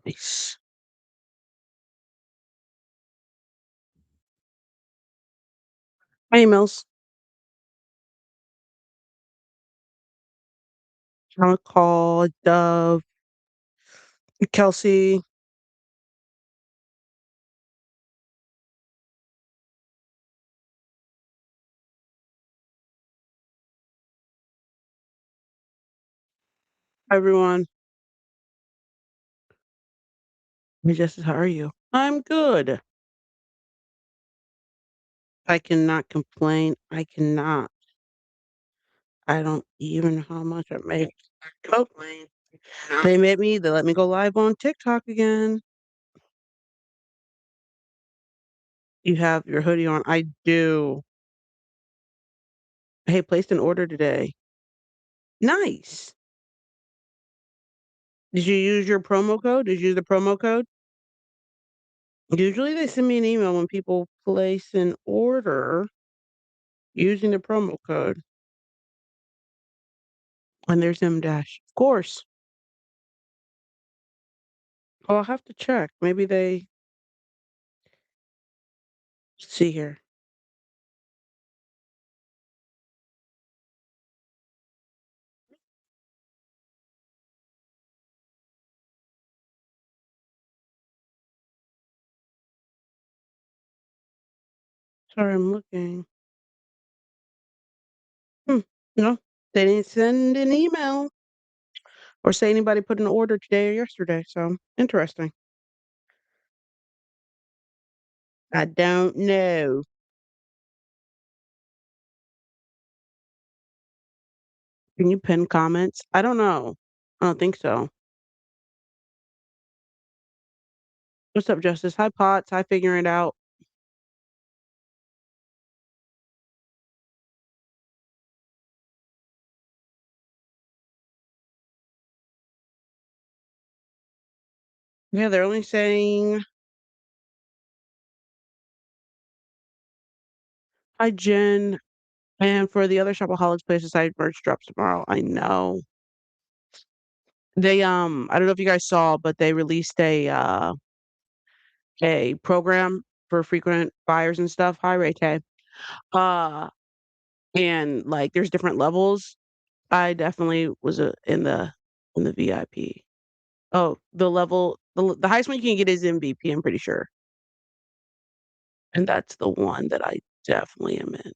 Nice. Hi, emails. I'll call Dove, Kelsey. Hi, everyone. Hey, Justice, how are you? I'm good. I cannot complain. I cannot. I don't even know how much I make. Complain. They let me go live on TikTok again. You have your hoodie on. I do. Hey, placed an order today. Nice. Did you use your promo code? Did you use the promo code? Usually they send me an email when people place an order using the promo code. And there's M dash. Of course. Oh, I'll have to check. Maybe they see here. Sorry, I'm looking. No, they didn't send an email or say anybody put an order today or yesterday. So interesting. I don't know. Can you pin comments? I don't know. I don't think so. What's up, Justice? Hi, Potts. Hi, figuring it out. Yeah, they're only saying hi, Jen. And for the other shopaholics places, I merch drops tomorrow. I know. They I don't know if you guys saw, but they released a program for frequent buyers and stuff. Hi, Ray K. Uh and like there's different levels. I definitely was in the VIP. Oh, the highest one you can get is MVP, I'm pretty sure. And that's the one that I definitely am in.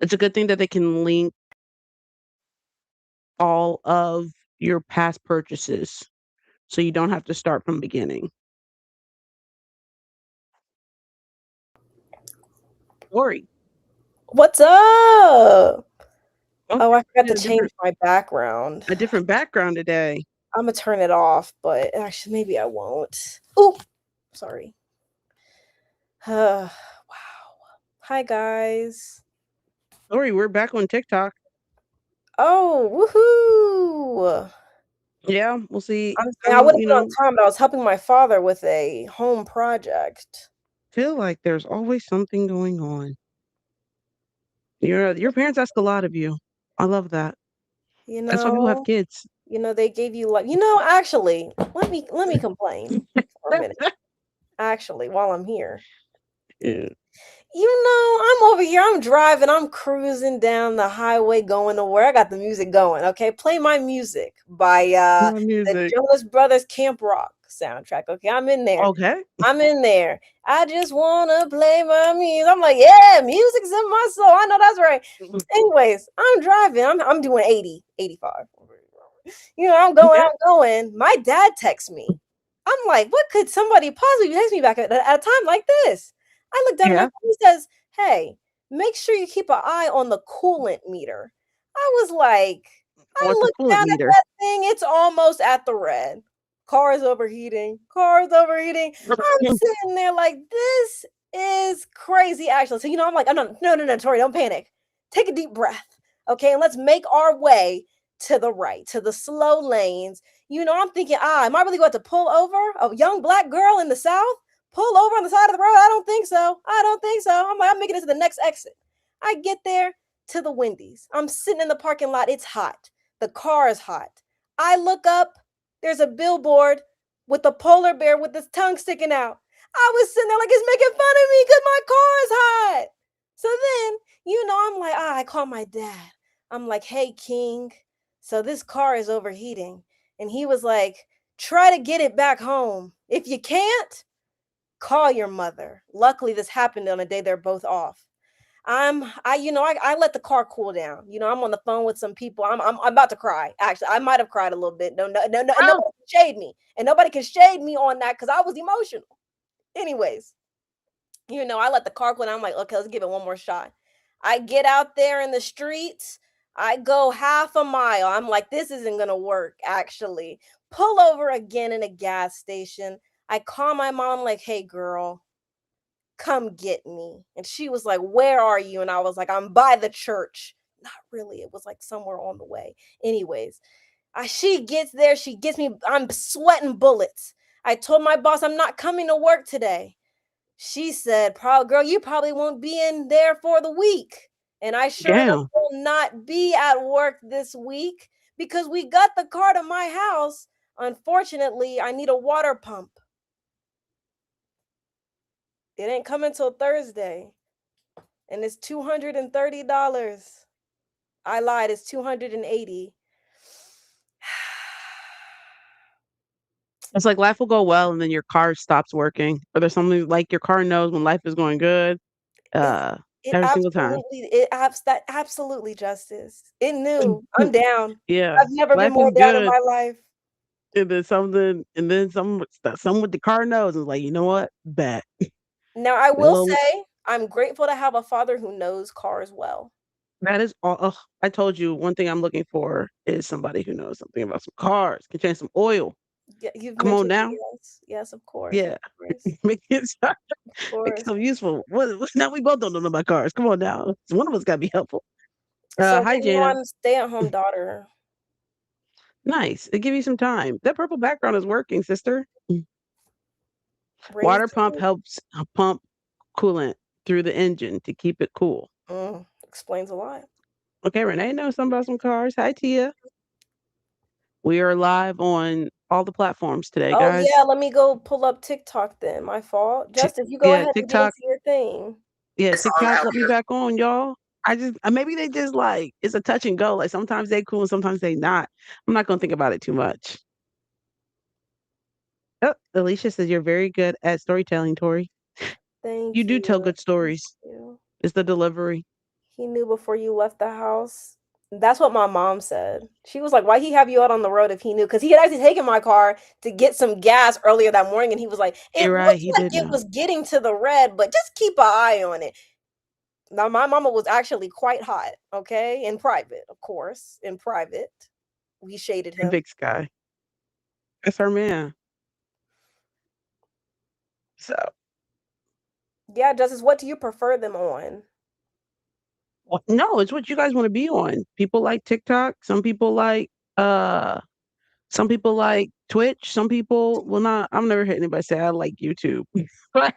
It's a good thing that they can link all of your past purchases so you don't have to start from beginning. Lori. What's up? Oh, Oh, I forgot you to had change my background. a different background today. I'm gonna turn it off, but actually, maybe I won't. Oh, sorry. Wow. Hi, guys. Lori, we're back on TikTok. Oh, woohoo! Yeah, we'll see. I'm saying I would have You been on know, time, but I was helping my father with a home project. feel like there's always something going on. Your parents ask a lot of you. I love that. You That's why people have know, kids. they gave you like, actually, let me complain for a minute. Actually, while I'm here. Yeah. I'm over here, I'm driving, I'm cruising down the highway going to where I got the music going, okay? Play my music by My the music. Jonas Brothers Camp Rock soundtrack. Okay, I'm in there. Okay. I'm in there. I just wanna play my music. I'm like, yeah, music's in my soul. I know that's right. Anyways, I'm driving. I'm doing 80, 85. Okay. I'm going. My dad texts me. I'm like, what could somebody possibly text me back at a time like this? I looked down at my Yeah. phone. He says, hey, make sure you keep an eye on the coolant meter. I was like, I What's a looked coolant down at meter? that thing. It's almost at the red. Cars overheating. Cars overheating. I'm sitting there like, this is crazy, actually. So, I'm like, "Oh, no, no, no, no, Tori, don't panic. Take a deep breath, okay? And let's make our way to the right, to the slow lanes." I'm thinking, am I really going to pull over a young black girl in the South? Pull over on the side of the road? I don't think so. I don't think so. I'm like, I'm making it to the next exit. I get there to the Wendy's. I'm sitting in the parking lot. It's hot. The car is hot. I look up. There's a billboard with a polar bear with his tongue sticking out. I was sitting there like it's making fun of me because my car is hot. So then, I'm like, I call my dad. I'm like, hey, King, so this car is overheating. And he was like, try to get it back home. If you can't, call your mother. Luckily, this happened on a day they're both off. I let the car cool down. I'm on the phone with some people. I'm about to cry. Actually, I might have cried a little bit. No, no, no, no, and Oh, nobody can shade me, and nobody can shade me on that because I was emotional. Anyways, I let the car cool down. I'm like, okay, let's give it one more shot. I get out there in the streets. I go half a mile. I'm like, this isn't gonna work. Actually, pull over again in a gas station. I call my mom, like, hey, girl, come get me. And she was like, where are you? And I was like, I'm by the church. Not really. It was like somewhere on the way. Anyways, she gets there. She gets me. I'm sweating bullets. I told my boss I'm not coming to work today. She said, "Probably, girl, you probably won't be in there for the week." And I sure enough damn. will not be at work this week because we got the car to my house. Unfortunately, I need a water pump. It ain't coming till Thursday, and it's $230. I lied, it's 280. It's like life will go well and then your car stops working, or there's something like your car knows when life is going good, It uh, it every single time. absolutely it abs that absolutely justice. It knew. I'm down. Yeah, I've never been life more is down in good, my life. and then someone with the car knows is like, "You know what? Bet." Now, I That will little say, I'm grateful to have a father who knows cars well. that is all ugh, I told you one thing I'm looking for is somebody who knows something about some cars, can change some oil. Yeah, you've Come on mentioned now. yes. Yes, of course, of Yeah. course, Make it of make it course. so useful. What now we both don't know about cars. Come on now. One of us gotta be helpful. So Hi, then, Jana. I'm stay-at-home daughter, Nice. It give you some time. That purple background is working, sister. raised Water pump to helps pump coolant through the engine to keep it cool. explains a lot. Okay, Renee knows something about some cars. Hi, Tia. We are live on all the platforms today, Oh, yeah, guys. let me go pull up TikTok then, my fault. Ti Justice, you go yeah, ahead and get TikTok. into your thing. Yeah, TikTok. Let me back on, y'all. Maybe they just like it's a touch and go. Like sometimes they cool and sometimes they not. I'm not gonna think about it too much. Oh, Alicia says you're very good at storytelling, Tori. You Thank do tell you, good thank stories. you. It's the delivery. He knew before you left the house. That's what my mom said. She was like, "Why he have you out on the road if he knew?" Because he had actually taken my car to get some gas earlier that morning, and he was like, "It You're right. looks He like did it know. was getting to the red, but just keep an eye on it." Now, my mama was actually quite hot. Okay, in private, of course, in private, we shaded And him. Big Sky. That's our man. So, Yeah, Justice. What do you prefer them on? no, it's what you guys want to be on. People like TikTok. Uh some people like Twitch. Some people will not. I've never heard anybody say I like YouTube. but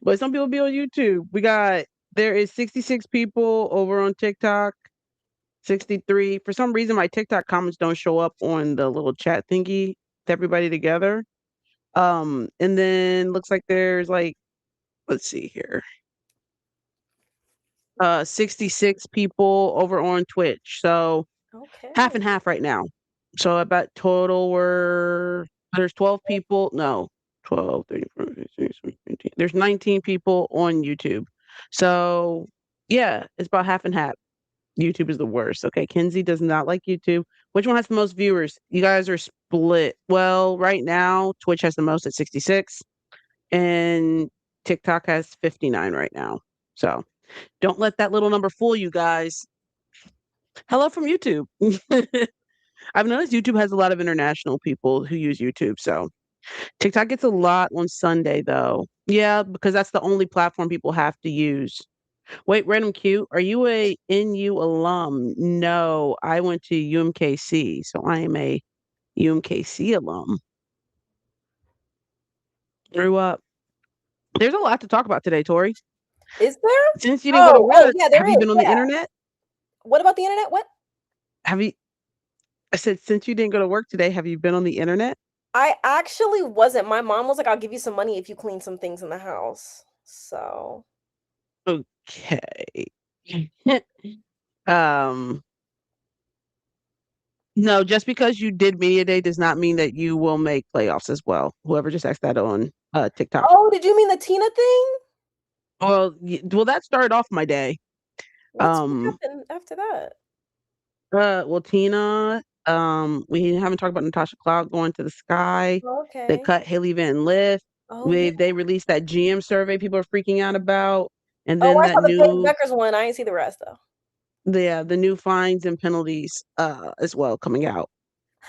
but some people be on YouTube. There is 66 people over on TikTok. 63. For some reason my TikTok comments don't show up on the little chat thingy with everybody together. And then looks like there's like let's see here. 66 people over on Twitch. So half Okay. and half right now. So about total were there's 12 people. No, 12, 13, 14, 15, 16, 17. There's 19 people on YouTube. So yeah, it's about half and half. YouTube is the worst. Okay, Kenzie does not like YouTube. Which one has the most viewers? You guys are split. Well, right now Twitch has the most at 66 and TikTok has 59 right now. So don't let that little number fool you guys. Hello from YouTube. I've noticed YouTube has a lot of international people who use YouTube, so TikTok gets a lot on Sunday though. Yeah, because that's the only platform people have to use. Wait, Random Q, are you a NU alum? No, I went to UMKC, so I am a UMKC alum. Grew up. There's a lot to talk about today, Tori. Is there? Since you didn't go to Oh, work, yeah, there have you is. been on the Yeah. internet? What about the internet? What? Have you? I said, since you didn't go to work today, have you been on the internet? I actually wasn't. My mom was like, "I'll give you some money if you clean some things in the house." So, Okay. um, no, just because you did media day does not mean that you will make playoffs as well. Whoever just asked that on TikTok. oh, did you mean the Tina thing? Well, that started off my day. What Um, happened after that? well, Tina, we haven't talked about Natasha Cloud going to the sky. Oh, They okay. cut Haley Van Lith. Oh, yeah. They released that GM survey people are freaking out about, and Oh, then I that saw the Paige new Beckers one. I didn't see the rest though. the new fines and penalties as well coming out.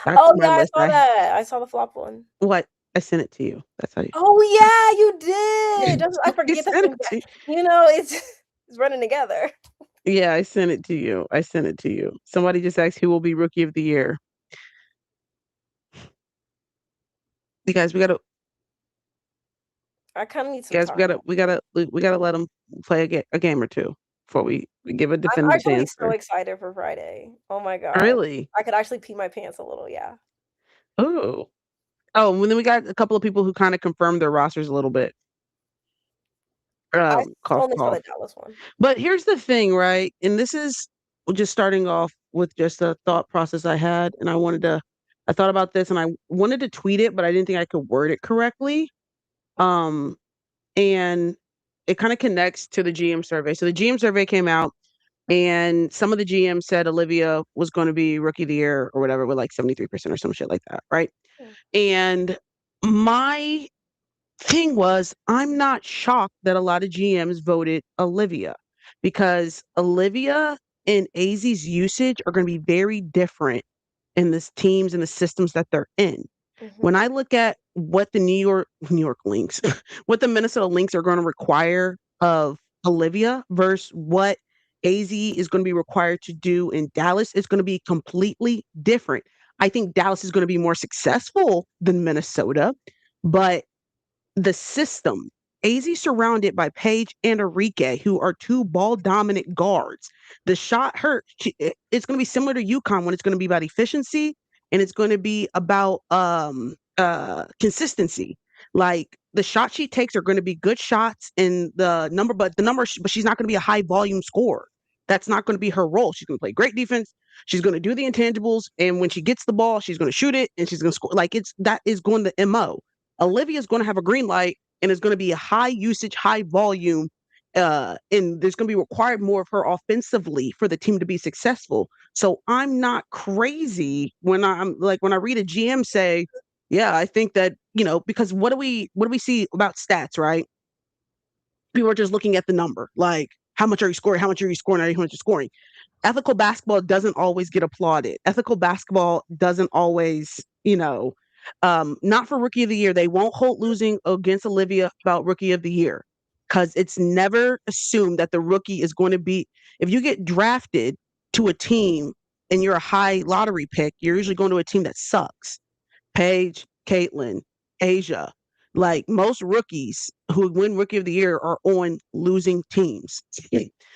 That's Oh, my yeah, I list. saw that. I saw the flop one. What I sent it to you. That's how you. Oh, yeah, you did. Just I I forget that sent thing it to you. it's it's running together. Yeah, I sent it to you. I sent it to you. Somebody just asked who will be rookie of the year. You guys, I kinda need some time. we gotta let them play a game or two before we give a I'm definitive actually so answer. excited for Friday. Oh my god. Really? I could actually pee my pants a little, yeah. Oh. Oh, and then we got a couple of people who kind of confirmed their rosters a little bit. I Cough, only saw cough. the Dallas one. But here's the thing, right? And this is just starting off with just a thought process I had, and I thought about this and I wanted to tweet it, but I didn't think I could word it correctly. Um, and it kind of connects to the GM survey. So the GM survey came out, and some of the GMs said Olivia was going to be rookie of the year or whatever with like 73% or some shit like that, right? Hmm, And my thing was, I'm not shocked that a lot of GMs voted Olivia because Olivia and AZ's usage are going to be very different in the teams and the systems that they're in. When mhm. I look at what the New York Lynx, what the Minnesota Lynx are going to require of Olivia versus what AZ is going to be required to do in Dallas, it's going to be completely different. I think Dallas is going to be more successful than Minnesota, but the system, AZ surrounded by Paige and Enrique, who are two ball dominant guards. The shot hurt. It's going to be similar to UConn when it's going to be about efficiency and it's going to be about consistency. Like the shots she takes are going to be good shots and but she's not going to be a high volume scorer. That's not going to be her role. She's going to play great defense. She's going to do the intangibles, and when she gets the ball, she's going to shoot it and she's going to score. Like that is going to mo. Olivia's going to have a green light and it's going to be a high usage, high volume, and there's going to be required more of her offensively for the team to be successful. So I'm not crazy when I read a GM say, yeah, I think that, because what do we see about stats, right? People are just looking at the number, like how much are you scoring? How much are you scoring? How much are you scoring? Ethical basketball doesn't always get applauded. Ethical basketball doesn't always, not for rookie of the year. They won't hold losing against Olivia about rookie of the year because it's never assumed that the rookie is going to be, if you get drafted to a team and you're a high lottery pick, you're usually going to a team that sucks. Paige, Caitlin, Asia. Like most rookies who win Rookie of the Year are on losing teams.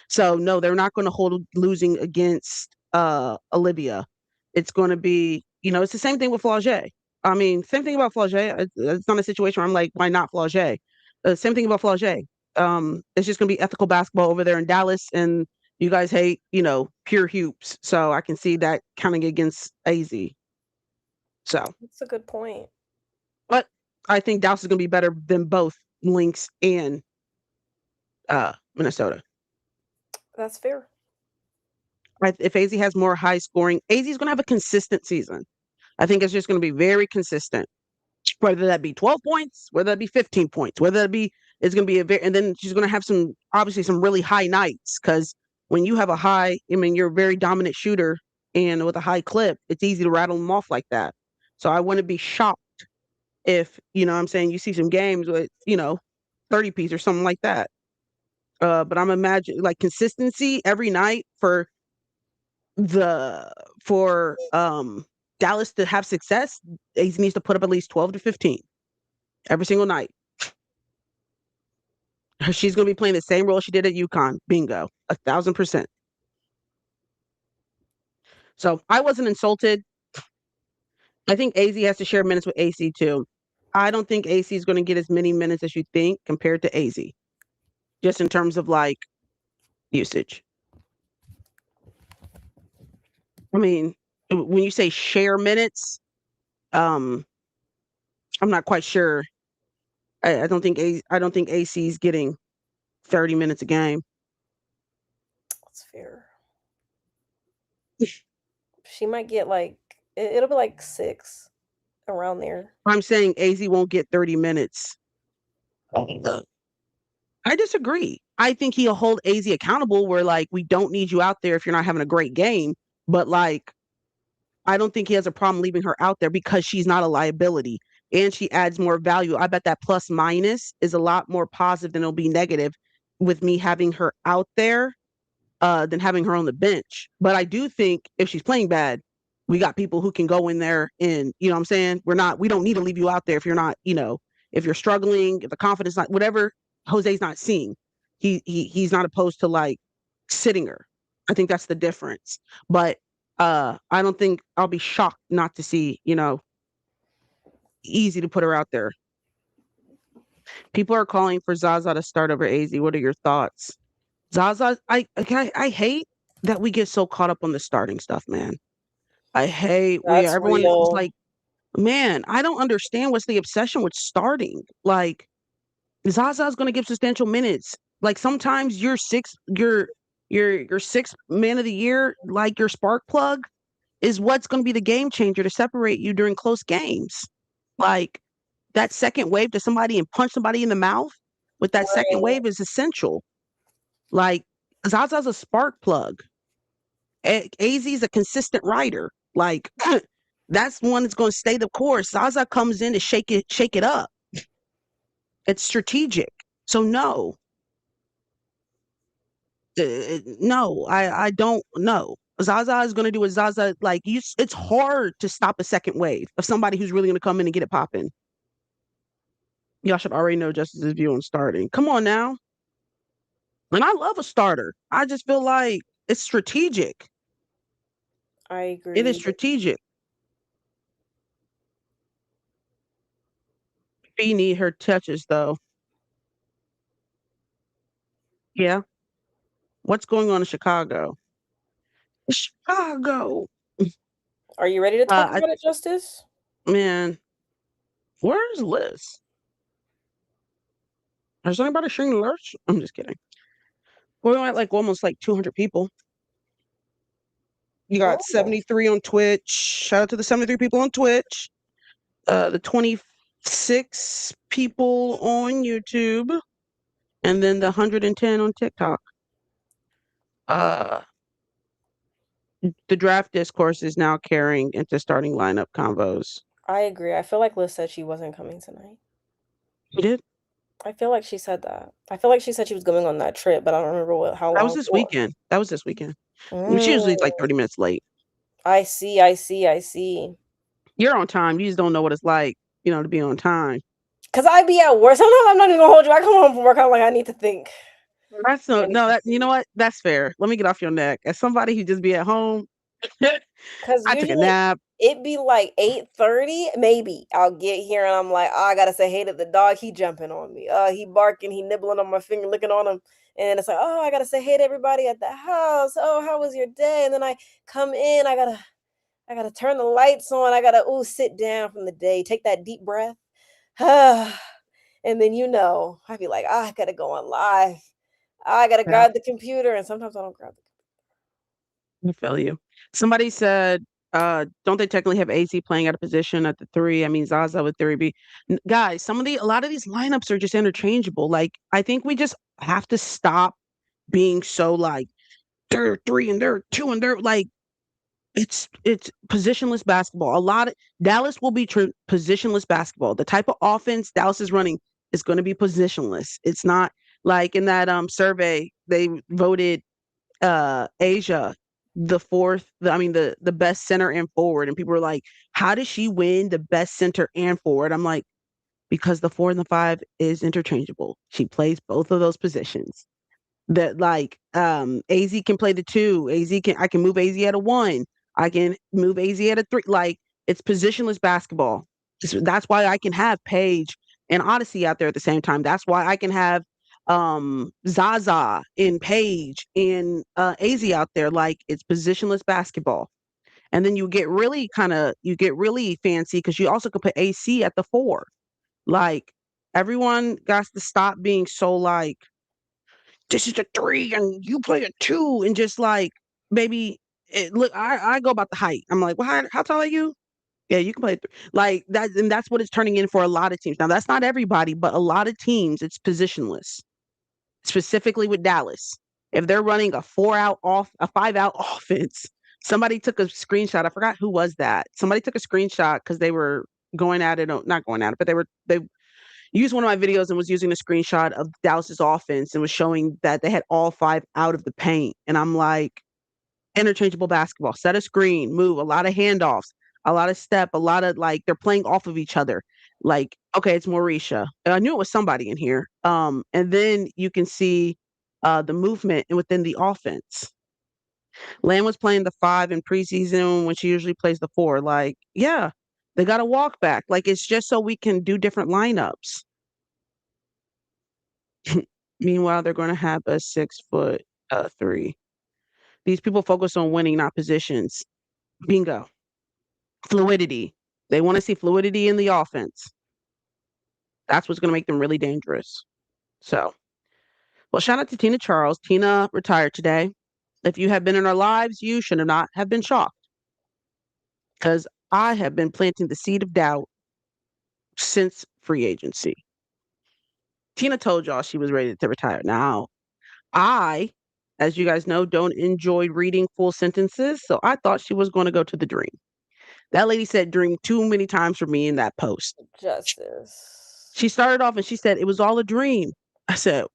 So no, they're not going to hold losing against Olivia. It's going to be, it's the same thing with Flau'jae. I mean, same thing about Flau'jae. It's not a situation where I'm like, why not Flau'jae? Same thing about Flau'jae. It's just going to be ethical basketball over there in Dallas, and you guys hate, pure hoops. So I can see that counting against AZ. So. That's a good point. But I think Dallas is going to be better than both Lynx and Minnesota. That's fair. If AZ has more high scoring, AZ is going to have a consistent season. I think it's just going to be very consistent. Whether that be 12 points, whether that be 15 points, whether that be, it's going to be and then she's going to have obviously some really high nights because when you have you're a very dominant shooter and with a high clip, it's easy to rattle them off like that. So I wouldn't be shocked if, you know what I'm saying, you see some games with, 30 piece or something like that. But I'm imagining like consistency every night the for Dallas to have success, he needs to put up at least 12 to 15 every single night. She's going to be playing the same role she did at UConn. Bingo, 1,000%. So I wasn't insulted. I think AZ has to share minutes with AC too. I don't think AC is going to get as many minutes as you think compared to AZ, just in terms of like usage. I mean, when you say share minutes, um, I'm not quite sure. I don't think AC is getting 30 minutes a game. That's fair. She might get like it'll be like 6 around there. I'm saying AZ won't get 30 minutes. I disagree. I think he'll hold AZ accountable where like we don't need you out there if you're not having a great game. But like I don't think he has a problem leaving her out there because she's not a liability and she adds more value. I bet that plus minus is a lot more positive than it'll be negative with me having her out there than having her on the bench. But I do think if she's playing bad, we got people who can go in there and, you know what I'm saying? We don't need to leave you out there if you're not, if you're struggling, if the confidence not whatever Jose's not seeing. He's not opposed to like sitting her. I think that's the difference. But I don't think I'll be shocked not to see, easy to put her out there. People are calling for Zaza to start over AZ. What are your thoughts? Zaza, I hate that we get so caught up on the starting stuff, man. I hate That's everyone is real. like, man, I don't understand what's the obsession with starting. Like Zaza's gonna give substantial minutes. Like sometimes your sixth man of the year, like your spark plug, is what's gonna be the game changer to separate you during close games. Like that second wave to somebody and punch somebody in the mouth with that second Right. wave is essential. Like Zaza's a spark plug. AZ's a consistent rider. Like that's one that's going to stay the course. Zaza comes in to shake it up. It's strategic. So no, no, I don't know. Zaza is going to do what Zaza like. It's hard to stop a second wave of somebody who's really going to come in and get it popping. Y'all should already know Justice's view on starting. Come on now. And I love a starter. I just feel like it's strategic. I It is agree. strategic. Fee need her touches though. Yeah. What's going on in Chicago? Chicago. Are you ready to talk I about it, Justice? man, where's Liz? Has anybody seen alerts? I'm just kidding. We're at like almost like 200 people. You got Oh, 73 on Twitch. Shout out to the 73 people on Twitch. The 26 people on YouTube, and then the 110 on TikTok. Uh, the draft discourse is now carrying into starting lineup convos. I agree. I feel like Liz said she wasn't coming tonight. You did? I feel like she said that. I feel like she said she was going on that trip, but I don't remember how That was long this for. weekend. That was this weekend. She usually like Mm, 30 minutes late. I see, I see, I see. You're on time. You just don't know what it's like, to be on time. Cause I be at work. Sometimes I'm not even gonna hold you. I come home from work. I'm like, I need to think. That's I need no to that you know think. what? That's fair. Let me get off your neck. As somebody who just be at home, Cause I took a usually nap. it be like 8:30, maybe. I'll get here and I'm like, oh, I gotta say hey to the dog. He jumping on me. He barking, he nibbling on my finger, licking on him. And it's like, oh, I gotta say hey to everybody at the house. Oh, how was your day? And then I come in, I gotta turn the lights on. I gotta sit down from the day, take that deep breath. And then I'd be like, I gotta go on live. I gotta Yeah, grab the computer, and sometimes I don't grab it. I feel you. Somebody said, don't they technically have AC playing at a position at the three? I mean, Zaza with 3B. Guys, a lot of these lineups are just interchangeable. Like, I think we just have to stop being so like, they're three and they're two and they're like, It's positionless basketball. A lot of Dallas will be positionless basketball. The type of offense Dallas is running is going to be positionless. It's not like in that survey they voted Asia the fourth, the best center and forward, and people were like, "How does she win the best center and forward?" I'm like, because the 4 and the 5 is interchangeable. She plays both of those positions. That like AZ can play the 2. I can move AZ at a 1. I can move AZ at a 3. Like it's positionless basketball. That's why I can have Paige and Odyssey out there at the same time. That's why I can have Zaza and Paige and AZ out there. Like it's positionless basketball. And then you get really fancy because you also could put AC at the 4. Like everyone got to stop being so like, this is a 3 and you play a 2, and just like maybe look, I go about the height. I'm like, well, how tall are you? Yeah, you can play like that, and that's what it's turning in for a lot of teams. Now that's not everybody, but a lot of teams it's positionless. Specifically with Dallas, if they're running a 5 out offense, somebody took a screenshot. I forgot who was that. Somebody took a screenshot because they were going at it, not going at it, but they used one of my videos and was using a screenshot of Dallas's offense and was showing that they had all 5 out of the paint. And I'm like, interchangeable basketball, set a screen, move, a lot of handoffs, a lot of step, a lot of like they're playing off of each other. Like, okay, it's Mauricia. I knew it was somebody in here. And then you can see the movement within the offense. Lamb was playing the 5 in preseason when she usually plays the 4. Like, yeah, they got to walk back. Like, it's just so we can do different lineups. Meanwhile, they're going to have a 6 foot 3. These people focus on winning, not positions. Bingo. Fluidity. They want to see fluidity in the offense. That's what's going to make them really dangerous. So, well, shout out to Tina Charles. Tina retired today. If you have been in our lives, you should not have been shocked because I have been planting the seed of doubt since free agency. Tina told y'all she was ready to retire. Now, I, as you guys know, don't enjoy reading full sentences, so I thought she was going to go to the dream. That lady said dream too many times for me in that post. Justice. She started off and she said, it was all a dream. I said,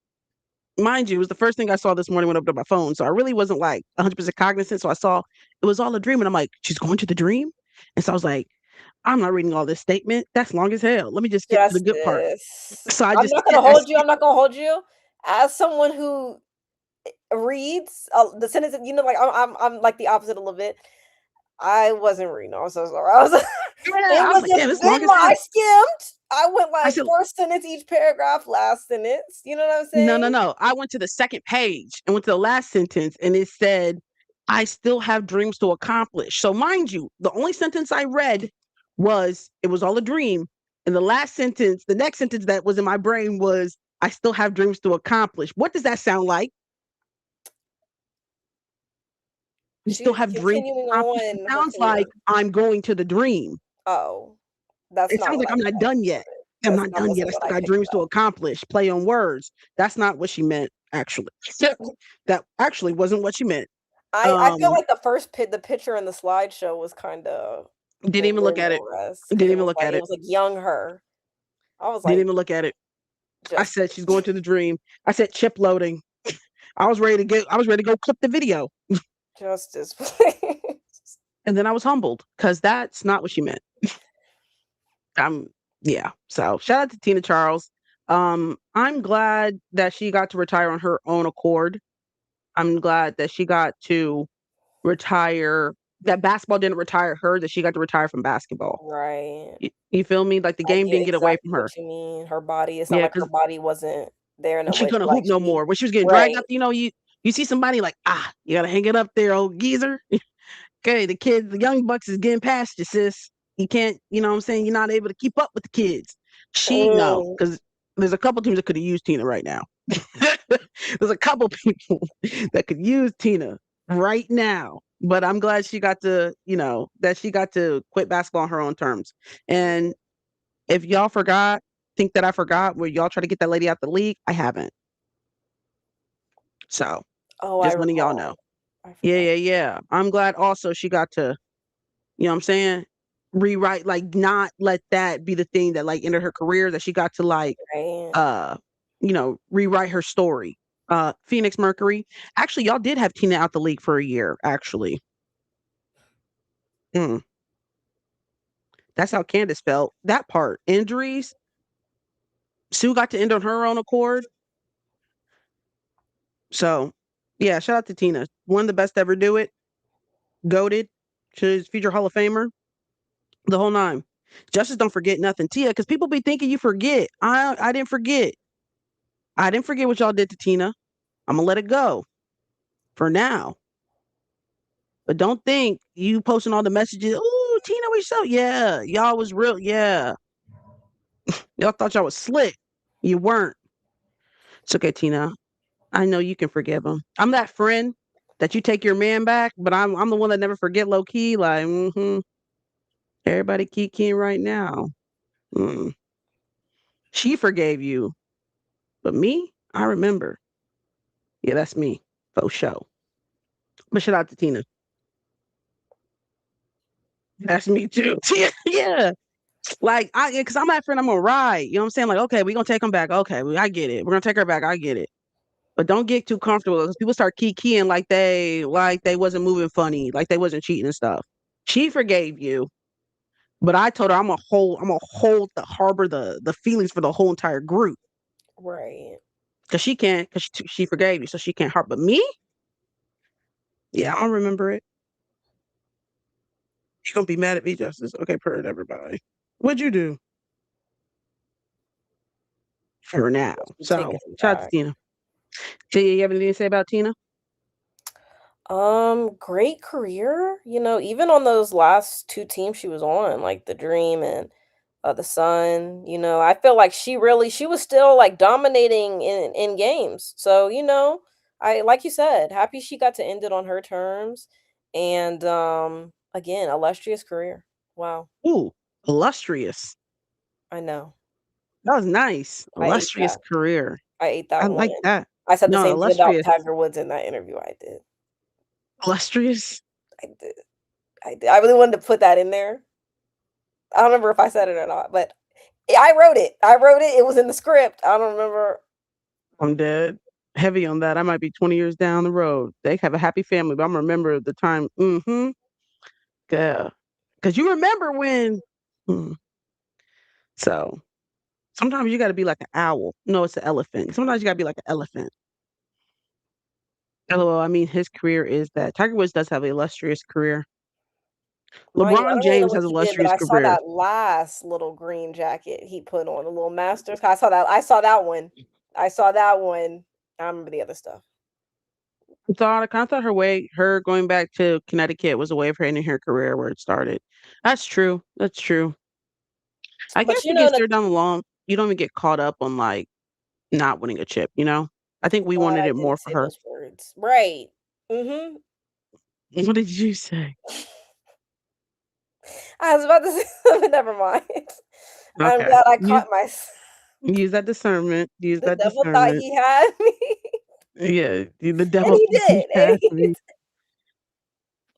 mind you, it was the first thing I saw this morning when I opened up my phone. So I really wasn't like 100% cognizant. So I saw it was all a dream. And I'm like, she's going to the dream? And so I was like, I'm not reading all this statement. That's long as hell. Let me just get to the good part. Justice. So I I'm just, not gonna hold you. I'm not gonna hold you. As someone who reads the sentence, like I'm like the opposite a little bit. I wasn't reading. I'm so sorry. yeah, It I was was like, damn, a it's long bit as more. I hell. skimmed. I went I like said, first sentence each paragraph, last sentence. You know what I'm no, no, saying? no. I went to the second page and went to the last sentence and it said, I still have dreams to accomplish. So, mind you, the only sentence I read was, it was all a dream. And the last sentence, the next sentence that was in my brain was, I still have dreams to accomplish. What does that sound like? You still She's have dreams continuing to accomplish. It on her sounds like career. I'm going to the dream. Oh, that's It not sounds what like I I'm not done yet. I'm that's not not done yet. I wasn't what still I got picked dreams to up. accomplish. Play on words. That's not what she meant, actually. That actually wasn't what she meant. I feel Um, like the picture in the slideshow was kinda didn't even look at it. millennial-esque because Didn't even look at it it. was like young her. I was Didn't like, even look at it. I just said she's going to the dream. I said chip loading. I was ready to go clip the video. justice, please. And then I was humbled because that's not what she meant. I'm yeah. So shout out to Tina Charles. I'm glad that she got to retire on her own accord. I'm glad that she got to retire, that basketball didn't retire her, that she got to retire from basketball. Right. You feel me? Like the I game get didn't get away exactly from what her. you mean. Her body, it's not Yeah, like her because body wasn't there no she's way. gonna Like hoop no she more. When she was getting dragged right. up, you see somebody like, you gotta hang it up there, old geezer. Okay, the young bucks is getting past you, sis. You can't, you know what I'm saying? You're not able to keep up with the kids. No, Mm. because there's a couple teams that could have used Tina right now. There's a couple people that could use Tina right now. But I'm glad she got to, that she got to quit basketball on her own terms. And if y'all think that I forgot where y'all try to get that lady out the league, I haven't. So Oh, I just letting y'all recall. know. I Yeah, forgot. yeah, yeah. I'm glad also she got to, you know what I'm saying? Rewrite, like, not let that be the thing that like ended her career, that she got to like Right. uh rewrite her story. Phoenix Mercury. Actually, y'all did have Tina out the league for a year, actually. Mm, that's how Candace felt. That part. Injuries. Sue got to end on her own accord. So yeah, shout out to Tina. One of the best to ever do it. Goated. She's future Hall of Famer. The whole nine. Justice don't forget nothing. Tia, because people be thinking you forget. I didn't forget. I didn't forget what y'all did to Tina. I'm gonna let it go for now. But don't think you posting all the messages. Oh, Tina, we so yeah. Y'all was real. Yeah. Y'all thought y'all was slick. You weren't. It's okay, Tina. I know you can forgive him. I'm that friend that you take your man back, but I'm the one that never forget low key. Like, everybody keep keying right now. Mm. She forgave you, but me, I remember. Yeah, that's me. For sure. But shout out to Tina. That's me too. Yeah. Like because I'm that friend, I'm gonna ride. You know what I'm saying? Like, okay, we're gonna take them back. Okay, I get it. We're gonna take her back. I get it. But don't get too comfortable because people start keying like they wasn't moving funny, like they wasn't cheating and stuff. She forgave you, but I told her I'm gonna hold the harbor the feelings for the whole entire group Right. because she can't because she forgave you, so she can't harbor. But me, yeah, I'll remember it. You gonna be mad at me, Justice? Okay, purr everybody. What'd you do for now? I'm taking So him shout out to back. Tina. Tia, you have anything to say about Tina? Great career. Even on those last two teams she was on, like the Dream and the Sun. I feel like she was still like dominating in games. So, I like you said, happy she got to end it on her terms. And again, illustrious career. Wow. Ooh, illustrious. I know. That was nice. I ate Illustrious that. career. I ate I that one. like that. I said the No, same thing about illustrious. Tiger Woods in that interview I did. Illustrious. I did. I did. I really wanted to put that in there. I don't remember if I said it or not, but I wrote it. I wrote it. It was in the script. I don't remember. I'm dead. Heavy on that. I might be 20 years down the road. They have a happy family, but I'm gonna remember the time. Yeah. Because you remember when. Mm. So sometimes you got to be like an owl. No, it's an elephant. Sometimes you got to be like an elephant. LOL. I mean, his career is that Tiger Woods does have an illustrious career. Mind you, I LeBron don't really know James what has an he did, but illustrious I saw career. that last little green jacket he put on, the little Masters. I saw that. I saw that one. I saw that one. I remember the other stuff. I kind of thought her going back to Connecticut was a way of her ending her career where it started. That's true. That's true. I But guess it gets there down the long. You don't even get caught up on like not winning a chip, you know? I think we glad wanted I it more didn't for say her. those words. Right. Mhm. What did you say? I was about to say something. Never mind. I'm Okay. glad I Use caught myself. use that discernment. Use The that devil thought discernment. he had me, Yeah, the and devil he thought he did. And had he me.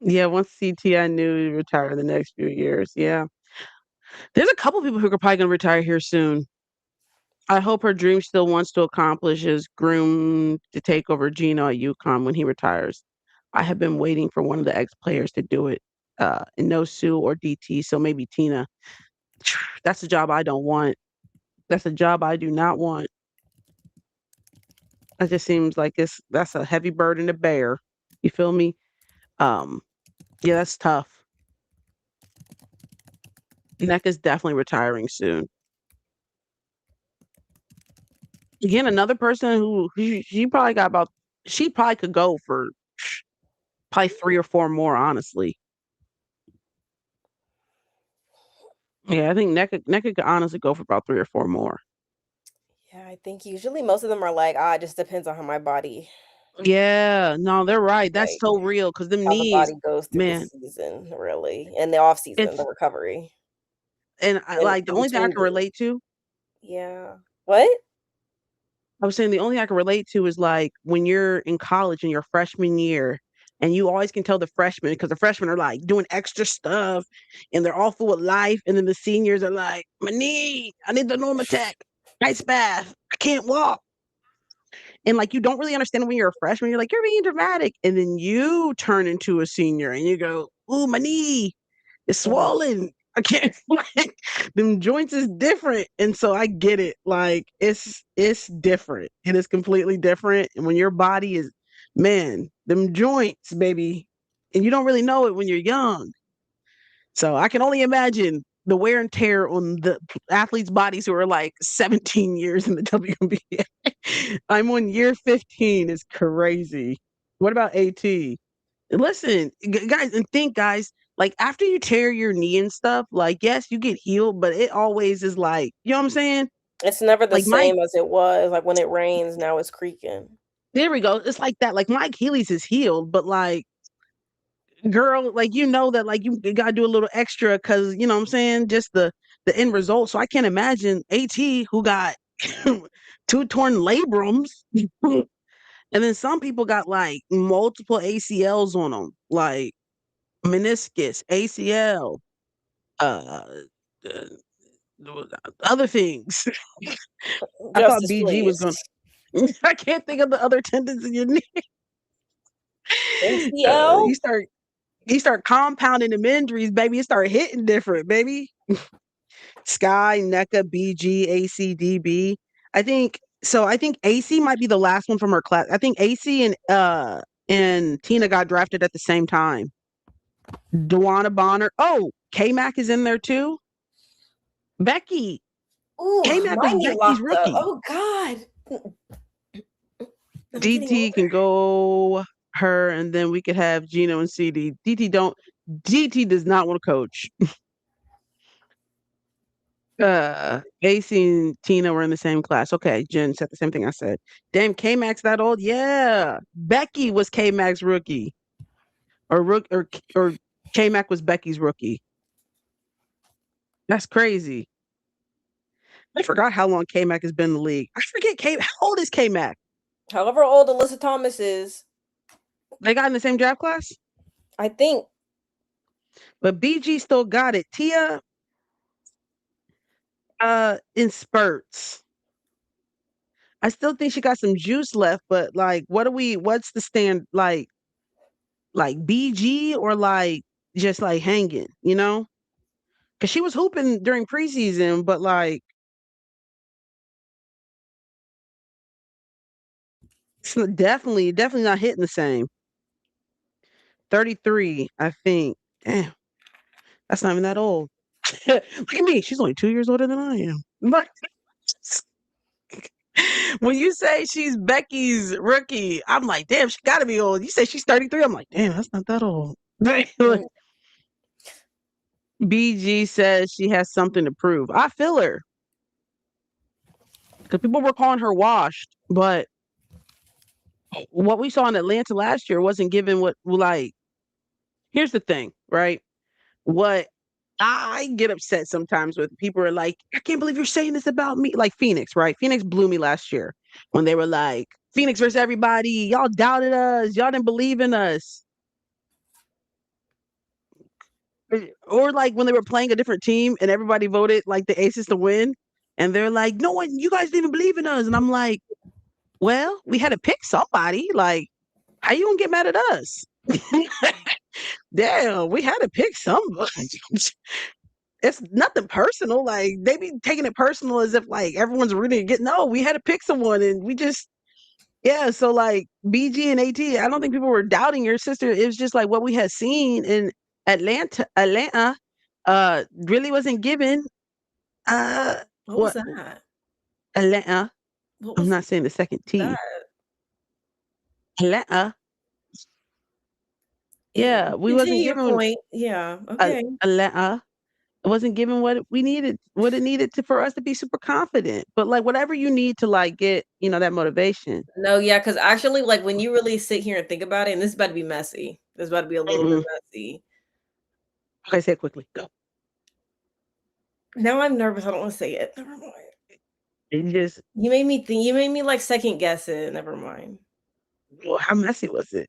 Yeah, once CT, I knew he'd retire in the next few years. Yeah. There's a couple people who are probably gonna retire here soon. I hope her dream still wants to accomplish is groom to take over Gino at UConn when he retires. I have been waiting for one of the ex players to do it. And no Sue or DT, so maybe Tina. That's a job I don't want. That's a job I do not want. That just seems like that's a heavy burden to bear. You feel me? Um, yeah, that's tough. Neck is definitely retiring soon. Again, another person who she probably got about she probably could go for probably 3 or 4 more, honestly. Yeah, I think Neck could honestly go for about 3 or 4 more. Yeah, I think usually most of them are like, it just depends on how my body, Yeah, no, they're right. That's like, so real because them how the knees, body goes through the man. season, really, and the off season, the It's recovery, and I and like the in only thing I between can games. relate to. Yeah. What? I was saying the only thing I can relate to is like when you're in college in your freshman year and you always can tell the freshmen because the freshmen are like doing extra stuff and they're all full of life. And then the seniors are like, my knee, I need the Normatec, ice bath, I can't walk. And like you don't really understand when you're a freshman, you're like, you're being dramatic. And then you turn into a senior and you go, ooh, my knee is Mhm. swollen. I can't like them joints is different. And so I get it. Like it's different. It is completely different. And when your body is, man, them joints, baby. And you don't really know it when you're young. So I can only imagine the wear and tear on the athletes' bodies who are like 17 years in the WNBA. I'm on year 15. It's crazy. What about AT? Listen, guys, and think, guys, like after you tear your knee and stuff, like, yes, you get healed, but it always is like, you know what I'm saying? It's never the Like Mike, same as it was, like, when it rains, now it's creaking. there we go. It's like that. Like Mike Healy's is healed, but like, girl, like you know that like you gotta do a little extra because you know what I'm saying, just the end result. So I can't imagine AT who got two torn labrums, and then some people got like multiple ACLs on them, like meniscus, ACL, uh, uh other things. I thought Justice, BG was please. gonna. I can't think of the other tendons in your knee. ACL? You start compounding them injuries, baby. You start hitting different, baby. Sky, NECA, BG, AC, DB. I think so. I think AC might be the last one from her class. I think AC and Tina got drafted at the same time. Dewana Bonner. Oh, K Mac is in there too. Becky. Ooh, K Mac my was knee Becky's locked up. rookie. Oh god. I'm getting DT older. can go her, and then we could have Gino and CD. DT don't. DT does not want to coach. AC and Tina were in the same class. Okay, Jen said the same thing I said. Damn, K Max that old? Yeah. Becky was K Max rookie. Or K Mac was Becky's rookie. That's crazy. I forgot how long K Mac has been in the league. I forget how old is K Mac? However old Alyssa Thomas is, They got in the same draft class? I think. But BG still got it. Tia in spurts. I still think she got some juice left, but like what's the stand like BG or like just like hanging, you know? Because she was hooping during preseason, but like it's definitely not hitting the same. 33, I think. Damn, that's not even that old. Look at me. She's only 2 years older than I am. Like, when you say she's Becky's rookie, I'm like, damn, she gotta be old. You say she's 33, I'm like, damn, that's not that old. Mm. BG says she has something to prove. I feel her. Because people were calling her washed, but what we saw in Atlanta last year wasn't given what like here's the thing, right? What I get upset sometimes with people are like, I can't believe you're saying this about me. Like Phoenix, right? Phoenix blew me last year when they were like, Phoenix versus everybody. Y'all doubted us. Y'all didn't believe in us. Or like when they were playing a different team and everybody voted like the Aces to win. And they're like, no one, you guys didn't even believe in us. And I'm like, well, we had to pick somebody. Like, how you gonna get mad at us? Damn, we had to pick somebody. It's nothing personal. Like they be taking it personal as if like everyone's rooting to get. No, we had to pick someone, and we just yeah. So like BG and AT, I don't think people were doubting your sister. It was just like what we had seen in Atlanta, really wasn't given. Uh, What was what that? Atlanta? What I'm was not saying the second that? T. Atlanta. Yeah, we wasn't Continue your given point. Yeah, okay. Atlanta. It wasn't given what we needed, what it needed to for us to be super confident. But like whatever you need to like get, that motivation. No, yeah, because actually, like, when you really sit here and think about it, and this is about to be messy. This is about to be a little bit Mm-mm. messy. Okay, say it quickly. Go. Now I'm nervous. I don't want to say it. Never mind. It just You made me think. You made me like second guess it. Never mind. well, how messy was it?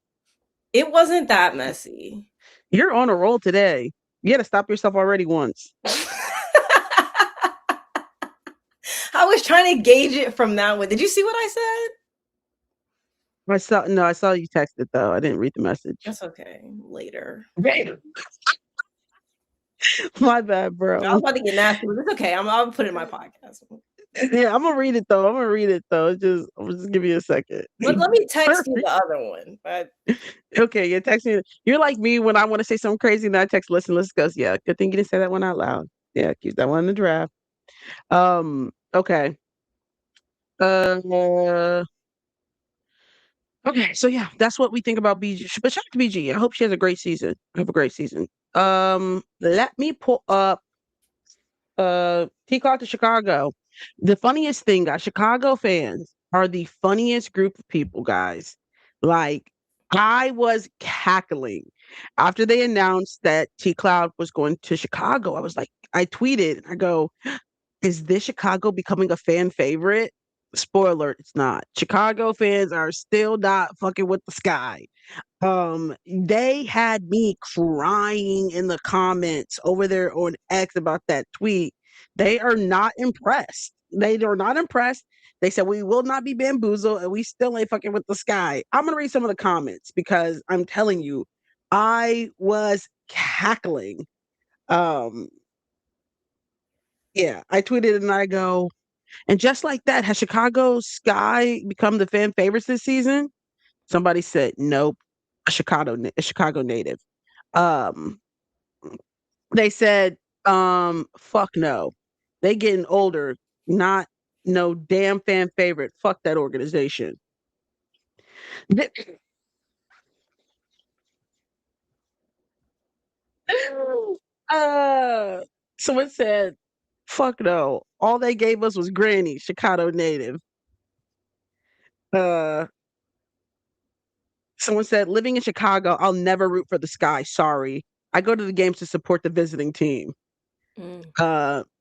It wasn't that messy. You're on a roll today. You got to stop yourself already once. I was trying to gauge it from that one. Did you see what I said? I saw you text it though. I didn't read the message. That's okay. Later. My bad, I was bro. about to get nasty, but it's okay. I'll put it in my podcast. Yeah, I'm gonna read it though. I'm just give me a second. Let me text you the other one. But Okay, yeah, text me. You're like me when I want to say something crazy and I text, listen, let's go. Yeah, good thing you didn't say that one out loud. Yeah, keep that one in the draft. Okay. Uh, okay, so yeah, that's what we think about BG. But shout out to BG. I hope she has a great season. Have a great season. Let me pull up T Cloud to Chicago. The funniest thing, guys, Chicago fans are the funniest group of people, guys. Like, I was cackling after they announced that T Cloud was going to Chicago. I was like, I tweeted, I go, is this Chicago becoming a fan favorite? Spoiler alert, it's not. Chicago fans are still not fucking with the sky. They had me crying in the comments over there on X about that tweet. They are not impressed. They are not impressed. They said we will not be bamboozled and we still ain't fucking with the sky. I'm gonna read some of the comments because I'm telling you, I was cackling. Um, yeah, I tweeted and I go, and just like that, has Chicago Sky become the fan favorites this season? Somebody said, nope, a Chicago native. Um, they said, fuck no. They getting older, not no damn fan favorite. Fuck that organization. uh, someone said, fuck no. All they gave us was Granny, Chicago native. Uh, Someone said, living in Chicago, I'll never root for the Sky. Sorry. I go to the games to support the visiting team.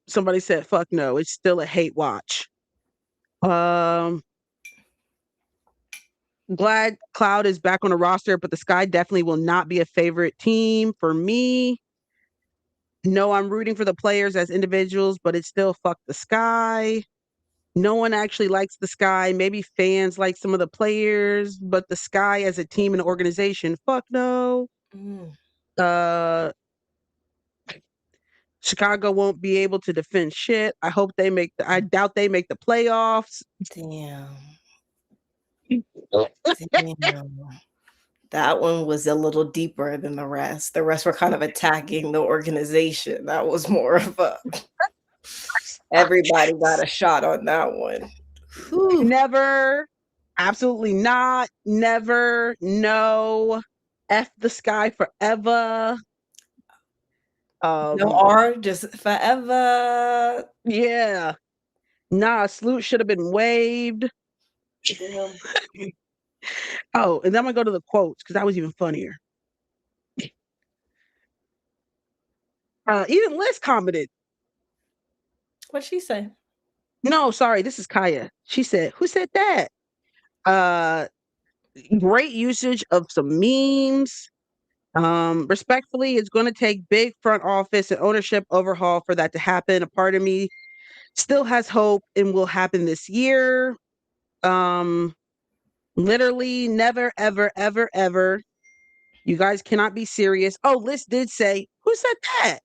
Somebody said, fuck no, it's still a hate watch. Um, Glad Cloud is back on the roster, but the Sky definitely will not be a favorite team for me. No, I'm rooting for the players as individuals, but it's still fuck the Sky. No one actually likes the Sky. Maybe fans like some of the players, but the Sky as a team and organization, fuck no. Uh, Chicago won't be able to defend shit. I doubt they make the playoffs. damn. Damn. That one was a little deeper than the rest. The rest were kind of attacking the organization. That was more of a everybody got a shot on that one. Whew. Never, absolutely not, never, no, F the Sky forever. No R, just forever. Yeah. Nah, salute should have been waived. Damn. Oh, and then I'm gonna go to the quotes because that was even funnier. Even Liz commented. What'd she say? No, sorry, this is Kaya. She said, "Who said that?" Uh, Great usage of some memes. Respectfully, it's going to take big front office and ownership overhaul for that to happen. A part of me still has hope and will happen this year. Um, Literally, never, ever, ever, ever. You guys cannot be serious. Oh, Liz did say, "Who said that?"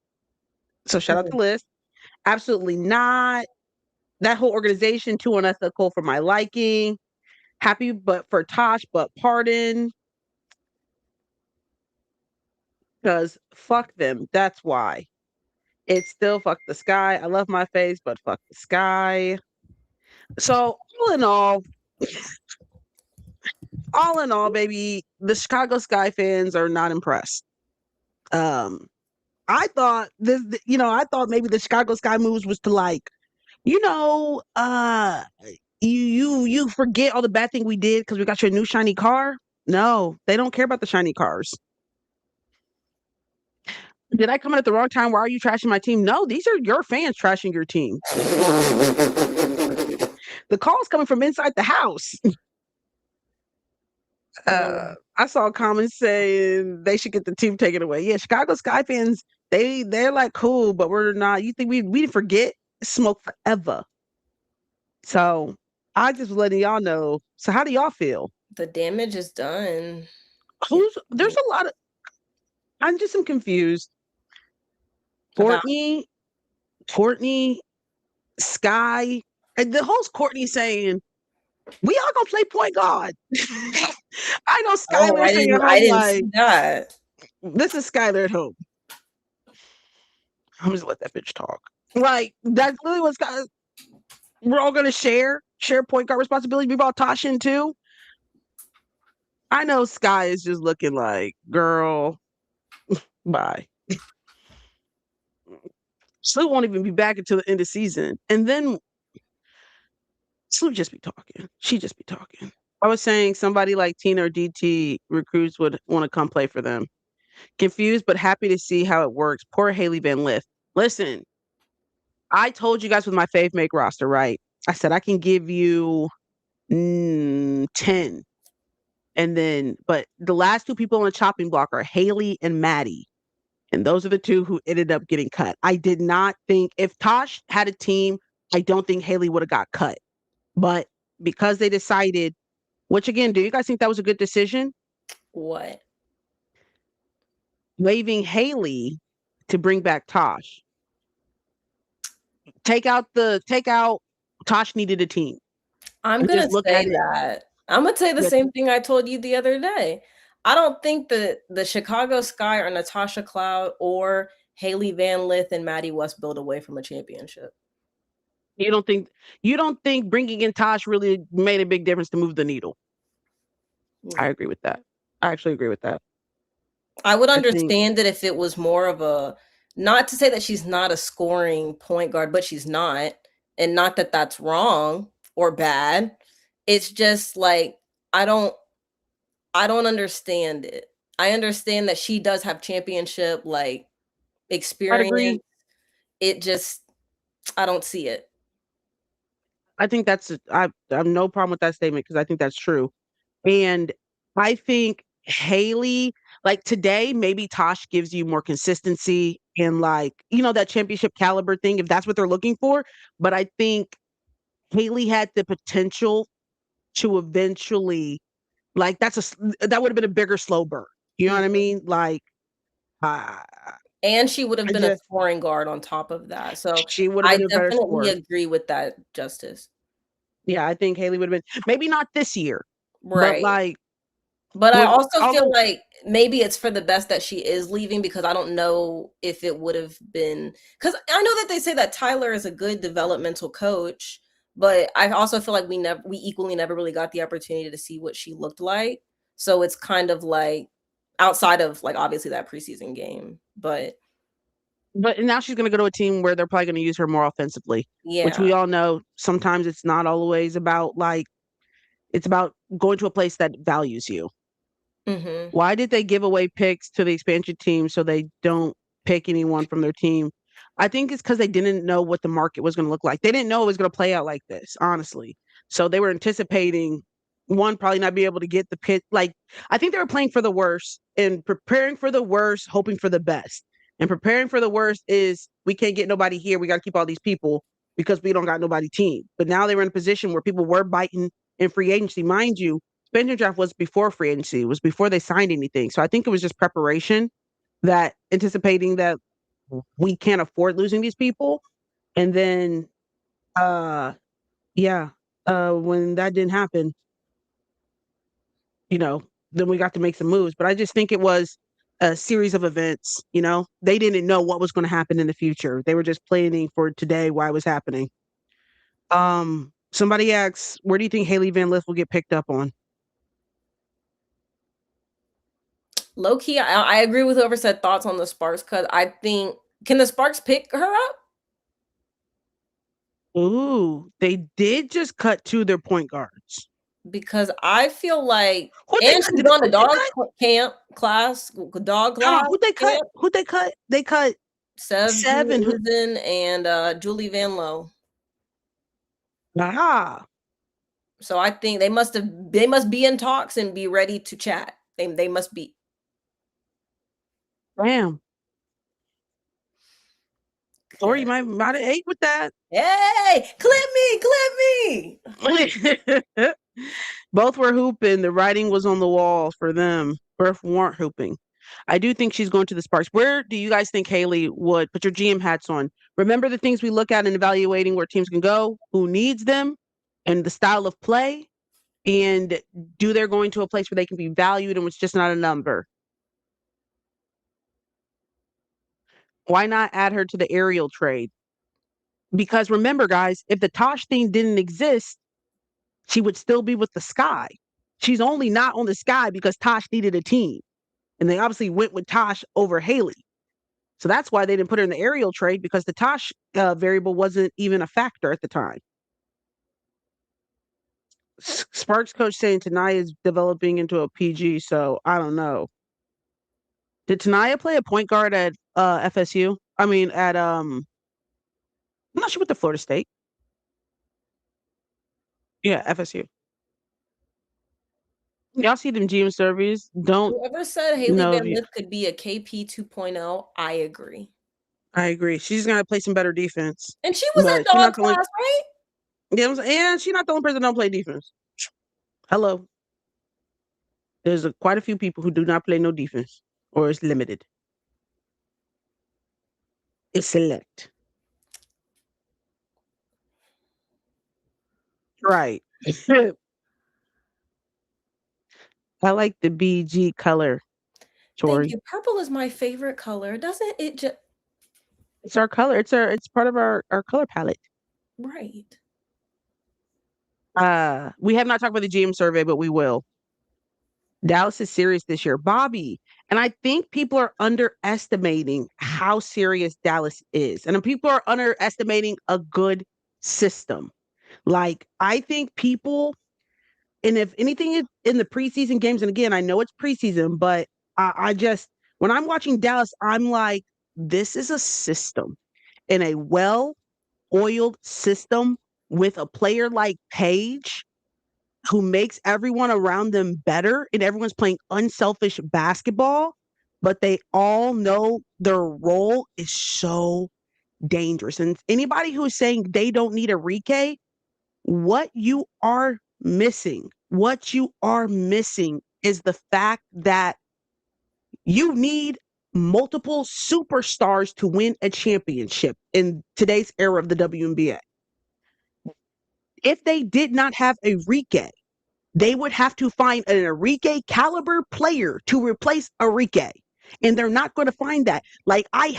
So shout out to Liz. Absolutely not. That whole organization too unethical for my liking. Happy but for Tosh, but pardon. Because fuck them. That's why. It's still fuck the Sky. I love my face, but fuck the Sky. So all in all, baby, the Chicago Sky fans are not impressed. Um, I thought I thought maybe the Chicago Sky moves was to like, you know, you forget all the bad thing we did because we got your new shiny car. No, they don't care about the shiny cars. Did I come in at the wrong time? Why are you trashing my team? No, these are your fans trashing your team. The call is coming from inside the house. I saw comments saying they should get the team taken away. Yeah, Chicago Sky fans, they're like cool, but we're not. You think we forget smoke forever? So I just was letting y'all know. So how do y'all feel? The damage is done. There's a lot of I'm just am confused. About Courtney, Courtney, Sky, and the host Courtney saying, we all gonna play point guard. I know oh, Skylar saying at I home didn't see like that. this is Skylar at home. I'm just let that bitch talk. Like that's literally what's got we're all gonna share point guard responsibility. We brought Tosh in too. I know Sky is just looking like, girl, bye. Sloot won't even be back until the end of season. And then Sloot just be talking. She just be talking. I was saying somebody like Tina or DT recruits would want to come play for them. Confused, but happy to see how it works. Poor Haley Van Lith. Listen, I told you guys with my fave make roster, right? I said I can give you 10. And then, but the last two people on the chopping block are Haley and Maddie. And those are the two who ended up getting cut. I did not think if Tosh had a team, I don't think Haley would have got cut. But because they decided, which again, do you guys think that was a good decision? What? Waiving Haley to bring back Tosh. Take out Tosh needed a team. I'm And gonna just look say at it. that. I'm gonna say the That same thing I told you the other day. I don't think that the Chicago Sky or Natasha Cloud or Haley Van Lith and Maddie West build away from a championship. you don't think you don't think bringing in Tosh really made a big difference to move the needle. I No. agree with that. I actually agree with that. I would I think understand it if it was more of a, not to say that she's not a scoring point guard, but she's not. And not that that's wrong or bad. It's just like I don't I don't understand it. I understand that she does have championship like I'd experience. agree. It just I don't see it. I think I have no problem with that statement because I think that's true. And I think Haley, like today, maybe Tosh gives you more consistency and like, that championship caliber thing, if that's what they're looking for. But I think Haley had the potential to eventually, like, that would have been a bigger slow burn. You know what I Mhm. mean? Like, uh, And she would have I been a just, scoring guard on top of that. So she would have I been a better definitely scorer. agree with that, Justice. Yeah, I think Haley would have been, maybe not this year, but Right. like, But I when also all feel the, like maybe it's for the best that she is leaving because I don't know if it would have been, because I know that they say that Tyler is a good developmental coach, but I also feel like we equally never really got the opportunity to see what she looked like. So it's kind of like outside of like obviously that preseason game. But but now she's going to go to a team where they're probably going to use her more offensively, which yeah. we all know sometimes it's not always about like, it's about going to a place that values you. Hmm. Why did they give away picks to the expansion team so they don't pick anyone from their team? I think it's because they didn't know what the market was going to look like. They didn't know it was going to play out like this, honestly. So they were anticipating one, probably not be able to get the pit. Like, I think they were playing for the worst and preparing for the worst, hoping for the best. And preparing for the worst is we can't get nobody here. We got to keep all these people because we don't got nobody team. But now they were in a position where people were biting in free agency. Mind you, expansion draft was before free agency. It was before they signed anything. So I think it was just preparation, that anticipating that we can't afford losing these people. And then uh yeah, when that didn't happen, you know, then we got to make some moves. But I just think it was a series of events. They didn't know what was going to happen in the future. They were just planning for today why it was happening. Somebody asks, where do you think Haley Van Lith will get picked up on? Low key, I agree with whoever said thoughts on the Sparks because I think, can the Sparks pick her up? Ooh, they did just cut to their point guards. Because I feel like, Who they and cut? she's going to Who they dog cut? camp class, dog Hold on, class who they cut? camp. Who they cut? They cut Sev seven. Who? Julian and Julie Van Low. Ah, So I think they must be in talks and be ready to chat. They must be. Damn. Or you Okay. might have ate with that. Hey, clip me. Both were hooping. The writing was on the wall for them. Both weren't hooping. I do think she's going to the Sparks. Where do you guys think Haley would put your GM hats on? Remember the things we look at in evaluating where teams can go, who needs them, and the style of play, and do they're going to a place where they can be valued and it's just not a number? Why not add her to the aerial trade? Because remember, guys, if the Tosh thing didn't exist, she would still be with the Sky. She's only not on the Sky because Tosh needed a team. And they obviously went with Tosh over Haley. So that's why they didn't put her in the aerial trade because the Tosh variable wasn't even a factor at the time. Sparks coach saying Tanaya is developing into a PG, so I don't know. Did Tanaya play a point guard at FSU? I mean, at I'm not sure what the Florida State. Yeah, FSU. Y'all see them GM surveys? Don't Whoever said Haley know if Van you. Lith could be a KP 2.0, I agree. I agree. She's gonna play some better defense, And she was but at she's dog not the only. class, right? Yeah, and she's not the only person that don't play defense. Hello, there's quite a few people who do not play no defense, or it's limited. It's select. Right. I like the BG color, Thank Tori. you. Purple is my favorite color. Doesn't it just It's our color. It's part of our color palette. right? We have not talked about the GM survey, but we will. Dallas is serious this year, Bobby. And I think people are underestimating how serious Dallas is. And people are underestimating a good system. Like, I think people, and if anything is in the preseason games, and again, I know it's preseason, but I just, when I'm watching Dallas, I'm like, this is a system in a well oiled system with a player like Paige who makes everyone around them better and everyone's playing unselfish basketball, but they all know their role is so dangerous. And anybody who's saying they don't need a Rike, what you are missing is the fact that you need multiple superstars to win a championship in today's era of the WNBA. If they did not have a Rike, they would have to find an Enrique caliber player to replace Enrique. And they're not going to find that. Like I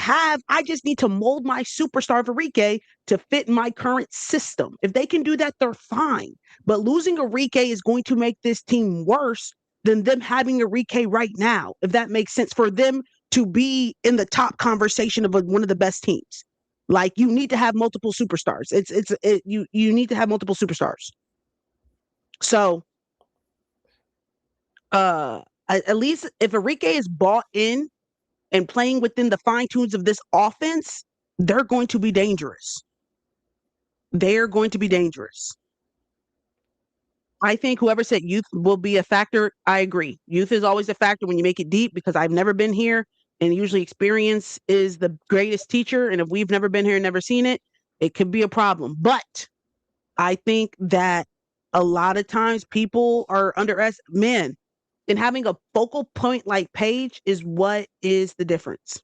just need to mold my superstar of Enrique to fit my current system. If they can do that, they're fine. But losing Enrique is going to make this team worse than them having Enrique right now, if that makes sense, for them to be in the top conversation of one of the best teams. Like you need to have multiple superstars. You need to have multiple superstars. So at least if Enrique is bought in and playing within the fine tunes of this offense, they're going to be dangerous. They're going to be dangerous. I think whoever said youth will be a factor, I agree. Youth is always a factor when you make it deep because I've never been here and usually experience is the greatest teacher. And if we've never been here and never seen it, it could be a problem. But I think that a lot of times people are underestimating. And having a focal point like Paige is what is the difference.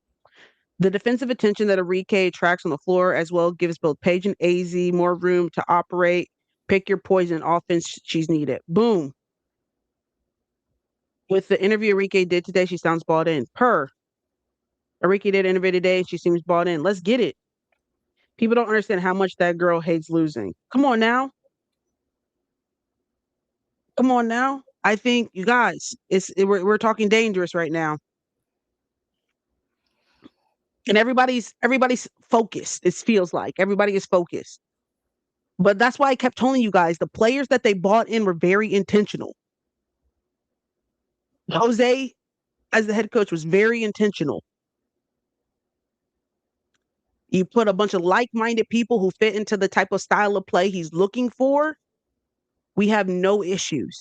The defensive attention that Enrique attracts on the floor as well gives both Paige and AZ more room to operate, pick your poison offense she's needed. Boom. With the interview Enrique did today, she sounds bought in. Enrique did an interview today and she seems bought in. Let's get it. People don't understand how much that girl hates losing. Come on now. Come on now. I think you guys, we're talking dangerous right now. And everybody's focused. It feels like everybody is focused. But that's why I kept telling you guys the players that they bought in were very intentional. Jose, as the head coach, was very intentional. You put a bunch of like-minded people who fit into the type of style of play he's looking for, we have no issues.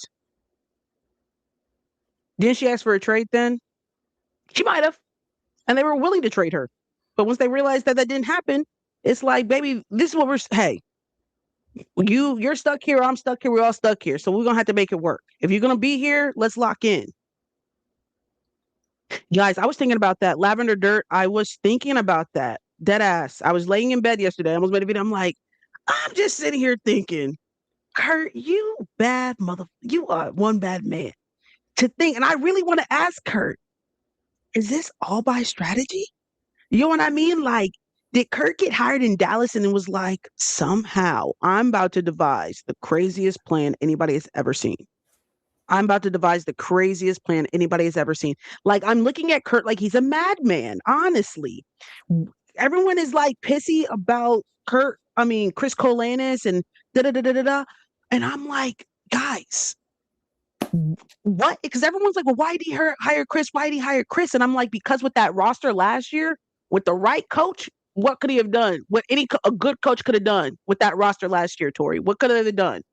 Didn't she ask for a trade then? She might have. And they were willing to trade her. But once they realized that that didn't happen, it's like, baby, this is what hey, you're stuck here, I'm stuck here, we're all stuck here. So we're gonna have to make it work. If you're gonna be here, let's lock in. Guys, I was thinking about that. Lavender Dirt, I was thinking about that. Dead ass. I was laying in bed yesterday. I almost made a video. I'm like, I'm just sitting here thinking, Kurt, you bad mother, you are one bad man. To think, and I really want to ask Kurt, is this all by strategy? You know what I mean? Like, did Kurt get hired in Dallas and it was like, somehow I'm about to devise the craziest plan anybody has ever seen? I'm about to devise the craziest plan anybody has ever seen. Like, I'm looking at Kurt like he's a madman, honestly. Everyone is like pissy about Chris Colanis and da da da da da da. And I'm like, guys, what? Because everyone's like, well, why did he hire Chris? Why did he hire Chris? And I'm like, because with that roster last year, with the right coach, what could he have done? What a good coach could have done with that roster last year, Tori? What could have done?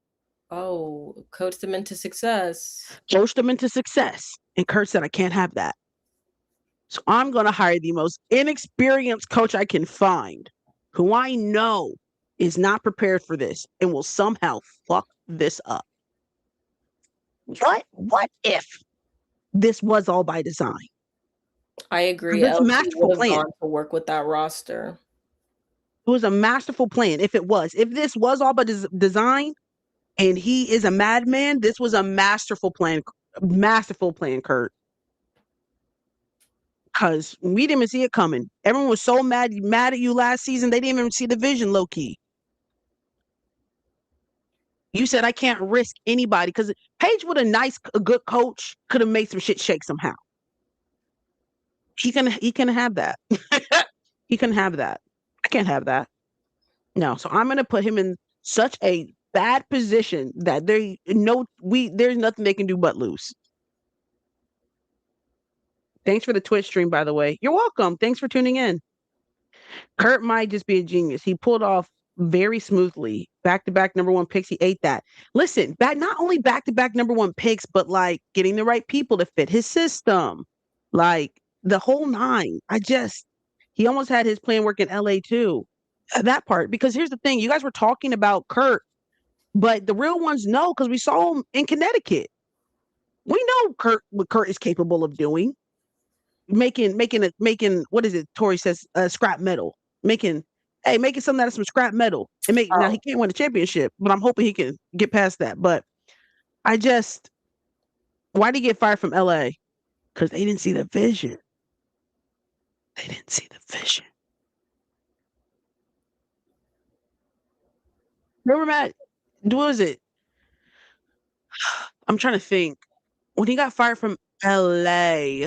Oh, coach them into success. Coach them into success. And Kurt said, I can't have that. So I'm going to hire the most inexperienced coach I can find, who I know is not prepared for this and will somehow fuck this up. What if this was all by design? I agree. It's a LT masterful would have plan. gone to work with that roster. It was a masterful plan. If this was all by design, and he is a madman, this was a masterful plan. Masterful plan, Kurt. Because we didn't even see it coming. Everyone was so mad at you last season. They didn't even see the vision, low key. You said I can't risk anybody because Paige, with a good coach, could have made some shit shake somehow. He can have that. He can have that. I can't have that. No. So I'm gonna put him in such a bad position that there's nothing they can do but lose. Thanks for the Twitch stream, by the way. You're welcome. Thanks for tuning in. Kurt might just be a genius. He pulled off very smoothly back-to-back number one picks. He ate that. Listen, not only back-to-back number one picks, but like getting the right people to fit his system, like the whole nine. He almost had his plan work in LA too. That part, because here's the thing: you guys were talking about Kurt, but the real ones know because we saw him in Connecticut. We know what Kurt is capable of doing. Making what is it? Tori says scrap metal. Making something out of some scrap metal and now he can't win a championship, but I'm hoping he can get past that. But why did he get fired from LA? Because they didn't see the vision. They didn't see the vision. Remember, Matt? What was it? I'm trying to think. When he got fired from LA,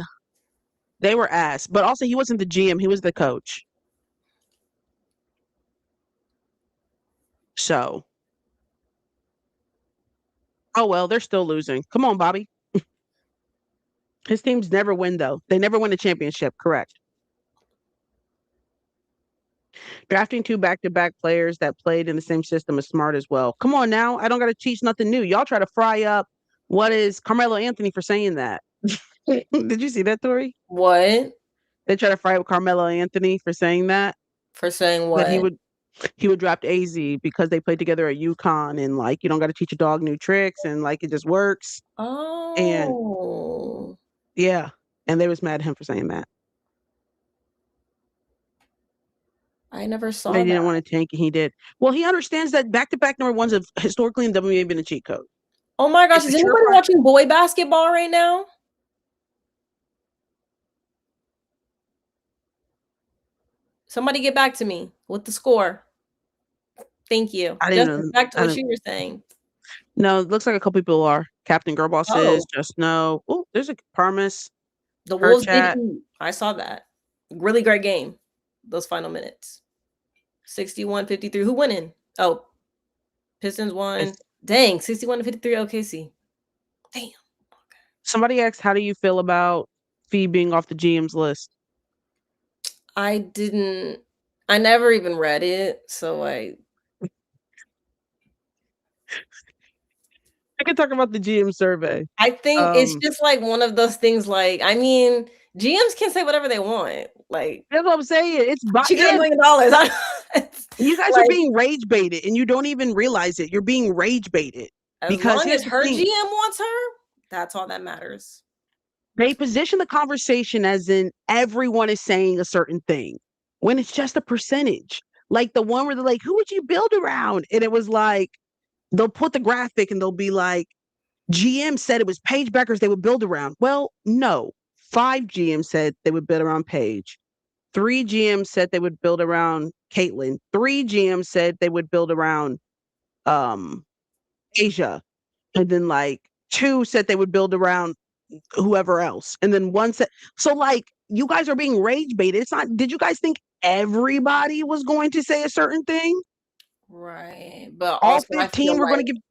they were ass. But also, he wasn't the GM; he was the coach. So, oh well, they're still losing. Come on, Bobby. His teams never win, though. They never win a championship. Correct. Drafting two back-to-back players that played in the same system is smart as well. Come on now. I don't got to teach nothing new. Y'all try to fry up what is Carmelo Anthony for saying that. Did you see that, Tori? What? They try to fry up Carmelo Anthony for saying that. For saying what? That he would draft AZ because they played together at UConn and like you don't got to teach a dog new tricks and like it just works. And yeah, and they was mad at him for saying that. I never saw They that. didn't want to tank, and he did. Well, he understands that back-to-back number ones have historically in WNBA been a cheat code. Oh my gosh, is anybody watching boy basketball right now? Somebody get back to me with the score. Thank you. Just back to what you were saying. No, it looks like a couple people are. Captain Girlboss says, just know. Oh, there's a Parmis. The Wolves did. I saw that. Really great game. Those final minutes. 61-53. Who winning? Oh, Pistons won. Dang, 61-53 OKC. Damn. Okay. Somebody asked, how do you feel about Fee being off the GM's list? I never even read it, so can talk about the GM survey. I think it's just like one of those things. Like, I mean, GMs can say whatever they want. Like, That's what I'm saying. she got $1 million. You guys are Like, being rage baited, and you don't even realize it. You're being rage baited as because long here's as the her thing: GM wants her, that's all that matters. they position the conversation as in everyone is saying a certain thing when it's just a percentage. Like the one where they're like, "Who would you build around?" And it was like they'll put the graphic and they'll be like, "GM said it was Paige Beckers they would build around." Well, no, 5 GMs said they would build around Paige. 3 GMs said they would build around Caitlyn. 3 GMs said they would build around um Asia. And then like 2 said they would build around whoever else. And then 1 said so like you guys are being rage baited. It's not did you guys think everybody was going to say a certain thing? Right. But All also I feel 15 were like going to give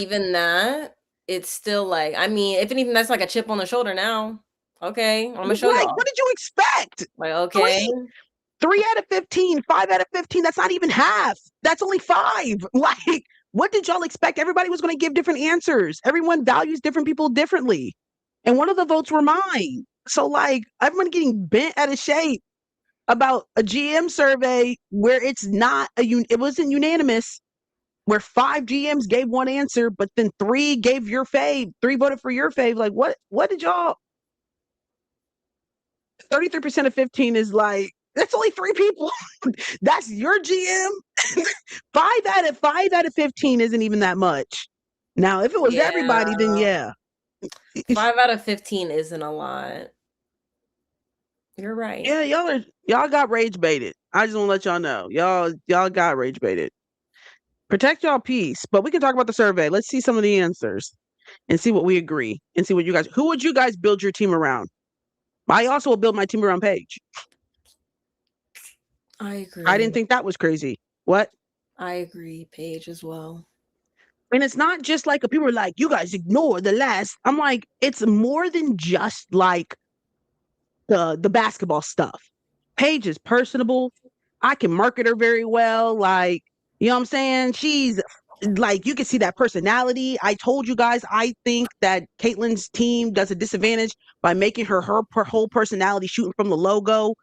even that, it's still like, I mean, if anything, that's like a chip on the shoulder now. Okay, I'm gonna show like y'all. what did you expect? Like, okay. 3 out of 15, 5 out of 15, that's not even half. That's only 5. Like what did y'all expect? Everybody was going to give different answers. Everyone values different people differently. And one of the votes were mine. So like everyone getting bent out of shape about a GM survey where it's not it wasn't unanimous, where 5 GMs gave one answer, but then 3 gave your fave, 3 voted for your fave. Like what did y'all 33% of 15 is like that's only 3 people. That's your GM. 5 out of 15 isn't even that much. Now, if it was everybody, then Yeah. yeah. 5 out of 15 isn't a lot. You're right. Yeah, y'all got rage baited. I just want to let y'all know. Y'all got rage baited. Protect y'all peace, but we can talk about the survey. Let's see some of the answers and see what we agree and see what you guys who would you guys build your team around? I also will build my team around Paige. I agree. I didn't think that was crazy. What? I agree, Paige as well. And it's not just like people are like, you guys ignore the last. I'm like, it's more than just like the basketball stuff. Paige is personable. I can market her very well. Like, you know what I'm saying? She's like, you can see that personality. I told you guys, I think that Caitlyn's team does a disadvantage by making her whole personality shooting from the logo.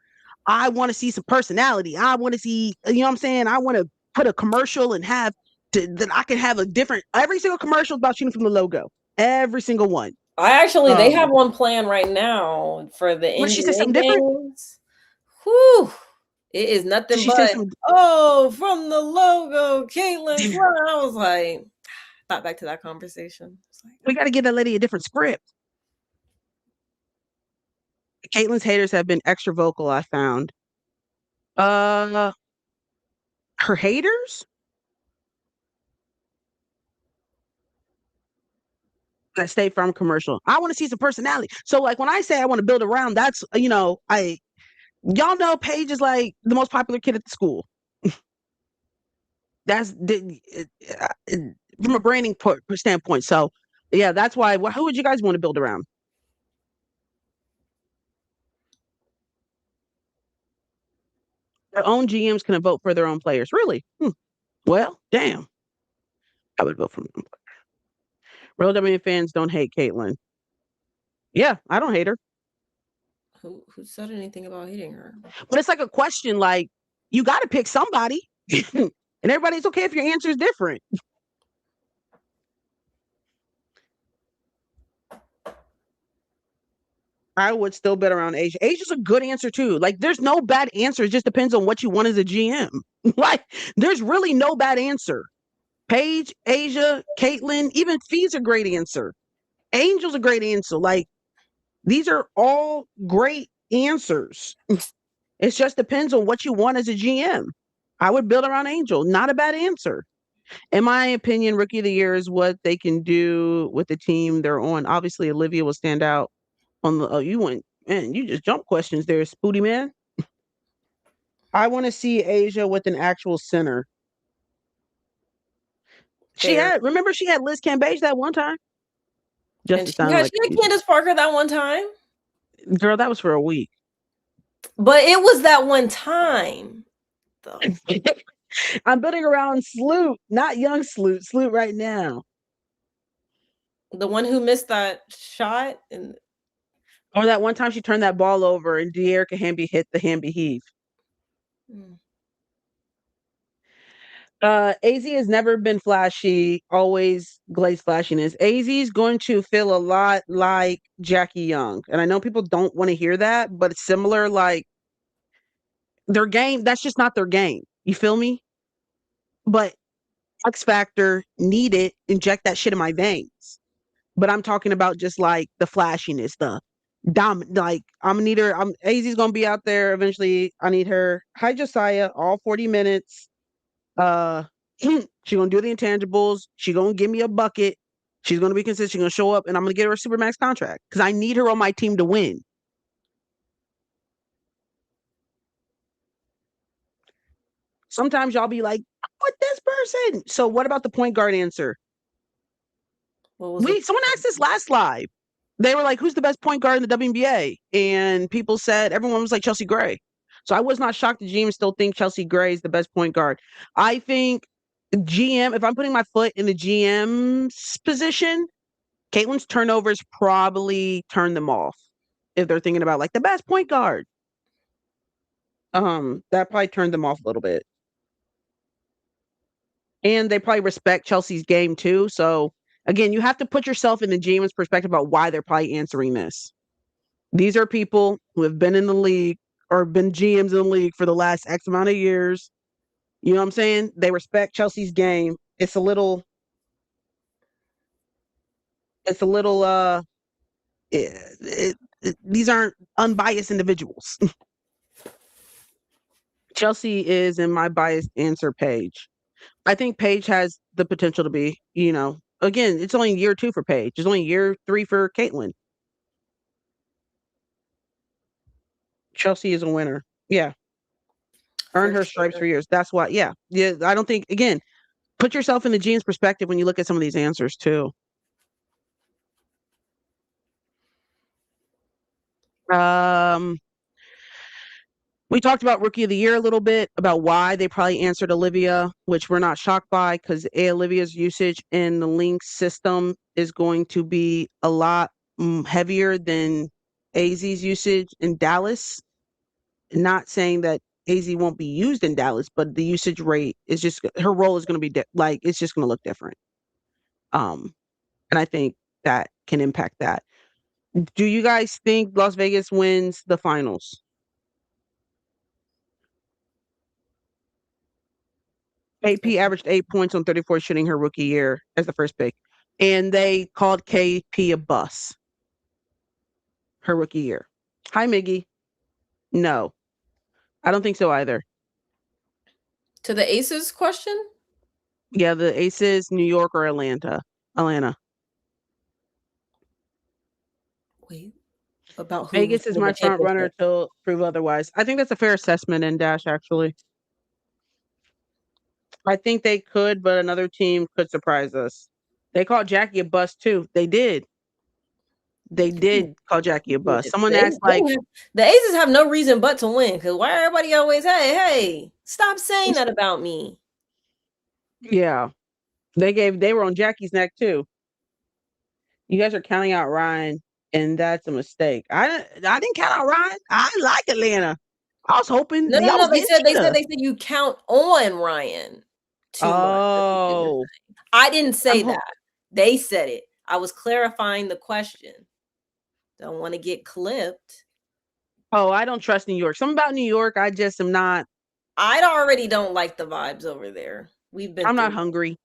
I want to see some personality. I want to see, you know what I'm saying? I want to put a commercial and have that I can have a different every single commercial about shooting from the logo. Every single one. They have one plan right now for the What she say something NBA different? games. Whew. It is nothing She said but, some from the logo, Caitlyn Clark. I was like, thought back to that conversation. we got to give that lady a different script. Caitlyn's haters have been extra vocal, I found. Her haters? That State Farm commercial. I want to see some personality. So like when I say I want to build around, that's y'all know Paige is like the most popular kid at the school. That's from a branding standpoint. So yeah, that's why. Who would you guys want to build around? Their own GMs can vote for their own players. Really? Well, damn. I would vote for them. Real WN fans don't hate Caitlyn. Yeah, I don't hate her. Who said anything about hating her? But it's like a question like, you got to pick somebody. And everybody's okay if your answer is different. I would still bet around Asia. Asia's a good answer too. Like, there's no bad answer. It just depends on what you want as a GM. Like, there's really no bad answer. Paige, Asia, Caitlyn, even Fee's a great answer. Angel's a great answer. Like, these are all great answers. It just depends on what you want as a GM. I would build around Angel. Not a bad answer. In my opinion, Rookie of the Year is what they can do with the team they're on. Obviously, Olivia will stand out on the. Oh, you went, man, you just jump questions there, Spooty Man. I want to see Asia with an actual center. Fair. Remember, she had Liz Cambage that one time? Just And to she sound had like, Candace Parker that one time. girl, that was for a week. But it was that one time, though. I'm building around Sloot, not young Sloot. Sloot right now. The one who missed that shot and Or that one time she turned that ball over and De'Erica Hamby hit the Hamby heave. mm. AZ has never been flashy, always glazed flashiness. AZ is going to feel a lot like Jackie Young. And I know people don't want to hear that, but it's similar, like their game, that's just not their game. You feel me? But X Factor, need it, inject that shit in my veins. But I'm talking about just like the flashiness, the like I'm gonna need her. AZ's gonna be out there eventually. I need her. Hi Josiah, all 40 minutes. She gonna do the intangibles. She gonna give me a bucket. She's gonna be consistent. She's gonna show up, and I'm gonna get her a supermax contract because I need her on my team to win. Sometimes y'all be like, "What this person?" So what about the point guard answer? What was the Someone asked this last live. They were like, "Who's the best point guard in the WNBA?" And people said everyone was like Chelsea Gray. So I was not shocked the GM still think Chelsea Gray is the best point guard. I think GM, if I'm putting my foot in the GM's position, Caitlin's turnovers probably turn them off if they're thinking about like the best point guard. That probably turned them off a little bit. And they probably respect Chelsea's game too. So again, you have to put yourself in the GM's perspective about why they're probably answering this. These are people who have been in the league or been GMs in the league for the last X amount of years. You know what I'm saying? They respect Chelsea's game. It's a little these aren't unbiased individuals. Chelsea is in my biased answer Paige. I think Paige has the potential to be, again, it's only year 2 for Paige. It's only year 3 for Caitlin. Chelsea is a winner. Yeah. Earned for her stripes sure. for years. That's why, yeah. Yeah. I don't think, again, put yourself in the GM's perspective when you look at some of these answers too. We talked about Rookie of the Year a little bit, about why they probably answered Olivia, which we're not shocked by because Olivia's usage in the Lynx system is going to be a lot heavier than AZ's usage in Dallas. Not saying that AZ won't be used in Dallas, but the usage rate is just, her role is going to be like, it's just going to look different. And I think that can impact that. Do you guys think Las Vegas wins the finals? AP averaged 8 points on 34 shooting her rookie year as the first pick. And they called KP a bus her rookie year. Hi, Miggy. No, I don't think so either. To the Aces question? Yeah, the Aces, New York or Atlanta. Atlanta. Wait, about who's Vegas is winning my the front runner championship? till prove otherwise. I think that's a fair assessment in Dash, actually. I think they could, but another team could surprise us. They called Jackie a bust too. They did. They did call Jackie a bust. Someone asked, like, The Aces have no reason but to win because why everybody always, hey, stop saying that about me. yeah, they were on Jackie's neck too. You guys are counting out Ryan, and that's a mistake. I didn't count out Ryan. I like Atlanta. I was hoping No, y'all was they getting said Cheetah. you count on Ryan too much. Oh, I didn't say I'm that. They said it. I was clarifying the question. Don't want to get clipped. Oh, I don't trust New York. Something about New York, I just am not. I already don't like the vibes over there. We've been I'm through not it. hungry.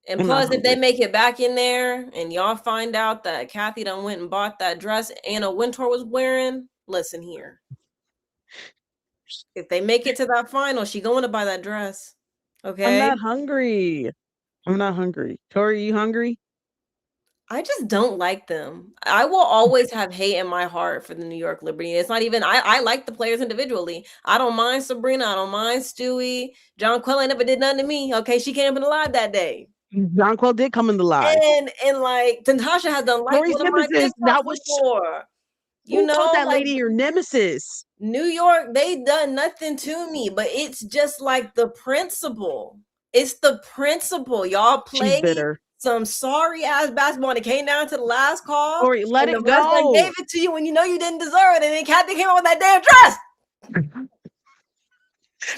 And I'm not plus, if they hungry. make it back in there and y'all find out that Kathy done went and bought that dress Anna Wintour was wearing, listen here. If they make it to that final, she going to buy that dress. Okay. I'm not hungry. I'm not hungry. Tori, you hungry? I just don't like them. I will always have hate in my heart for the New York Liberty. It's not even I like the players individually. I don't mind Sabrina. I don't mind Stewie. John Quell never did nothing to me. Okay, she came in alive that day. Jonquil did come in the live. And like Natasha has done like Tori's one of my nemesis. TikToks That was before. You who called know, that like lady your nemesis? New York, they done nothing to me, but it's just like the principle. It's the principle. Y'all She's play bitter. some sorry ass basketball and it came down to the last call Tori, let and the it refs then go. gave it to you when you know you didn't deserve it, and then Kathy came out with that damn dress.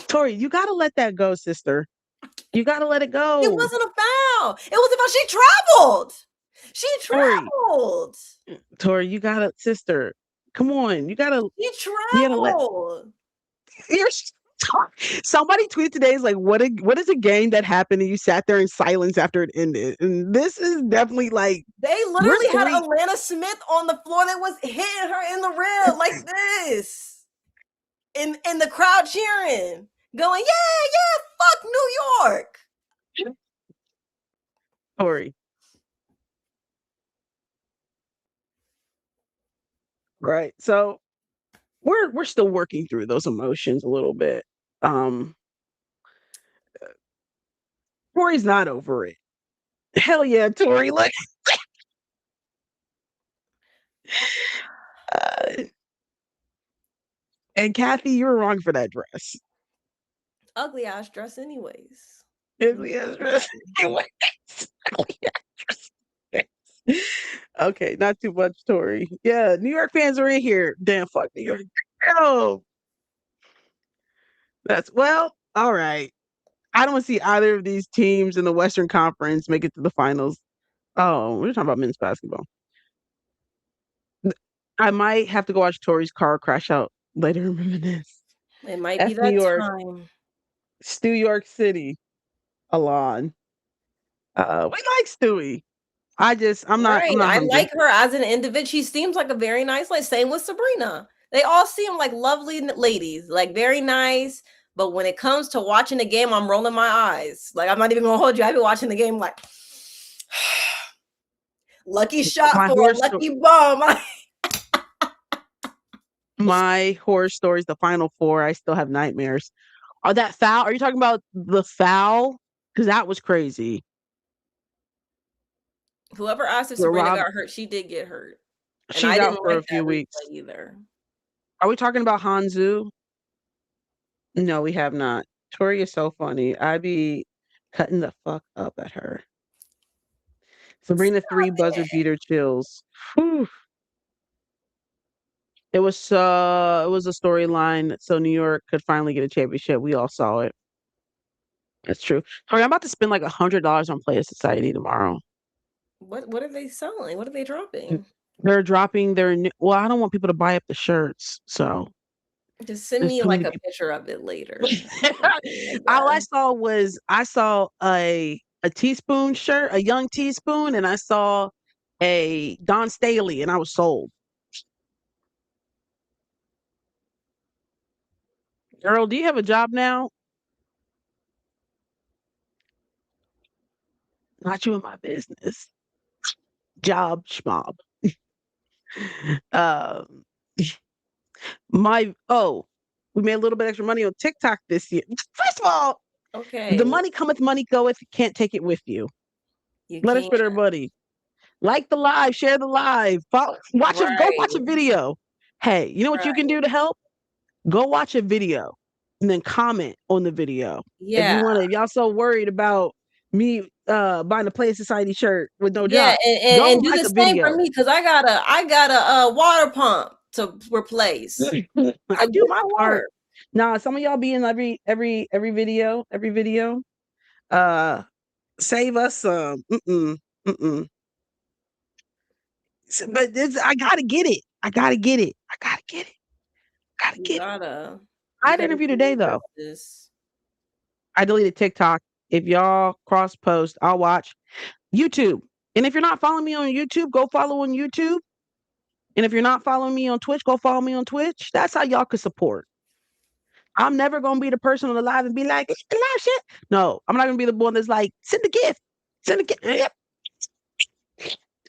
Tori, you gotta let that go, sister. You gotta let it It go. wasn't a foul. It was about she traveled. She Tori, traveled. Tori, you gotta, sister. Come on, She you gotta let. traveled. You're somebody tweeted today is like, what is a game that happened and you sat there in silence after it ended? And this is definitely like They we're literally had three. Alana Smith on the floor that was hitting her in the rib like this. In the crowd cheering, going, yeah, fuck New York. Tori, right? So we're still working through those emotions a little bit. Um, Tori's not over it. Hell yeah, Tori! Like, uh, and Kathy, you're wrong for that dress. Ugly ass dress, anyways. Ugly ass dress. Ugly ass dress. Okay, not too much, Tori. Yeah, New York fans are in here. Damn, fuck New York. Oh, that's well, all right. I don't see either of these teams in the Western Conference make it to the finals. Oh, we're talking about men's basketball. I might have to go watch Tori's car crash out later and reminisce. It might be F New that York, time. Stu York City, Alon. We like Stewie. I'm Right. not I hungry. like her as an individual. She seems like a very nice lady. Same with Sabrina. They all seem like lovely ladies, like very nice. But when it comes to watching the game, I'm rolling my eyes. Like, I'm not even gonna hold you. I've been watching the game like lucky shot My for a horror story. lucky bomb. My horror stories, the final four. I still have nightmares. Oh, that foul. Are you talking about the foul? Because that was crazy. Whoever asked if Where Sabrina Rob, got hurt, she did get hurt. And she's I out didn't for a like few that weeks. replay either. Are we talking about Hanzu? No, we have not. Tori is so funny. I be cutting the fuck up at her. Sabrina Stop 3 buzzer it. beater chills. Whew. It was a storyline so New York could finally get a championship. We all saw it. That's true. Tori, I'm about to spend like $100 on Play of Society tomorrow. What are they selling? What are they dropping? They're dropping their new, well, I don't want people to buy up the shirts, so Just send there's me too like many a people. picture of it later. Something like All I that. saw was I saw a teaspoon shirt, a young teaspoon, and I saw a Don Staley, and I was sold. Girl, do you have a job now? Not you in my business. Job schmob. Um, we made a little bit extra money on TikTok this year. First of all, Okay, the money cometh, money goeth. You can't take it with you. you Let her can't. spend her money. Like the live, share the live, go Right, watch a video. Hey, you know what you can right. do to help? Go watch a video and then comment on the video. Yeah, If y'all so worried about me buying a Play Society shirt with no yeah, job, and go do like the a same for video. me because I got a water pump to replace. I So do get my the part. water. Nah, some of y'all be in every video. Uh Save us some. Mm-mm. But I gotta get it. I gotta get it. I gotta get it. Gotta You get it. gotta, I you had an gotta interview do today it though. justice. I deleted TikTok. If y'all cross post, I'll watch YouTube. And if you're not following me on YouTube, go follow on YouTube. And if you're not following me on Twitch, go follow me on Twitch. That's how y'all could support. I'm never gonna be the person on the live and be like, "It's the live shit." No, I'm not gonna be the one that's like, send a gift. Send a gift. Yep.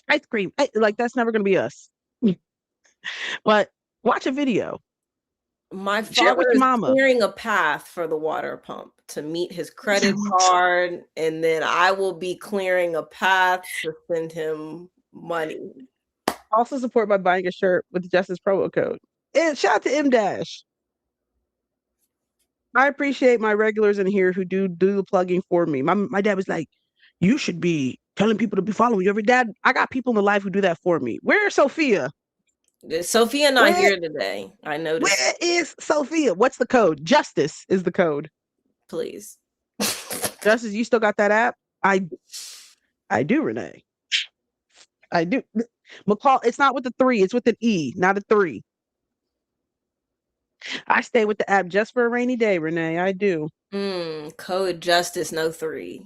Ice cream. Like that's never gonna be us. But watch a video. My Share it father with your is mama. clearing a path for the water pump to meet his credit card, and then I will be clearing a path to send him money. Also support by buying a shirt with the Justice promo code. And shout out to M Dash. I appreciate my regulars in here who do the plugging for me. My dad was like, "You should be telling people to be following you every day. I got people in the life who do that for me. Where's Sophia? Sophia not Where here today. I noticed. where is Sophia? What's the code? Justice is the code. Please. Justice, you still got that app? I do, Renee. I do. McCall, it's not with the 3, it's with an E, not a 3. I stay with the app just for a rainy day, Renee. I do. Code Justice no 3.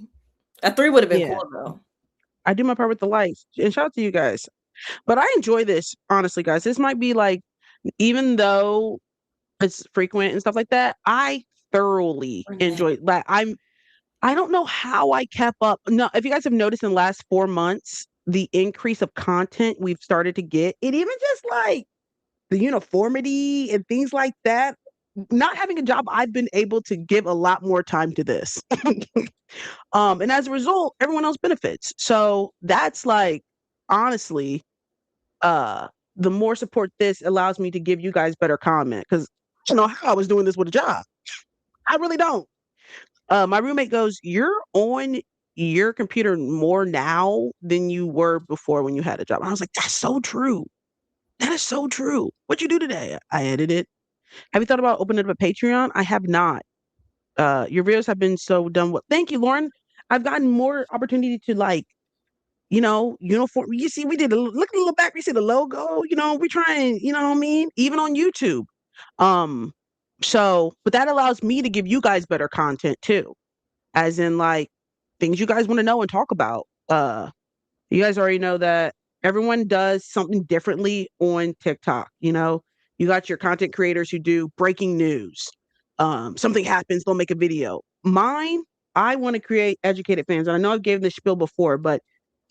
A 3 would have been Yeah. cool though. I do my part with the lights. And shout out to you guys. But I enjoy this, honestly, guys. This might be like, even though it's frequent and stuff like that, I thoroughly Renee. enjoy like I don't know how I kept up. No, if you guys have noticed in the last 4 months, the increase of content we've started to get, it even just like the uniformity and things like that. Not having a job, I've been able to give a lot more time to this. And as a result, everyone else benefits. So that's like, honestly, uh, the more support this allows me to give you guys better comment, because I don't know how I was doing this with a job. I really don't. My roommate goes, "You're on your computer more now than you were before when you had a job." And I was like, "That's so true. That is so true. What'd you do today?" I edited. Have you thought about opening up a Patreon? I have not. Your videos have been so done well. Thank you, Lauren. I've gotten more opportunity to like, uniform. You see, we did look at the little back. We see the logo. We trying. You know what I mean? Even on YouTube. Um, but that allows me to give you guys better content too, as in like things you guys want to know and talk about. You guys already know that everyone does something differently on TikTok. You got your content creators who do breaking news. Something happens, they'll make a video. Mine, I want to create educated fans. And I know I've given this spiel before, but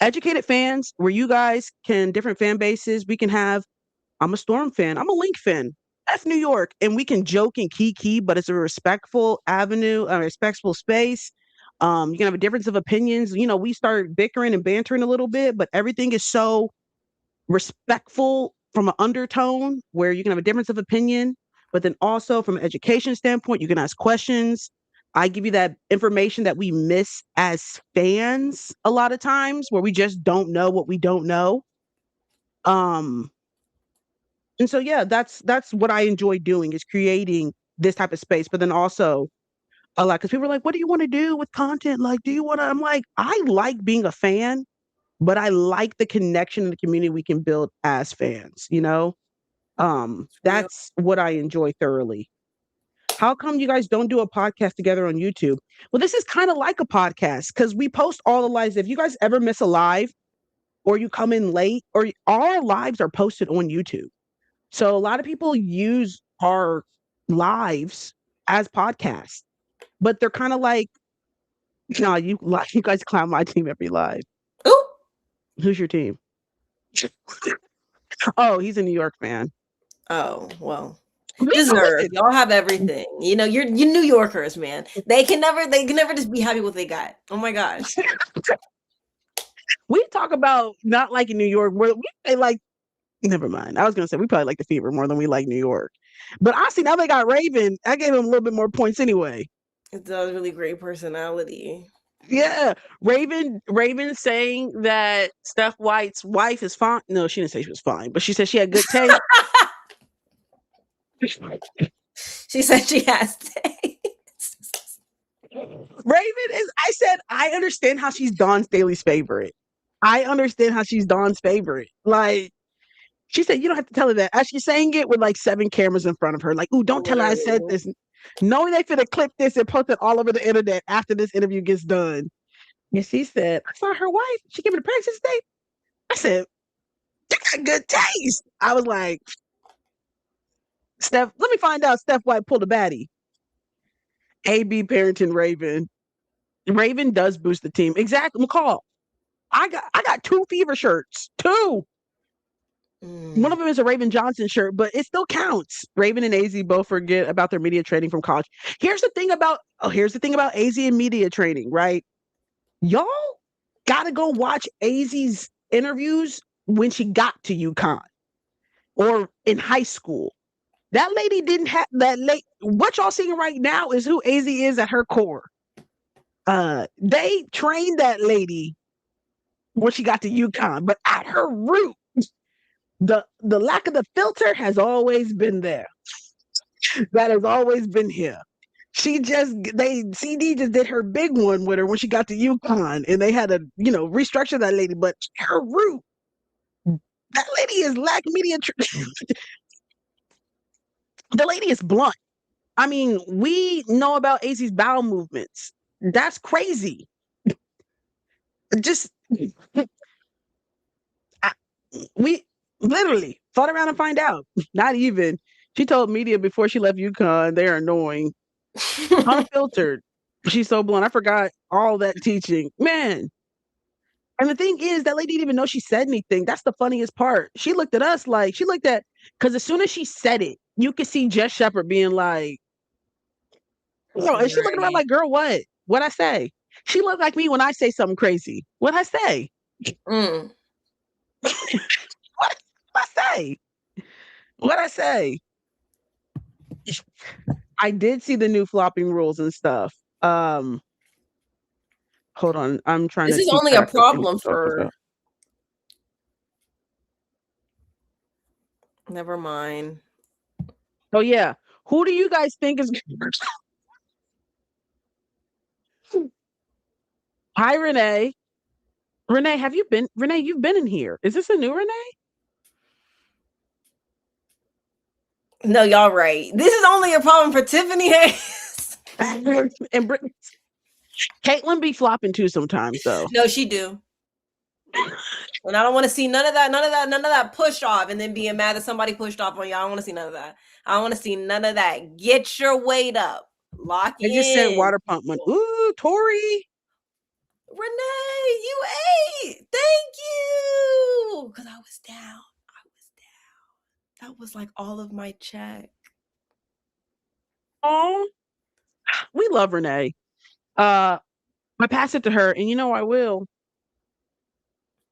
educated fans where you guys can, different fan bases, we can have, I'm a Storm fan, I'm a Link fan. F New York, and we can joke and kiki, but it's a respectful avenue, a respectful space. You can have a difference of opinions. We start bickering and bantering a little bit, but everything is so respectful from an undertone where you can have a difference of opinion, but then also from an education standpoint, you can ask questions. I give you that information that we miss as fans a lot of times, where we just don't know what we don't know. Um, and so yeah, that's what I enjoy doing, is creating this type of space, but then also a lot, because people are like, what do you want to do with content? Like, do you want to? I'm like, I like being a fan, but I like the connection and the community we can build as fans. Real. That's what I enjoy thoroughly. How come you guys don't do a podcast together on YouTube? Well, this is kind of like a podcast because we post all the lives. If you guys ever miss a live or you come in late, or all our lives are posted on YouTube. So a lot of people use our lives as podcasts, but they're kind of like, no, you guys clown my team every live. Ooh. Who's your team? Oh, he's a New York fan. Oh, well. Deserve. Listen, Y'all have everything. You're New Yorkers, man. They can never just be happy with what they got. Oh my gosh. we talk about not liking New York. We say like, never mind. I was gonna say we probably like the Fever more than we like New York. But honestly, now they got Raven. I gave him a little bit more points anyway. It's a really great personality. Yeah, Raven saying that Steph White's wife is fine. No, she didn't say she was fine, but she said she had good taste. She said she has taste. Raven is. I said I understand how she's Dawn Staley's favorite. I understand how she's Dawn's favorite. Like, she said, you don't have to tell her that. As she's saying it with like 7 cameras in front of her, like, ooh, don't tell her I said Literally. this. Knowing they finna clip this and post it all over the internet after this interview gets done. And she said, I saw her wife. She gave me the pregnancy date. I said, you got good taste. I was like, Steph, let me find out Steph White pulled a baddie. AB Parrington Raven. Raven does boost the team. Exactly. McCall. I got 2 Fever shirts. 2. One of them is a Raven Johnson shirt, but it still counts. Raven and AZ both forget about their media training from college. Here's the thing about AZ and media training, right? Y'all gotta go watch AZ's interviews when she got to UConn or in high school. That lady didn't have that late. What y'all seeing right now is who AZ is at her core. They trained that lady when she got to UConn. But at her root, the lack of the filter has always been there. That has always been here. CD just did her big one with her when she got to UConn, and they had to restructure that lady. But her root, that lady is lack media. The lady is blunt. I mean, we know about AC's bowel movements. That's crazy. Just I, we literally fought around and find out. Not even. She told media before she left UConn they're annoying, unfiltered. She's so blunt. I forgot all that teaching, man. And the thing is, that lady didn't even know she said anything. That's the funniest part. She looked at us like she looked at because as soon as she said it, you could see Jess Shepard being like, and she looking around Right. like, girl, what? What I say? She looked like me when I say something crazy. What I say? Mm. What I say? What I say? I did see the new flopping rules and stuff. Hold on. I'm trying This to is keep only a track of things problem we're talking for. about. Never mind. Oh yeah. Who do you guys think is Hi Renee. Renee, have you been Renee, you've been in here. Is this a new Renee? No, y'all right. This is only a problem for Tiffany Hayes. And Caitlin be flopping too sometimes though. No, she do. And I don't want to see none of that push off and then being mad that somebody pushed off on you. I don't want to see none of that. I don't want to see none of that. Get your weight up. Lock I just sent in. water pump money. Ooh, Tori. Renee, you ate. Thank you. Because I was down. That was like all of my check. Oh, we love Renee. I pass it to her, and I will.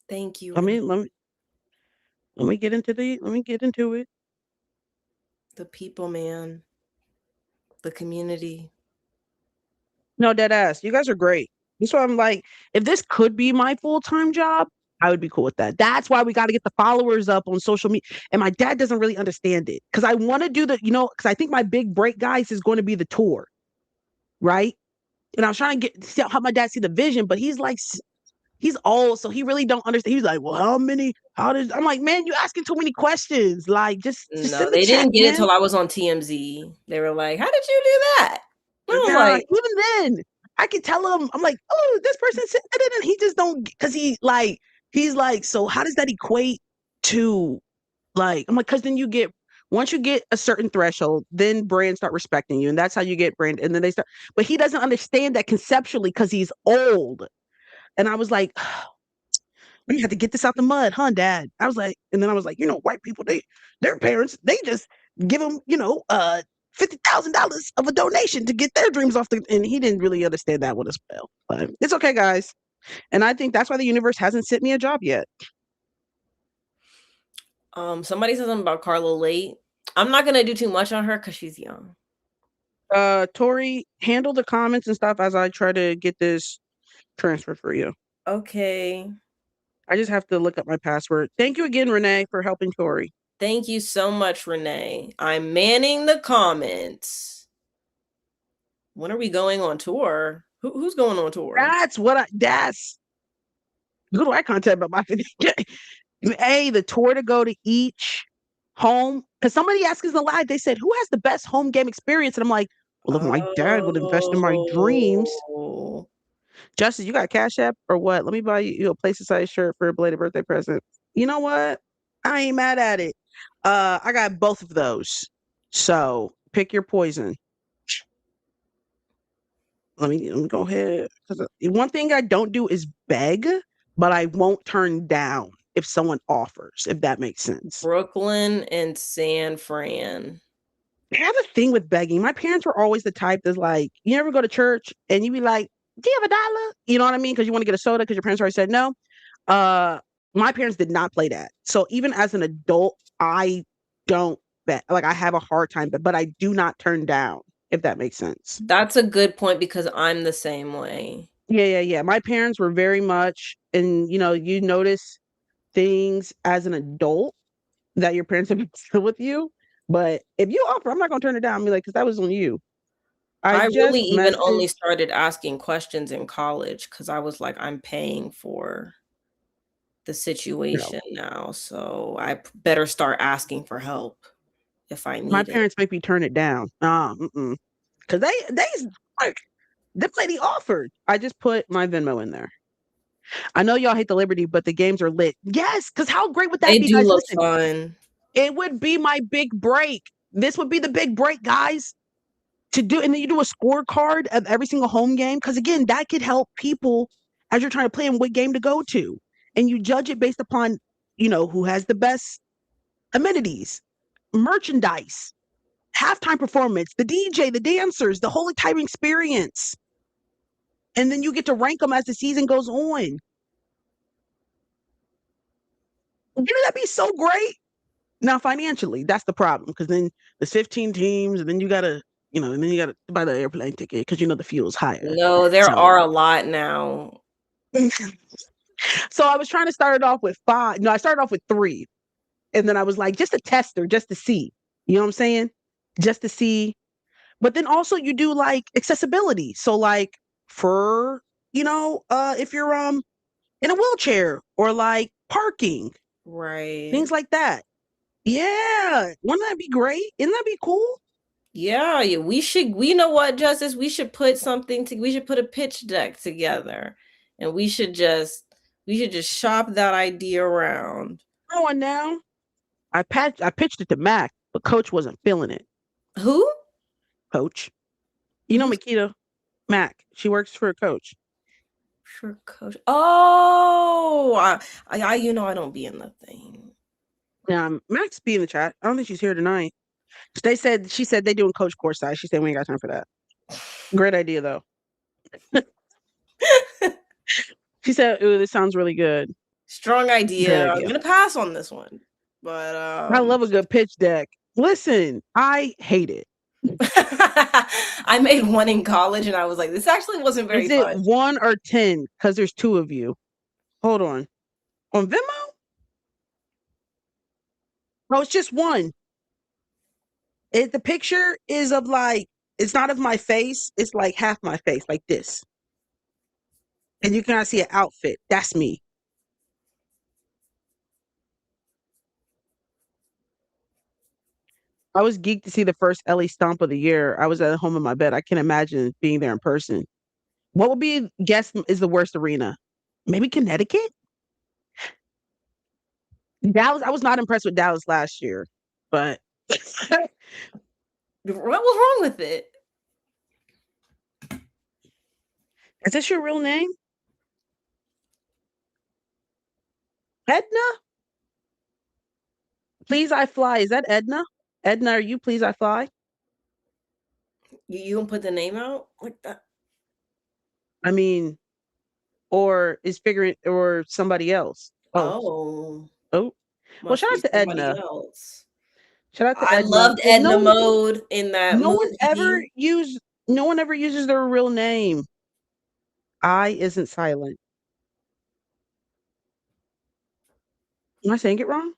Thank you, Let me Renee. let me get into it. The people, man. The community. No, dead ass. You guys are great. That's why I'm like, if this could be my full-time job, I would be cool with that. That's why we got to get the followers up on social media. And my dad doesn't really understand it because I want to do because I think my big break, guys, is going to be the tour, right? And I was trying to help my dad see the vision, but he's old, so he really don't understand. He's like, well, how did I'm like, man, you asking too many questions. Like, just No, send the they check, didn't get it man. till I was on TMZ. They were like, "How did you do that?" I was Yeah, like, even then, I could tell him. I'm like, oh, this person said, and he just don't because he's like, so how does that equate to like? I'm like, because then once you get a certain threshold, then brands start respecting you, and that's how you get brand. And then they start, but he doesn't understand that conceptually because he's old. And I was like, we had to get this out the mud, huh, Dad? I was like, and then I was like, white people, their parents, they just give them, $50,000 of a donation to get their dreams off and he didn't really understand that one as well. But it's okay, guys. And I think that's why the universe hasn't sent me a job yet. somebody said something about Carla late. I'm not gonna do too much on her because she's young. Tori, handle the comments and stuff as I try to get this transfer for you. Okay. I just have to look up my password. Thank you again, Renee, for helping Tori. Thank you so much, Renee. I'm manning the comments. When are we going on tour? Who's going on tour? That's who do I contact about my the tour to go to each home because somebody asked us in the live. They said, "Who has the best home game experience?" And I'm like, "Well, if my dad would invest in my dreams." Oh. Justice, you got Cash App or what? Let me buy you a place size shirt for a belated birthday present. You know what? I ain't mad at it. I got both of those. So pick your poison. Let me go ahead. Because one thing I don't do is beg, but I won't turn down if someone offers, if that makes sense. Brooklyn and San Fran. I have a thing with begging. My parents were always the type that's like, you ever go to church and you be like, do you have a dollar? You know what I mean? Because you want to get a soda because your parents already said no. Uh, my parents did not play that. So even as an adult, I don't bet. Like I have a hard time, but I do not turn down, if that makes sense. That's a good point because I'm the same way. Yeah. My parents were very much, and you notice things as an adult that your parents have still with you. But if you offer, I'm not gonna turn it down. Be like, because that was on you. I I really just even only messaged started asking questions in college because I was like, I'm paying for the no. situation now, so I better start asking for help if I My need it. parents make me turn it down. Because they like this lady offered. I just put my Venmo in there. I know y'all hate the Liberty, but the games are lit. Yes, because how great would that They be, do guys? look Listen, fun. it would be my big break. This would be the big break, guys. To do, and then you do a scorecard of every single home game. Because again, that could help people as you're trying to play and what game to go to. And you judge it based upon, who has the best amenities, merchandise, halftime performance, the DJ, the dancers, the whole entire experience. And then you get to rank them as the season goes on. That'd be so great. Now, financially, that's the problem because then there's 15 teams, and then you gotta, and then you gotta buy the airplane ticket because the fuel's higher. No, there So, are a lot now. so I was trying to start it off with 5. No, I started off with 3, and then I was like, just a tester, just to see. You know what I'm saying? Just to see. But then also you do like accessibility. So like for if you're in a wheelchair or like parking, Right. things like that. Yeah. Wouldn't that be great? Isn't that be cool? Yeah, we know what, Justice? We should put a pitch deck together and we should just shop that idea around. Come on now. I pitched it to Mac, but Coach wasn't feeling it. Who? Coach. Who's Makita Mac. She works for a Coach. for coach? Oh, I don't be in the thing. Mac's be in the chat. I don't think she's here tonight. She said they doing Coach courtside. She said we ain't got time for that. Great idea though. She said, "Ooh, this sounds really good. Strong Great idea. I'm idea." gonna pass on this one. But I love a good pitch deck. Listen, I hate it. I made one in college and I was like, this actually wasn't very Is it fun. 1 or 10? Because there's 2 of you. Hold on Venmo? No, it's just 1. The picture is of like it's not of my face. It's like half my face, like this, and you cannot see an outfit. That's me. I was geeked to see the first Ellie stomp of the year. I was at home in my bed. I can imagine being there in person. What would be guess is the worst arena? Maybe Connecticut? Dallas. I was not impressed with Dallas last year, but What was wrong with it? is this your real name? Edna? Please I fly. Is that Edna? Edna, are you please I fly? You don't put the name out like that? I mean, or is figuring or somebody else. Oh, Oh, oh. Well, must shout be out to somebody Edna. else. Shout out to I Edna. loved But Edna Mode in that no one ever movie. use no one ever uses their real name. I isn't silent. Am I saying it wrong?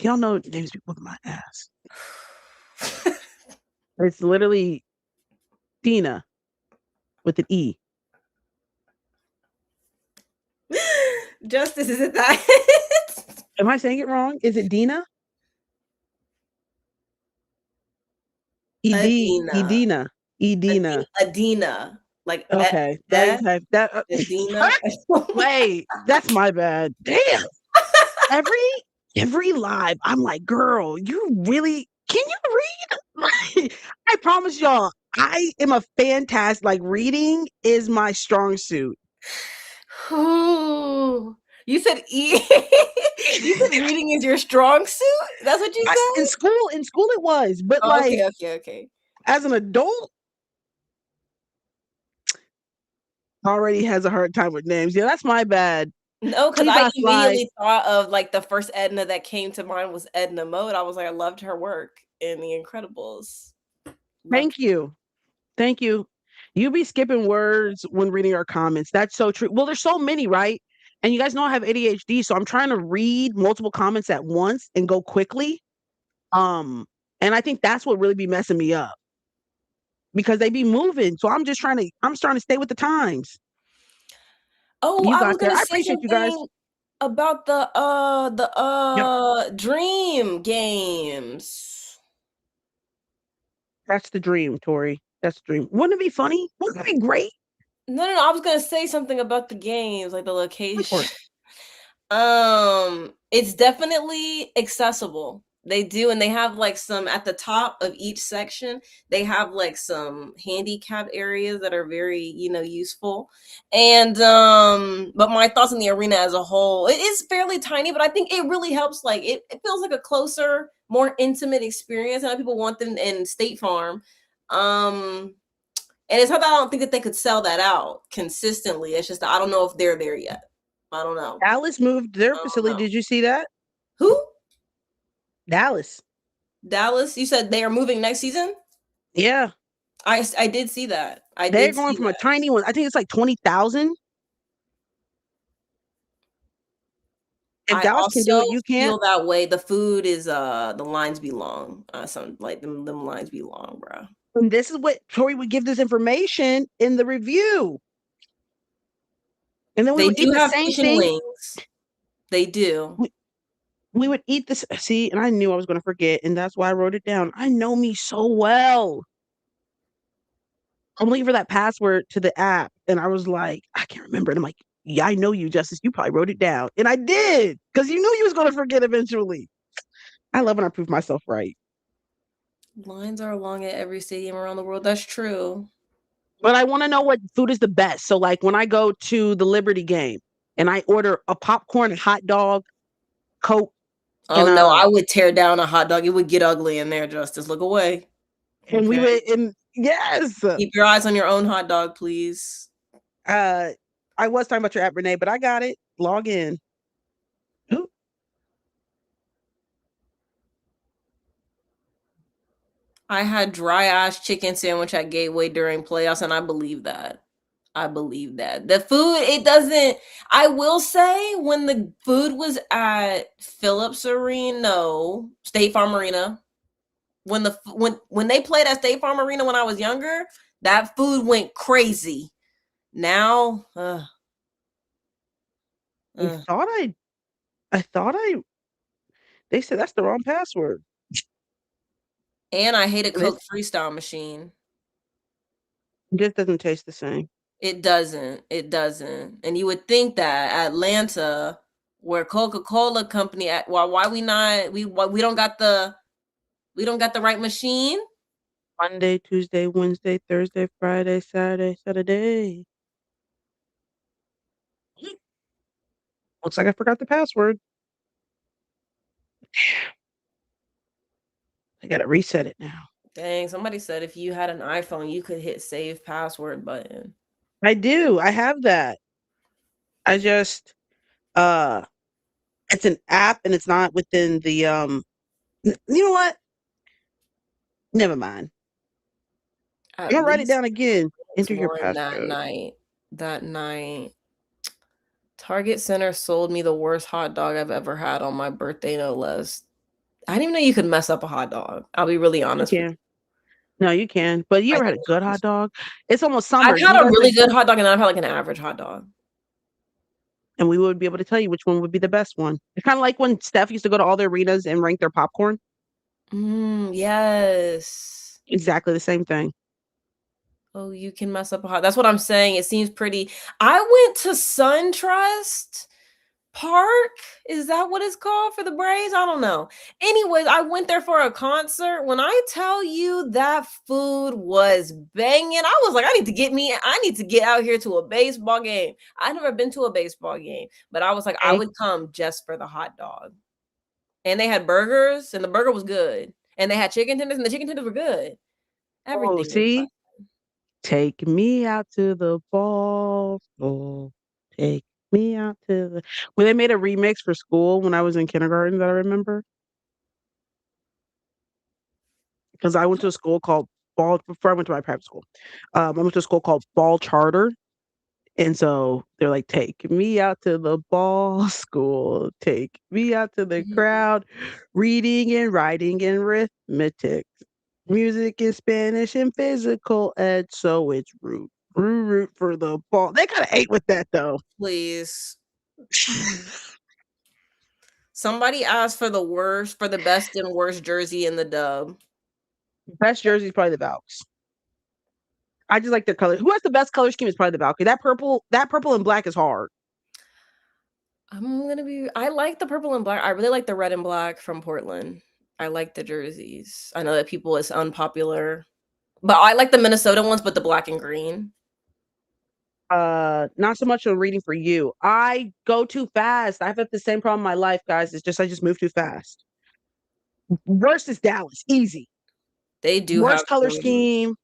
Y'all know names be whooping my ass. It's literally Dina with an E. Justice, is it that? Am I saying it wrong? Is it Dina? Adina. Edina. Edina. Adina. Like Okay. eh? That Adina. wait, that's my bad. Damn. Every every live, I'm like, girl, you really can you read? I promise y'all, I am a fantastic like reading is my strong suit. Ooh. You said you said reading is your strong suit? That's what you In said? school it was, but Oh, like okay. as an adult, already has a hard time with names. Yeah, that's my bad. No, because Please I I fly. immediately thought of like the first Edna that came to mind was Edna Mode. I was like, I loved her work in The Incredibles. Thank Lucky. you. Thank you. You be skipping words when reading our comments. That's so true. Well, there's so many, right? And you guys know I have ADHD, so I'm trying to read multiple comments at once and go quickly. Um, and I think that's what really be messing me up because they be moving. So I'm starting to stay with the times. Oh, You I was got that. gonna I say appreciate you guys. something about the Yep. Dream games. That's the dream, Tori. That's the dream. Wouldn't it be funny? Wouldn't it be great? No, no, no. I was gonna say something about the games, like the Go for location. it. It's definitely accessible. They do, and they have like some at the top of each section. They have like some handicap areas that are very, useful. And but my thoughts on the arena as a whole, it is fairly tiny, but I think it really helps. Like it feels like a closer, more intimate experience. And people want them in State Farm. And it's not that I don't think that they could sell that out consistently. It's just that I don't know if they're there yet. I don't know. Dallas moved their I don't facility. know. Did you see that? Who? Dallas. Dallas? You said they are moving next season? Yeah. I did see that. I They're did going see from a that. tiny one. I think it's like 20,000. If I Dallas can do also it, you can't. feel that way. The food is the lines be long. Some like them lines be long, bro. And this is what Tori would give this information in the review. And then we They would eat do the have same fish and thing. wings. They do. We would eat this. See, and I knew I was going to forget. And that's why I wrote it down. I know me so well. I'm looking for that password to the app. And I was like, I can't remember. And I'm like, yeah, I know you, Justice. You probably wrote it down. And I did because you knew you was going to forget eventually. I love when I prove myself right. Lines are long at every stadium around the world. That's true. But I want to know what food is the best. So, like when I go to the Liberty game and I order a popcorn, hot dog, Coke, Oh and no, I would tear down a hot dog. It would get ugly in there, Justice. Look away. we Okay. would and yes. Keep your eyes on your own hot dog, please. Uh I was talking about your app, Renee, but I got it. Log in. Ooh, I had dry ass chicken sandwich at Gateway during playoffs, and I believe that. I believe that. The food, it doesn't. I will say, when the food was at Phillips Arena, no, State Farm Arena, when they played at State Farm Arena when I was younger, that food went crazy. Now, I thought I thought I they said that's the wrong password. and I hate a And Coke Freestyle machine. it just doesn't taste the same. It doesn't. It doesn't. And you would think that Atlanta, where Coca-Cola company at, why we don't got the right machine? Monday, Tuesday, Wednesday, Thursday, Friday, Saturday, Saturday. Looks like I forgot the password. I gotta reset it now. Dang, somebody said if you had an iPhone, you could hit save password button. I do. I have that. I just uh it's an app and it's not within the you know what? Never mind. I'm At gonna write it least down again. Enter your one that passcode. night. That night. Target Center sold me the worst hot dog I've ever had on my birthday, no less. I didn't even know you could mess up a hot dog. I'll be really You honest with you. can. No, you can. But you I ever had a didn't good know. hot dog? It's almost summer. I've had You a guys really been good hot dog, and then I've had like an average hot dog. and we would be able to tell you which one would be the best one. It's kind of like when Steph used to go to all the arenas and rank their popcorn. Yes. Exactly the same thing. Oh, you can mess up a hot. That's what I'm saying. It seems pretty. I went to SunTrust Park. Is that what it's called for the Braves? I don't know. Anyways, I went there for a concert. When I tell you that food was banging, I was like, I need to get out here to a baseball game. I've never been to a baseball game, but I was like, I Okay. would come just for the hot dog. And they had burgers, and the burger was good. And they had chicken tenders, and the chicken tenders were good. Oh, Everything was see? Take me out to the ball floor. Take me out to the when they made a remix for school when I was in kindergarten that I remember. Because I went to a school called Ball before I went to my private school. I went to a school called Ball Charter. And so they're like, take me out to the ball school, take me out to the Mhm. crowd, reading and writing and arithmetic, music in Spanish and physical ed. So it's root for the ball. They kind of ate with that though. Please. Somebody asked for the best and worst jersey in the dub. Best jersey is probably the Valks. I just like their color. Who has the best color scheme is probably the Valkyrie. That purple and black is hard. I like the purple and black. I really like the red and black from Portland. I like the jerseys. I know that people it's unpopular, but I like the Minnesota ones, but the black and green. Not so much on reading for you. I go too fast. I've had the same problem in my life, guys. It's just I just move too fast. Worst is Dallas. Easy. They do have Worst color some. scheme,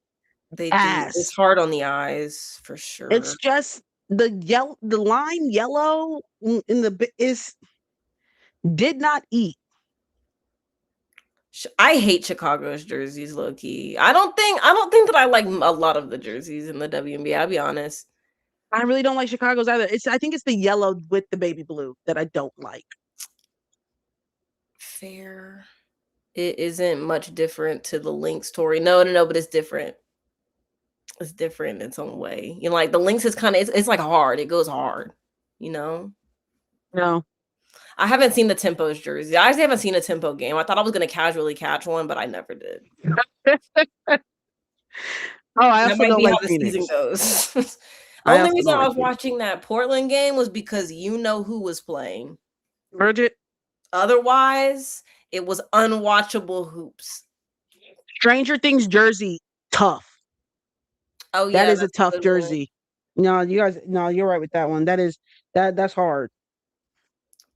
They do. It's ass. hard on the eyes for It's sure. just the line yellow in the is did not eat. I hate Chicago's jerseys, low key. I don't think that I like a lot of the jerseys in the WNBA. I'll be honest. I really don't like Chicago's either. I think it's the yellow with the baby blue that I don't like. Fair. It isn't much different to the Lynx Tory. No, but it's different. It's different in some way. You know, like the Lynx is kind of it's like hard. It goes hard. You know. No. I haven't seen the Tempo's jersey. I actually haven't seen a Tempo game. I thought I was gonna casually catch one, but I never did. Oh, I That also might don't be like how the season Phoenix. goes. I Only also reason don't I like was Phoenix. watching that Portland game was because you know who was playing. Bridget, Otherwise, it was unwatchable hoops. Stranger Things jersey, tough. Oh That yeah, is a that's a tough good one. jersey. No, you guys, no, you're right with that one. That's hard.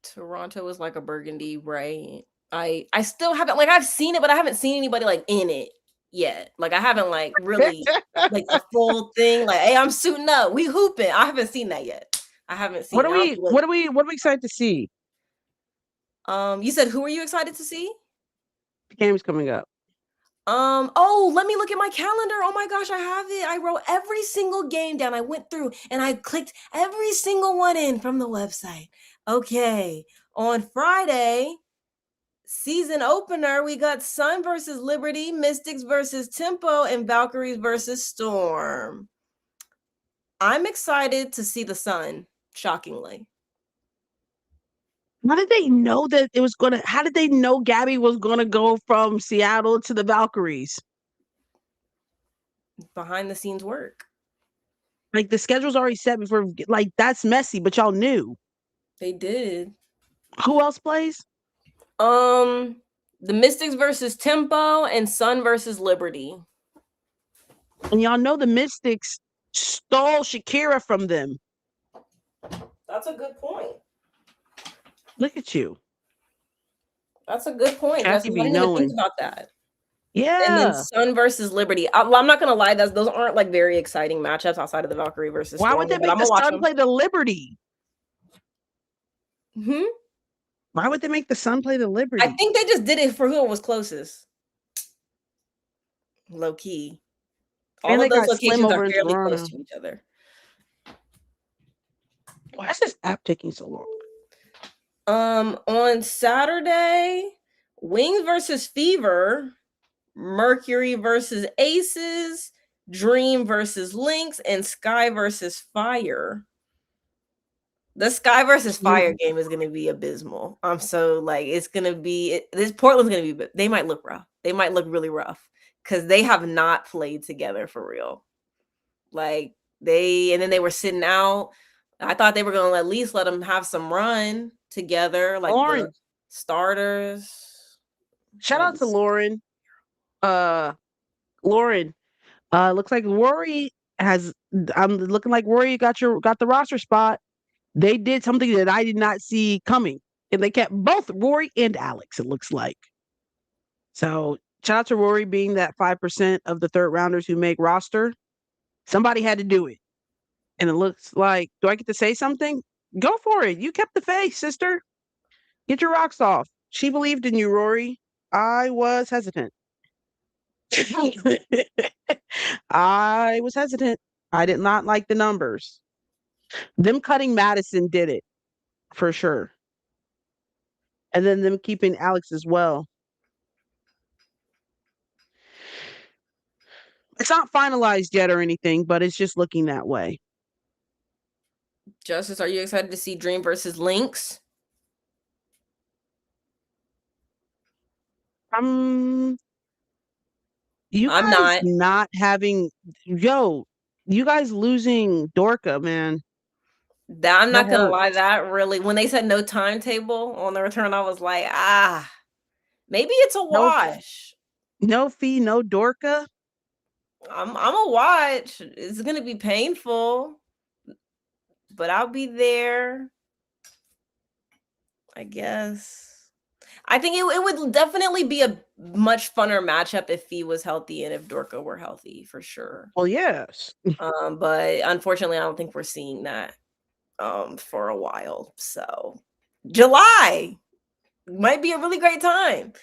Toronto is like a burgundy, right? I still haven't like I've seen it, but I haven't seen anybody like in it yet. Like I haven't like really like a full thing. Like, hey, I'm suiting up. We hooping. I haven't seen that yet. I haven't What seen are it. I don't we? think What are we? What are we excited to see? you said who are you excited to see? The game's coming up. Oh, let me look at my calendar. Oh my gosh, I have it. I wrote every single game down. I went through and I clicked every single one in from the website. Okay. On Friday, season opener, we got Sun versus Liberty, Mystics versus Tempo, and Valkyries versus Storm. I'm excited to see the Sun, shockingly. How did they know that it was gonna? How did they know Gabby was gonna go from Seattle to the Valkyries? Behind the scenes work. Like the schedule's already set before. Like that's messy, but y'all knew. They did. Who else plays? The Mystics versus Tempo and Sun versus Liberty. And y'all know the Mystics stole Shakira from them. That's a good point. Look at you, That's a good point, Kathy Justin. I be didn't even think knowing. about that. And then Yeah. Sun versus Liberty. I'm not gonna lie, those aren't like very exciting matchups outside of the Valkyrie versus Why Storm, would they but make I'm the gonna watch Sun them. play the Liberty? Hmm. Why would they make the Sun play the I Liberty? think they just did it for who was closest. Low key. And All of they those got Slim locations are over in fairly close Toronto. to each other. Why is this app taking so long? On Saturday, Wings versus Fever, Mercury versus Aces, Dream versus Lynx, and Sky versus Fire. The Sky versus Fire game is gonna be abysmal. I'm so like it's gonna be this Portland's gonna be. They might look rough. They might look really rough because they have not played together for real. Like and then they were sitting out. I thought they were gonna at least let them have some run together, like Lauren, the starters. shout Like out to Lauren. Uh, Lauren. Looks like Rory has. I'm looking like Rory got the roster spot. They did something that I did not see coming, and they kept both Rory and Alex. It looks like. So shout out to Rory being that 5% of the third rounders who make roster. Somebody had to do it, and it looks like. Do I get to say something? Go for it. You kept the face, sister. Get your rocks off. She believed in you, Rory. I was hesitant. I was hesitant. I did not like the numbers. Them cutting Madison did it for sure. And then them keeping Alex as well. It's not finalized yet or anything, but it's just looking that way. Justice, are you excited to see Dream versus Lynx? Um, you I'm guys not. not having, yo, you guys losing Dorca, man. That I'm That not gonna hurt. lie, that really when they said no timetable on the return, I was like, ah, maybe it's a No, wash. no fee, no Dorca. I'm a watch. It's gonna be painful, but I'll be there. I guess. I think it would definitely be a much funner matchup if Fee was healthy and if Dorka were healthy for sure. Well, yes. But unfortunately, I don't think we're seeing that for a while. So July might be a really great time.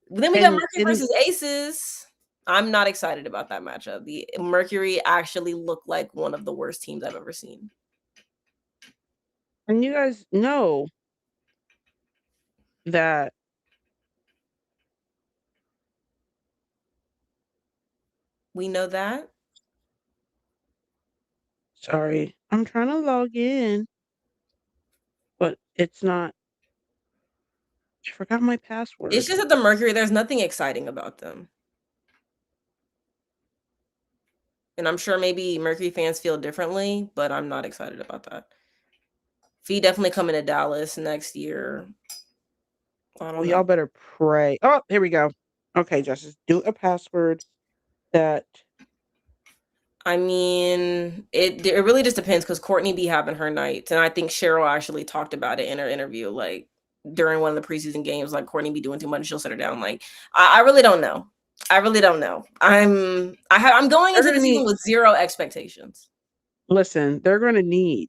Then we got And Mercury didn't versus Aces. I'm not excited about that matchup. The Mercury actually looked like one of the worst teams I've ever seen. and you guys know that We know that. sorry. I'm trying to log in, but it's not I forgot my It's password. just that the Mercury, there's nothing exciting about them. And I'm sure maybe Mercury fans feel differently, but I'm not excited about that. Fee definitely coming to Dallas next year. I Well, don't know. y'all better pray. Oh, here we go. Okay, Justice, do a password that I mean, it really just depends because Courtney be having her nights, and I think Cheryl actually talked about it in her interview, like during one of the preseason games. Like Courtney be doing too much, she'll set her down. Like I really don't know. I really don't know. I'm going they're into gonna the need. season with zero expectations. Listen, they're gonna need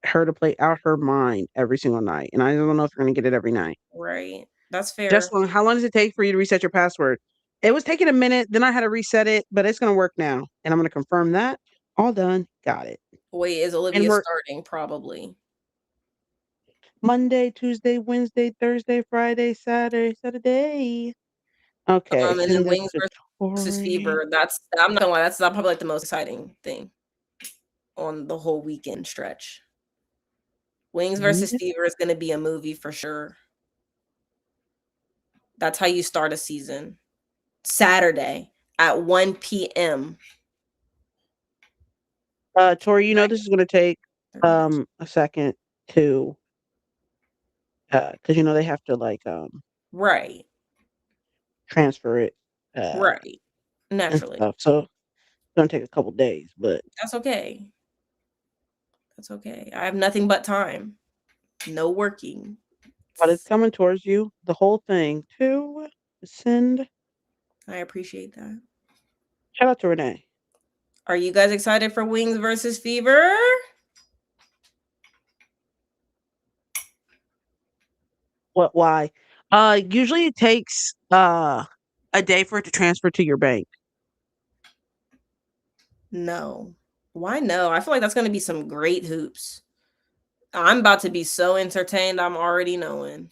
her to play out her mind every single night, and I don't know if they're gonna get it every night. Right? That's Just fair. how long does it take for you to reset your password? It was taking a minute, then I had to reset it, but it's gonna work now, and I'm gonna confirm that. All done. Got it. Wait, is And Olivia we're starting? Probably. Monday, Tuesday, Wednesday, Thursday, Friday, Saturday. Okay, And then send this Wings to versus Tori. Fever. That's I'm not gonna lie. That's probably like the most exciting thing on the whole weekend stretch. Wings versus Fever is going to be a movie for sure. That's how you start a season. Saturday at 1 p.m. Tori, you know this is gonna take 30. a second to because you know they have to like Right. transfer it uh Right. and Naturally. stuff. So it's gonna take a couple days, but That's okay. That's okay. I have nothing but time. No working. it's coming towards you. The whole thing to send. I appreciate that. Shout out to Renee. Are you guys excited for Wings versus Fever? What? Why? Usually it takes a day for it to transfer to your bank. No. Why no? I feel like that's going to be some great hoops. I'm about to be so entertained. I'm already knowing.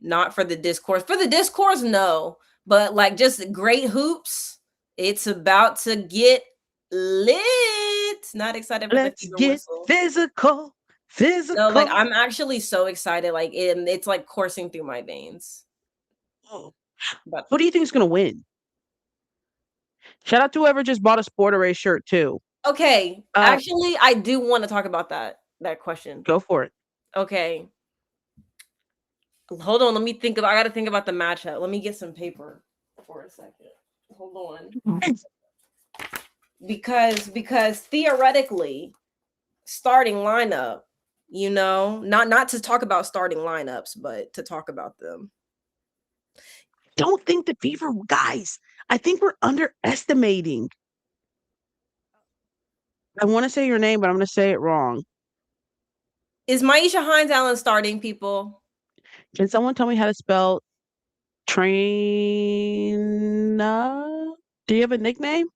Not for the discourse. For the discourse, no. But like just great hoops. It's about to get lit. Not excited for the Let's fever get whistle. physical, No, like physical. I'm actually so excited. Like it's like coursing through my veins. Oh, But who do you think is gonna win? Shout out to whoever just bought a Sport Array shirt too. okay, Uh, actually, I do want to talk about that question. go for it. Okay, hold on. Let me think about. I got to think about the matchup. Let me get some paper for a second. Hold on. Because theoretically starting lineup, not to talk about starting lineups, but to talk about them. Don't think the Fever guys. I think we're underestimating. I want to say your name, but I'm going to say it wrong. Is Maisha Hines Allen starting, people? Can someone tell me how to spell Traina? Do you have a nickname?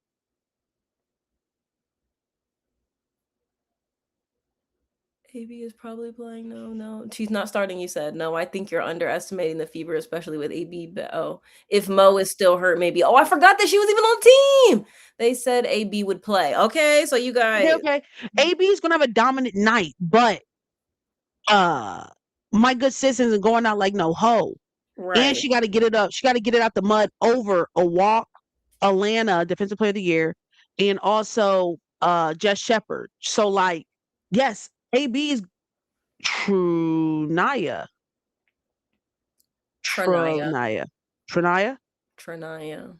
AB is probably playing. No. She's not starting, you said. No, I think you're underestimating the fever, especially with AB. But if Mo is still hurt, maybe. Oh, I forgot that she was even on the team. They said AB would play. Okay, so you Okay, guys. okay. AB is gonna have a dominant night, but uh my good sis isn't going out like no hoe. And Right. she gotta get it up. She gotta get it out the mud over a walk, Atlanta Defensive Player of the Year, and also Jess Shepard. So like, yes, AB is true Naya. Tranaya. Tronaya. Tronaya? Tranaya.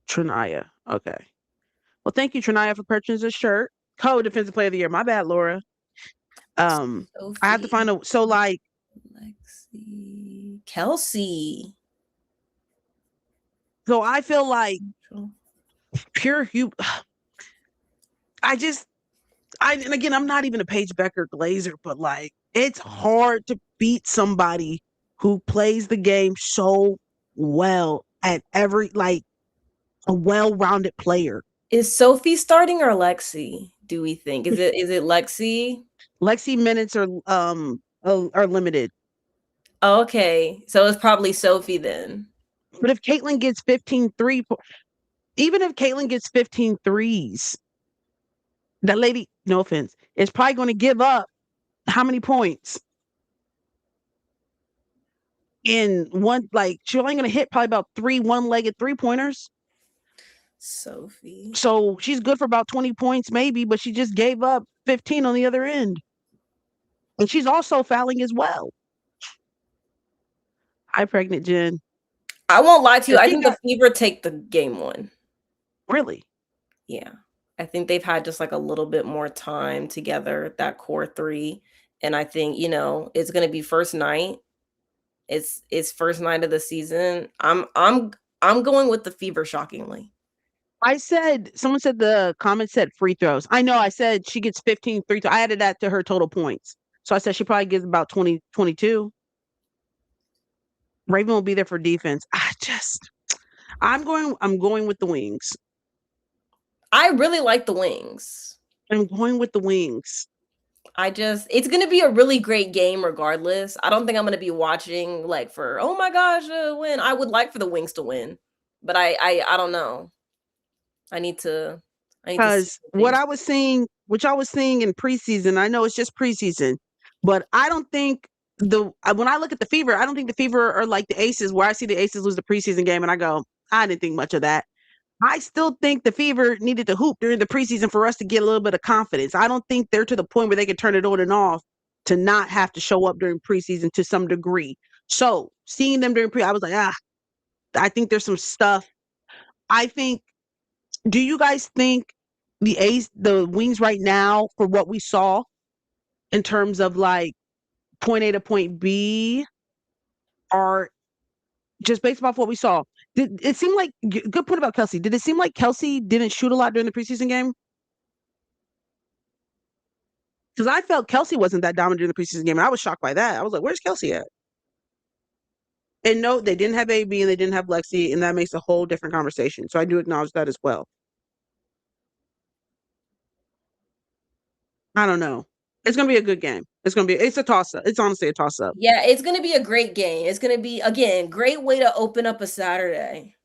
Tronaya. Okay. Well, thank you, Tronaya, for purchasing this shirt. Co-defensive player of the year. My bad, Laura. I have to Sophie. find a so like Lexi. Kelsey. so I feel like pure you I just and again I'm not even a Paige Becker Glazer, but like it's hard to beat somebody who plays the game so well at every like a well-rounded player. Is Sophie starting or Lexi? Do we think? Is it Lexi? Lexi minutes are limited. Okay, so it's probably Sophie then. But if Caitlin gets 15 even if Caitlin gets 15 threes, that lady, no offense, is probably going to give up how many points in one? Like, she's only going to hit probably about three one-legged three-pointers. Sophie. So she's good for about 20 points, maybe, but she just gave up 15 on the other end. And she's also fouling as well. Hi, pregnant Jen. I won't lie to you. If I she think the got Fever take the game one. really, Yeah. I think they've had just like a little bit more time together, that core three. And I think, it's gonna be first night. It's first night of the season. I'm going with the Fever, shockingly. someone said the comment said free throws. I know I said she gets 15 free throws. I added that to her total points. So I said she probably gets about 20, 22. Raven will be there for defense. I'm going with the wings. I really like the Wings. I'm going with the wings. It's gonna be a really great game regardless. I don't think I'm gonna be watching like for, oh my gosh, win. I would like for the Wings to win, but I don't know. I need to I need to see Because things. which I was seeing in preseason, I know it's just preseason, but I don't think when I look at the Fever, I don't think the Fever are like the Aces, where I see the Aces lose the preseason game and I go, I didn't think much of that. I still think the Fever needed to hoop during the preseason for us to get a little bit of confidence. I don't think they're to the point where they can turn it on and off to not have to show up during preseason to some degree. So seeing them during I was like, I think there's some stuff. I think. Do you guys think the Wings right now, for what we saw in terms of like point A to point B, are just based off what we saw? Did it seem like good point about Kelsey? Did it seem like Kelsey didn't shoot a lot during the preseason game? Because I felt Kelsey wasn't that dominant during the preseason game, and I was shocked by that. I was like, "Where's Kelsey at?" And no, they didn't have AB and they didn't have Lexi, and that makes a whole different conversation. So I do acknowledge that as well. I don't know. It's gonna be a good game. It's a toss up. It's honestly a toss up. Yeah, it's gonna be a great game. It's gonna be, again, great way to open up a Saturday.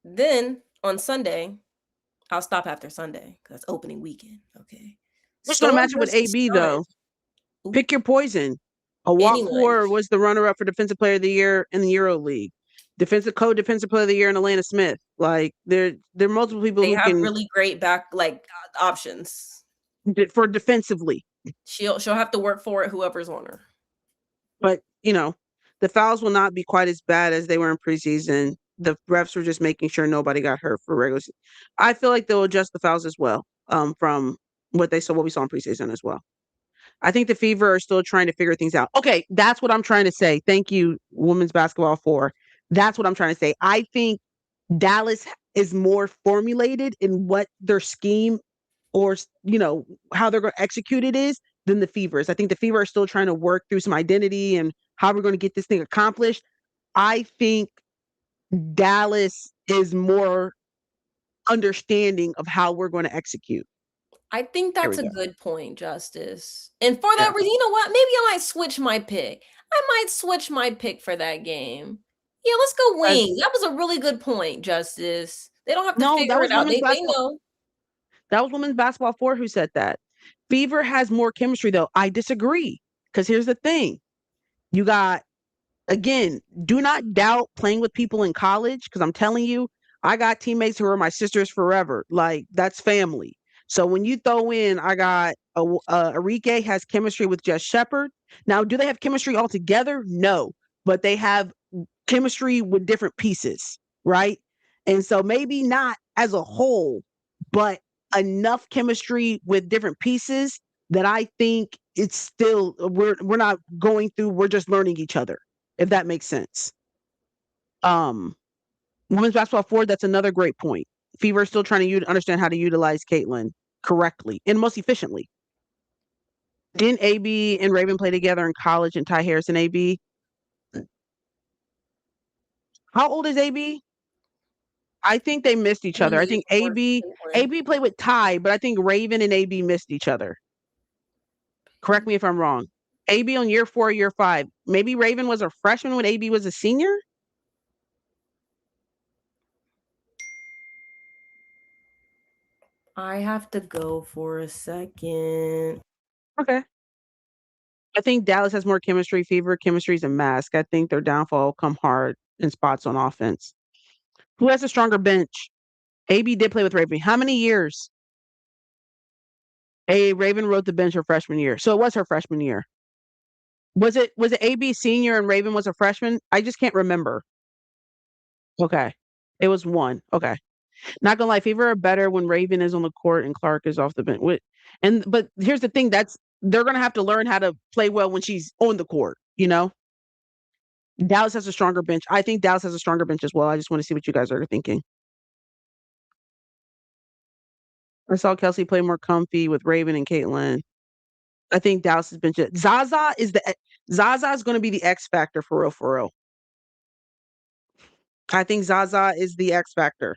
Then on Sunday, I'll stop after Sunday because that's opening weekend. Okay. Who's gonna Storm match it with versus AB Sun. though? Oop, Pick your poison. anyone. Awakur was the runner-up for Defensive Player of the Year in the Euro League. Defensive Player of the Year in Atlanta Smith. Like there are multiple people They who have can really great back options. for defensively, She'll have to work for it, whoever's on her. but the fouls will not be quite as bad as they were in preseason. The refs were just making sure nobody got hurt for regular season. I feel like they'll adjust the fouls as well, from what we saw in preseason as well. I think the Fever are still trying to figure things out. Okay, that's what I'm trying to say. Thank you, women's basketball, for that's what I'm trying to say. I think Dallas is more formulated in what their scheme or how they're going to execute it is than the Fevers. I think the Fever are still trying to work through some identity and how we're going to get this thing accomplished. I think Dallas is more understanding of how we're going to execute. I think There that's we a go. good point, Justice. And for that Yeah. reason, you know what? Maybe I might switch my pick. I might switch my pick for that game. Yeah, let's go wing. As That was a really good point, Justice. They don't have to no, figure it out. They know. that was women's basketball 4 who said that. Fever has more chemistry though. I disagree. Because here's the thing. You got again, do not doubt playing with people in college because I'm telling you, I got teammates who are my sisters forever. Like that's family. So when you throw in, I got Enrique has chemistry with Jess Shepard. Now, do they have chemistry all together? No, but they have chemistry with different pieces, right? And so maybe not as a whole, but enough chemistry with different pieces that I think it's still we're not going through, we're just learning each other, if that makes sense. Um Women's basketball forward, that's another great point. Fever is still trying to understand how to utilize Caitlin correctly and most efficiently. Didn't AB and Raven play together in college and Ty Harris and AB? How old is AB? I think they missed each other. I think 24, 21. AB played with Ty, but I think Raven and AB missed each other. Correct me if I'm wrong. AB on year 4, year 5. Maybe Raven was a freshman when AB was a senior? I have to go for a second. Okay. I think Dallas has more chemistry. Fever chemistry is a mask. I think their downfall will come hard in spots on offense. Who has a stronger bench? AB did play with Raven. How many years? Raven wrote the bench her freshman year. So it was her freshman year. Was it AB senior and Raven was a freshman? I just can't remember. Okay. It was one. Okay. Not gonna lie, Fever are better when Raven is on the court and Clark is off the bench. But here's the thing, that's they're gonna have to learn how to play well when she's on the court, you know? Dallas has a stronger bench. I think Dallas has a stronger bench as well. I just want to see what you guys are thinking. I saw Kelsey play more comfy with Raven and Caitlin. I think Dallas's bench. Zaza is going to be the X factor for real, for real. I think Zaza is the X factor.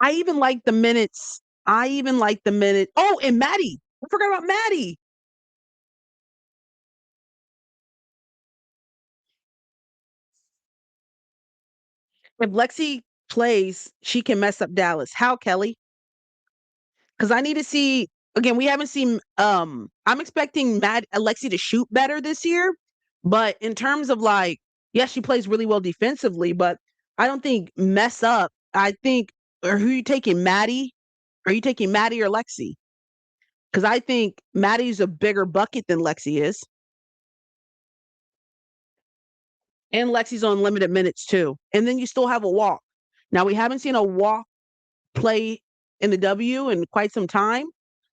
I even like the minutes. I even like the minute. Oh, and Maddie. I forgot about Maddie. If Lexi plays, she can mess up Dallas. How, Kelly? Because I need to see again, we haven't seen I'm expecting Mad Alexi to shoot better this year, but in terms of like, yes, she plays really well defensively, but I don't think mess up. I think or who are you taking, Maddie? Are you taking Maddie or Lexi? Because I think Maddie's a bigger bucket than Lexi is. And Lexi's on limited minutes too. And then you still have a walk. Now we haven't seen a walk play in the W in quite some time.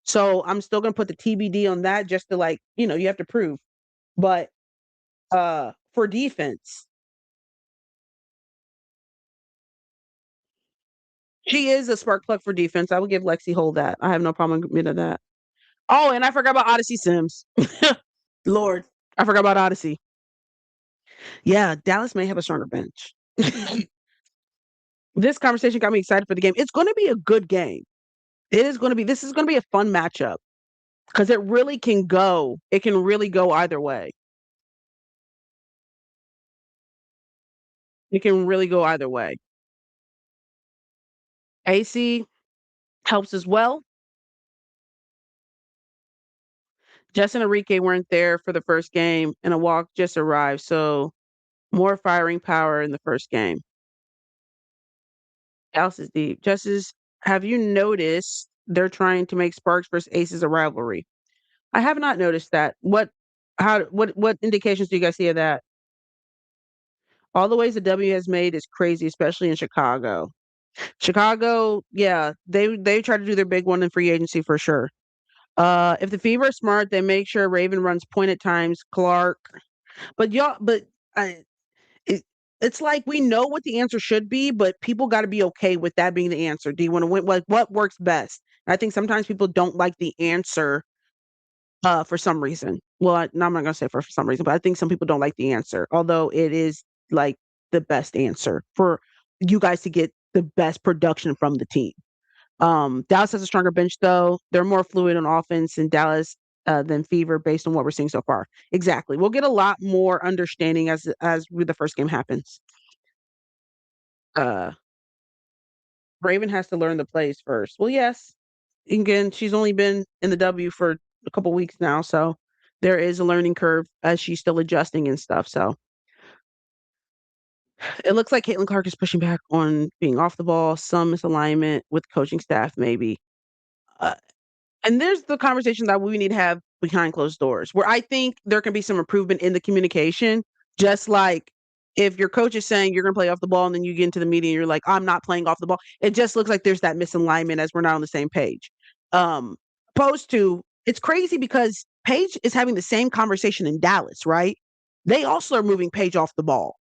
So I'm still gonna put the TBD on that just to like, you have to prove. But for defense, she is a spark plug for defense. I would give Lexi Hold that. I have no problem admitting that. Oh, and I forgot about Odyssey Sims. Lord, I forgot about Odyssey. Yeah, Dallas may have a stronger bench. This conversation got me excited for the game. It's going to be a good game. This is going to be a fun matchup because it can really go either way. It can really go either way. AC helps as well. Jess and Enrique weren't there for the first game, and a walk just arrived, so more firing power in the first game. Dallas is deep. Justice, have you noticed they're trying to make Sparks versus Aces a rivalry? I have not noticed that. What indications do you guys see of that? All the ways the W has made is crazy, especially in Chicago. Chicago, yeah, they try to do their big one in free agency for sure. If the Fever are smart, they make sure Raven runs point at times, Clark. But I, it, it's like we know what the answer should be, but people got to be okay with that being the answer. Do you want to win? Like, what works best? I think sometimes people don't like the answer for some reason. Well, no, I'm not gonna say for some reason, but I think some people don't like the answer, although it is like the best answer for you guys to get the best production from the team. Dallas has a stronger bench though. They're more fluid on offense in Dallas than Fever based on what we're seeing so far. Exactly. We'll get a lot more understanding as the first game happens. Uh Raven has to learn the plays first. Well, yes. Again, she's only been in the W for a couple weeks now, so there is a learning curve as she's still adjusting and stuff. So it looks like Caitlin Clark is pushing back on being off the ball, some misalignment with coaching staff, maybe. Uh, and there's the conversation that we need to have behind closed doors, where I think there can be some improvement in the communication. Just like if your coach is saying you're going to play off the ball, and then you get into the meeting and you're like, I'm not playing off the ball. It just looks like there's that misalignment as we're not on the same page. Um, Opposed to, it's crazy because Paige is having the same conversation in Dallas, right? They also are moving Paige off the ball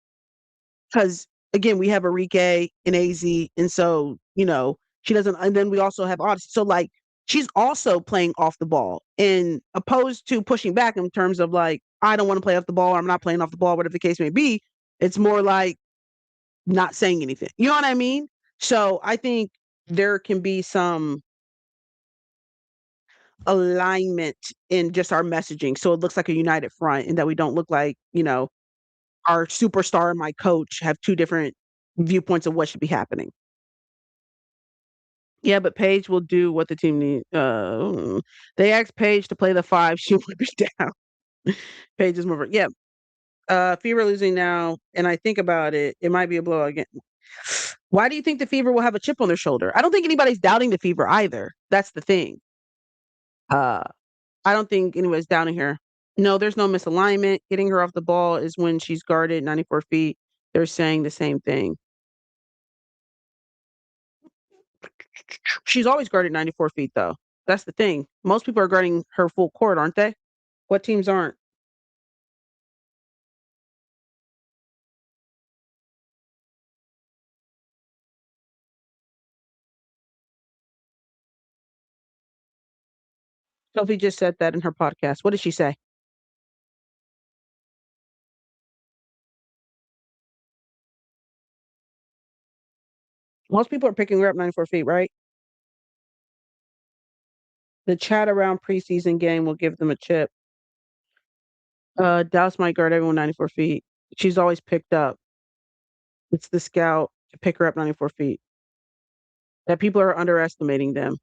because again, we have Enrique and AZ, and so she doesn't. And then we also have Odyssey. So like, she's also playing off the ball, and opposed to pushing back in terms of like, I don't want to play off the ball, or I'm not playing off the ball, whatever the case may be. It's more like not saying anything. You know what I mean? So I think there can be some alignment in just our messaging, so it looks like a united front, and that we don't look like our superstar and my coach have two different viewpoints of what should be happening. Yeah, but Paige will do what the team need. They asked Paige to play the five. She would be down. Paige is more. Yeah. Fever losing now, and I think about it, it might be a blowout again. Why do you think the Fever will have a chip on their shoulder? I don't think anybody's doubting the Fever either. That's the thing. Uh, I don't think anybody's doubting her. No, there's no misalignment. Getting her off the ball is when she's guarded 94 feet. They're saying the same thing. She's always guarded 94 feet, though. That's the thing. Most people are guarding her full court, aren't they? What teams aren't? Sophie just said that in her podcast. What did she say? Most people are picking her up 94 feet, right? The chat around preseason game will give them a chip. Dallas might guard everyone 94 feet. She's always picked up. It's the scout to pick her up 94 feet. That people are underestimating them.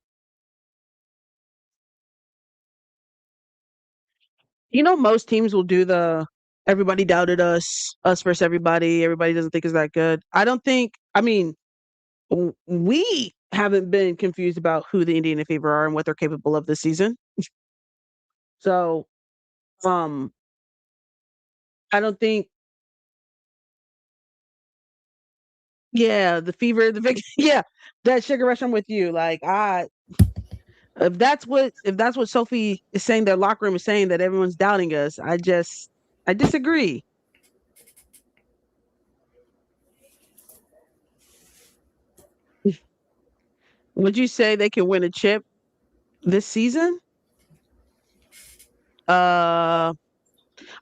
Most teams will do the everybody doubted us versus everybody doesn't think is that good. I don't think, I mean, we haven't been confused about who the Indiana Fever are and what they're capable of this season. So, um, I don't think, yeah, the Fever, the big, yeah, that sugar rush. I'm with you. Like, if that's what Sophie is saying, their locker room is saying that everyone's doubting us. I disagree. Would you say they can win a chip this season? Uh,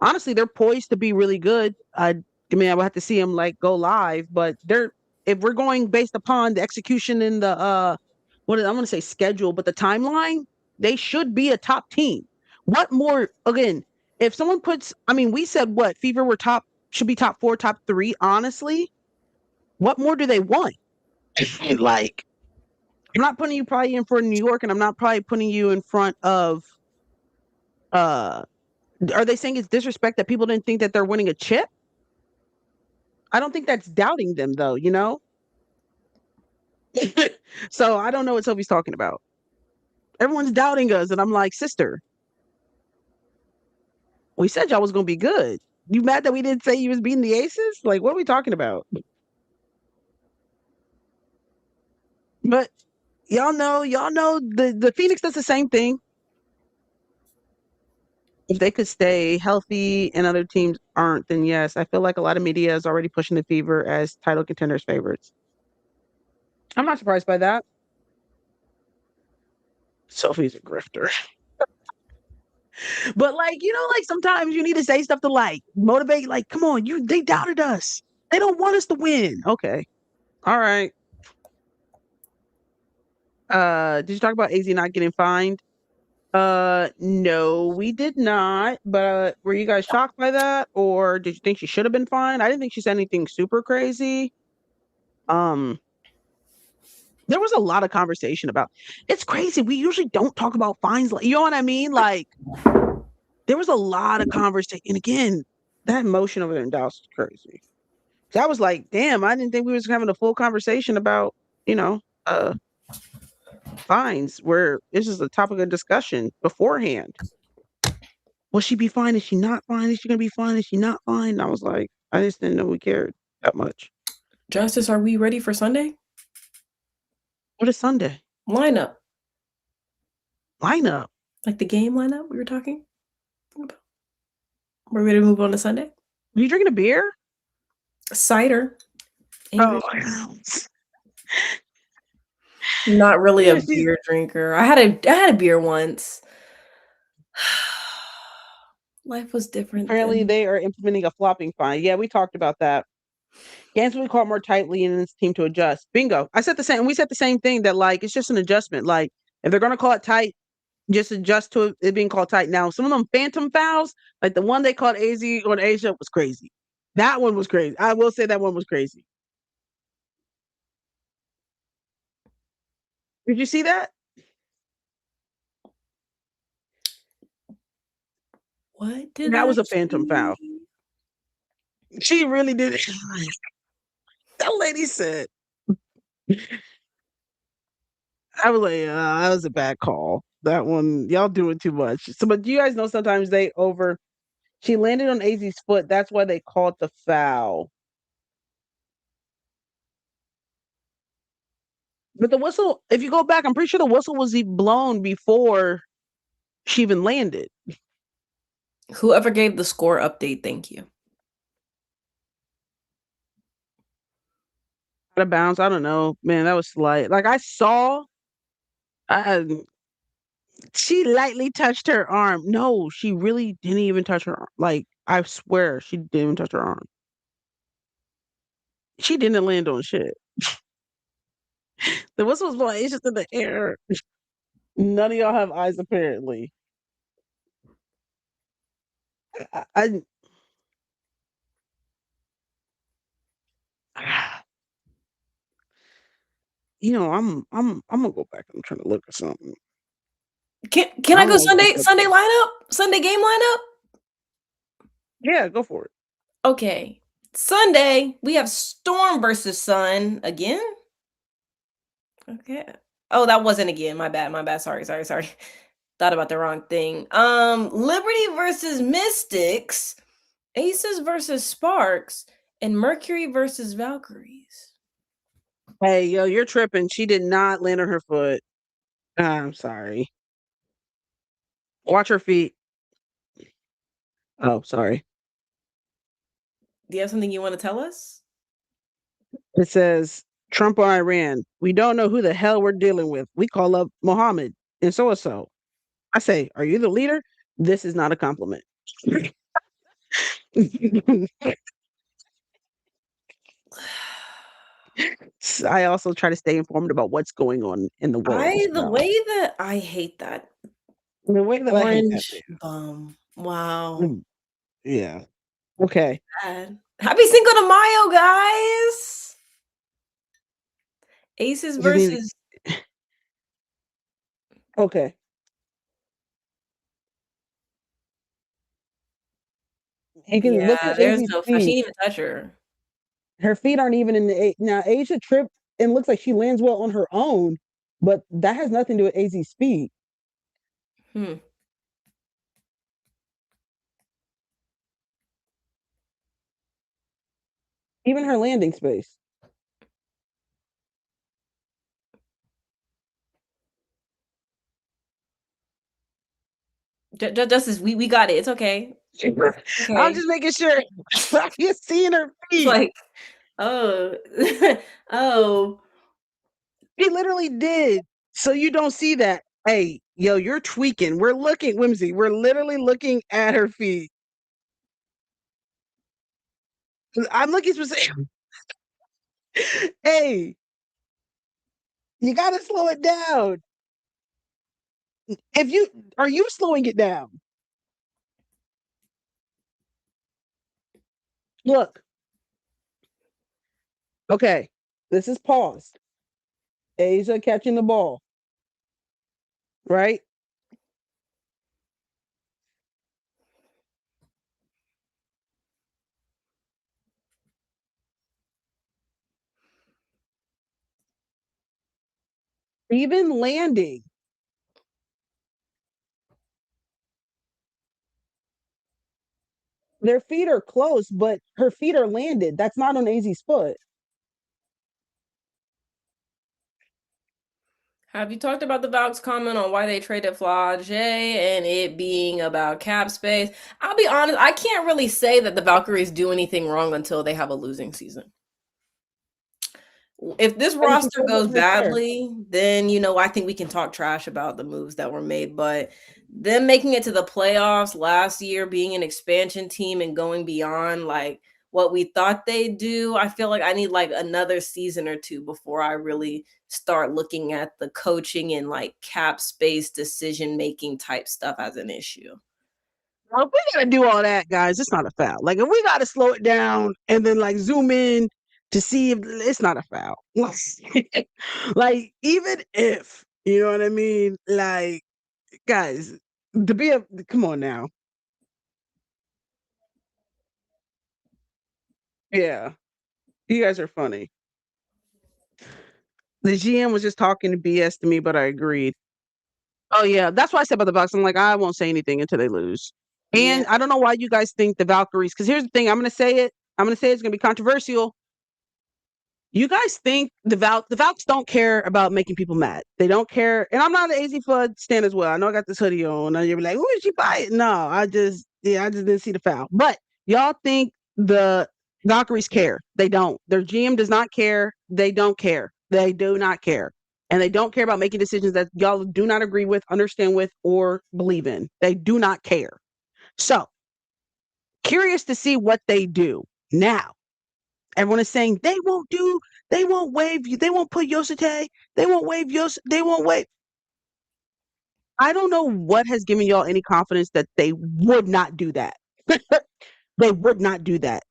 Honestly, they're poised to be really good. I would have to see them like go live, but they're if we're going based upon the execution in the I'm gonna say schedule, but the timeline, they should be a top team. What more again, if someone puts we said what, Fever were top should be top four, top three, honestly. What more do they want? Like, I'm not putting you probably in for New York, and I'm not probably putting you in front of uh are they saying it's disrespect that people didn't think that they're winning a chip? I don't think that's doubting them though. So I don't know what Sophie's talking about. Everyone's doubting us, and I'm like, sister, we said y'all was gonna be good. You mad that we didn't say you was beating the Aces? Like, what are we talking about? But y'all know the Phoenix does the same thing. If they could stay healthy and other teams aren't, then yes, I feel like a lot of media is already pushing the Fever as title contenders favorites. I'm not surprised by that. Sophie's a grifter. But like, like sometimes you need to say stuff to like motivate, like, come on, they doubted us. They don't want us to win. Okay. All right. Did you talk about AZ not getting fined? No, we did not. But were you guys shocked by that? Or did you think she should have been fined? I didn't think she said anything super crazy. Um, there was a lot of conversation about it's crazy. We usually don't talk about fines, like, you know what I mean? Like there was a lot of conversation. And again, that motion over there in Dallas is crazy. So I was like, damn, I didn't think we was having a full conversation about, you know, uh fines where this is a topic of discussion beforehand. Will she be fine? Is she not fine? Is she gonna be fine? Is she not fine? And I was like, I just didn't know we cared that much. Justice, are we ready for Sunday? What is Sunday? Lineup. Lineup. Like the game lineup we were talking about. We're ready to move on to Sunday? Are you drinking a beer? Cider. Oh, not really yeah, a beer drinker. I had a beer once. Life was different. Apparently then. they are implementing a flopping fine. Yeah, we talked about that. Gansel we call it more tightly and its team to adjust. Bingo. I said the same. We said the same thing that like it's just an adjustment. Like if they're gonna call it tight, just adjust to it being called tight. Now, some of them phantom fouls, like the one they called AZ on Asia, was crazy. That one was crazy. I will say that one was crazy. Did you see that? What did That I was a phantom foul. see? She really did it. That lady said. I was like, that was a bad call. That one, y'all doing too much. So, but you guys know sometimes they over. She landed on AZ's foot. That's why they called the foul. But the whistle, if you go back, I'm pretty sure the whistle was blown before she even landed. Whoever gave the score update, thank you. Out of bounds, I don't know. Man, that was slight. Like I saw, she lightly touched her arm. No, she really didn't even touch her arm. Like I swear, she didn't even touch her arm. She didn't land on shit. The whistle was blowing. It's just in the air. None of y'all have eyes, apparently. I I'm gonna go back. I'm trying to look at something. Can I go Sunday lineup? Sunday game lineup? Yeah, go for it. Okay. Sunday, we have Storm versus Sun again. Okay. Oh, that wasn't again. My bad. Sorry. Thought about the wrong thing. Liberty versus Mystics, Aces versus Sparks, and Mercury versus Valkyries. Hey, yo, you're tripping. She did not land on her foot. I'm sorry. Watch her feet. Oh, sorry. Do you have something you want to tell us? It says Trump or Iran. We don't know who the hell we're dealing with. We call up Mohammed and so and so. I say, are you the leader? This is not a compliment. I also try to stay informed about what's going on in the world as The well. way that I hate that. The way that I hate that Orange too. bum. Wow. Yeah. Okay. Bad. Happy Cinco de Mayo, guys. Aces versus Okay. You can look yeah, at there's Azie's no she feet. didn't even touch her. Her feet aren't even in the now. Asia tripped and looks like she lands well on her own, but that has nothing to do with Azie's feet. Even her landing space. Justice, we got it. It's okay. I'm just making sure you're seeing her It's feet. like, oh, oh. She literally did. So you don't see that. Hey, yo, you're tweaking. We're looking, Whimsy. We're literally looking at her feet. I'm looking specific. Hey, you gotta slow it down. If you are you slowing it down? Look, okay. This is paused. Asia catching the ball, right? Even landing. Their feet are close, but her feet are landed. That's not on AZ's foot. Have you talked about the Valks comment on why they traded Flage and it being about cap space? I'll be honest, I can't really say that the Valkyries do anything wrong until they have a losing season. If this roster goes badly, then I think we can talk trash about the moves that were made. But them making it to the playoffs last year, being an expansion team and going beyond like what we thought they'd do, I feel like I need like another season or two before I really start looking at the coaching and like cap space decision making type stuff as an issue. Well, if we gotta do all that, guys, it's not a foul. Like if we gotta slow it down and then like zoom in to see if it's not a foul. Like even if you know what I mean, like guys, to be a come on now. Yeah, you guys are funny. The GM was just talking to BS to me, but I agreed. Oh yeah, that's why I said about the Bucks. I'm like, I won't say anything until they lose. Yeah. And I don't know why you guys think the Valkyries. Because here's the thing, I'm gonna say it. I'm gonna say it's gonna be controversial. You guys think the Valks don't care about making people mad. They don't care. And I'm not an AZ Flood stan as well. I know I got this hoodie on. And you'll be like, who did she buy it? No, I just didn't see the foul. But y'all think the Valkyries care. They don't. Their GM does not care. They don't care. They do not care. And they don't care about making decisions that y'all do not agree with, understand with, or believe in. They do not care. So curious to see what they do now. Everyone is saying they won't waive you, they won't put Yosite, they won't waive they won't waive. I don't know what has given y'all any confidence that they would not do that. They would not do that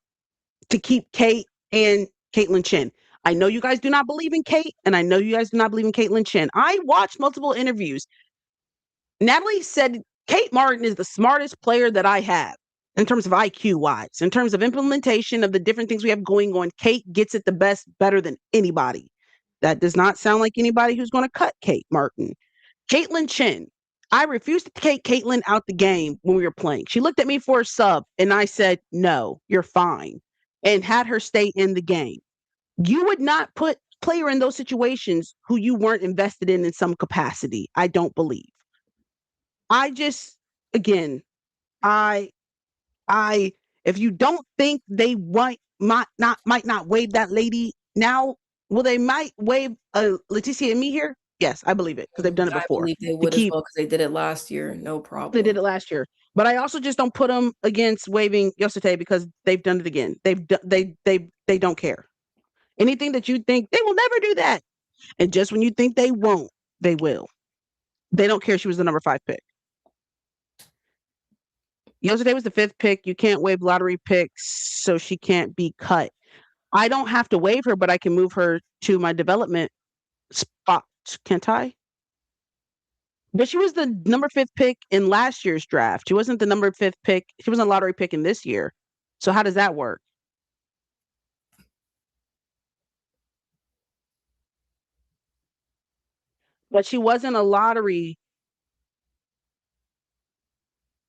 to keep Kate and Caitlyn Chin. I know you guys do not believe in Kate, and I know you guys do not believe in Caitlyn Chin. I watched multiple interviews. Natalie said Kate Martin is the smartest player that I have in terms of IQ wise, in terms of implementation of the different things we have going on. Kate gets it the best, better than anybody. That does not sound like anybody who's going to cut Kate Martin. Caitlyn Chin. I refused to take Caitlyn out the game when we were playing. She looked at me for a sub, and I said, no, you're fine, and had her stay in the game. You would not put player in those situations who you weren't invested in some capacity. I don't believe. I just again, I I if you don't think they might not waive that lady now, well they might waive Leticia and me here. Yes, I believe it because they've done it I before. believe they To would as keep well because they did it last year. No they did problem. it last year, but I also just don't put them against waiving Yosite because they've done it again. They don't care. Anything that you think they will never do that, and just when you think they won't, they will. They don't care. She was the number 5 pick. Yesterday was the 5th pick. You can't waive lottery picks, so she can't be cut. I don't have to waive her, but I can move her to my development spot, can't I? But she was the number 5th pick in last year's draft. She wasn't the number 5th pick. She wasn't a lottery pick in this year. So how does that work? But she wasn't a lottery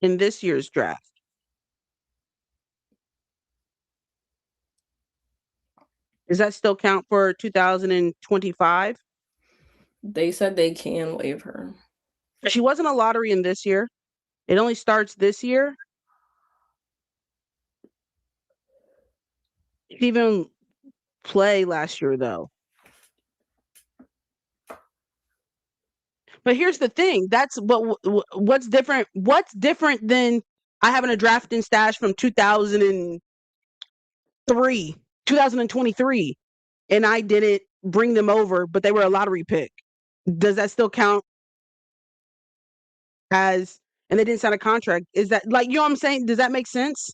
in this year's draft. Does that still count for 2025? They said they can waive her. She wasn't a lottery in this year. It only starts this year. She didn't even play last year though. But here's the thing. That's what's different. What's different than I having a draft and stash from 2003, 2023, and I didn't bring them over, but they were a lottery pick. Does that still count as, and they didn't sign a contract? Is that like, you know what I'm saying? Does that make sense?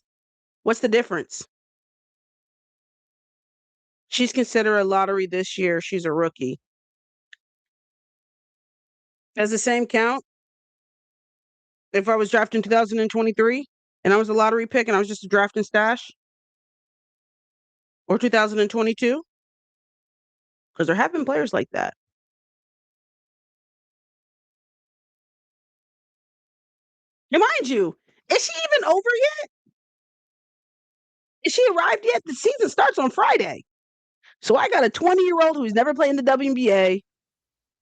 What's the difference? She's considered a lottery this year. She's a rookie. Does the same count if I was drafted in 2023 and I was a lottery pick and I was just a draft and stash? Or 2022? Because there have been players like that. And mind you, is she even over yet? Is she arrived yet? The season starts on Friday. So I got a 20-year-old who's never played in the WNBA,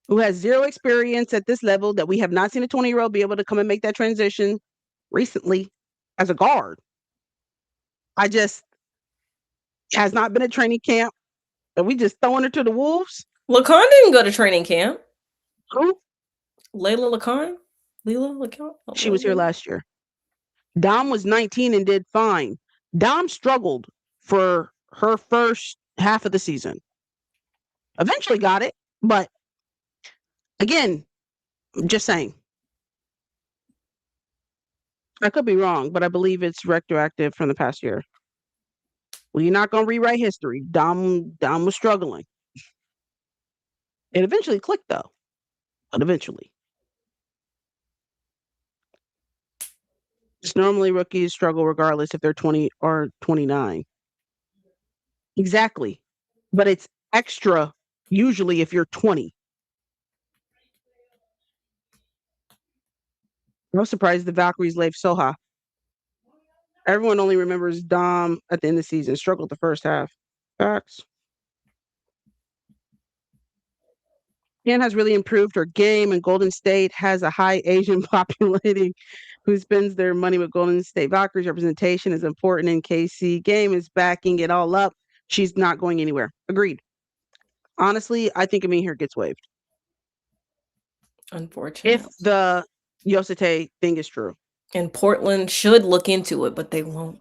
who has zero experience at this level, that we have not seen a 20-year-old be able to come and make that transition recently as a guard. I just has not been at training camp. And we just throwing her to the wolves. Lacan didn't go to training camp. Who? Layla Lacan? Leela Lacan? Oh, she was here last year. Dom was 19 and did fine. Dom struggled for her first half of the season. Eventually got it, but again, just saying. I could be wrong, but I believe it's retroactive from the past year. Well, you're not going to rewrite history. Dom was struggling. It eventually clicked, though. But eventually. Just normally rookies struggle regardless if they're 20 or 29. Exactly. But it's extra usually if you're 20. I was surprised the Valkyries left Soha. Everyone only remembers Dom at the end of the season. Struggled the first half. Facts. Jan has really improved her game, and Golden State has a high Asian populating who spends their money with Golden State Valkyries. Representation is important in KC. Game is backing it all up. She's not going anywhere. Agreed. Honestly, I think Amin here gets waived. Unfortunately. If the Yosete thing is true. And Portland should look into it, but they won't.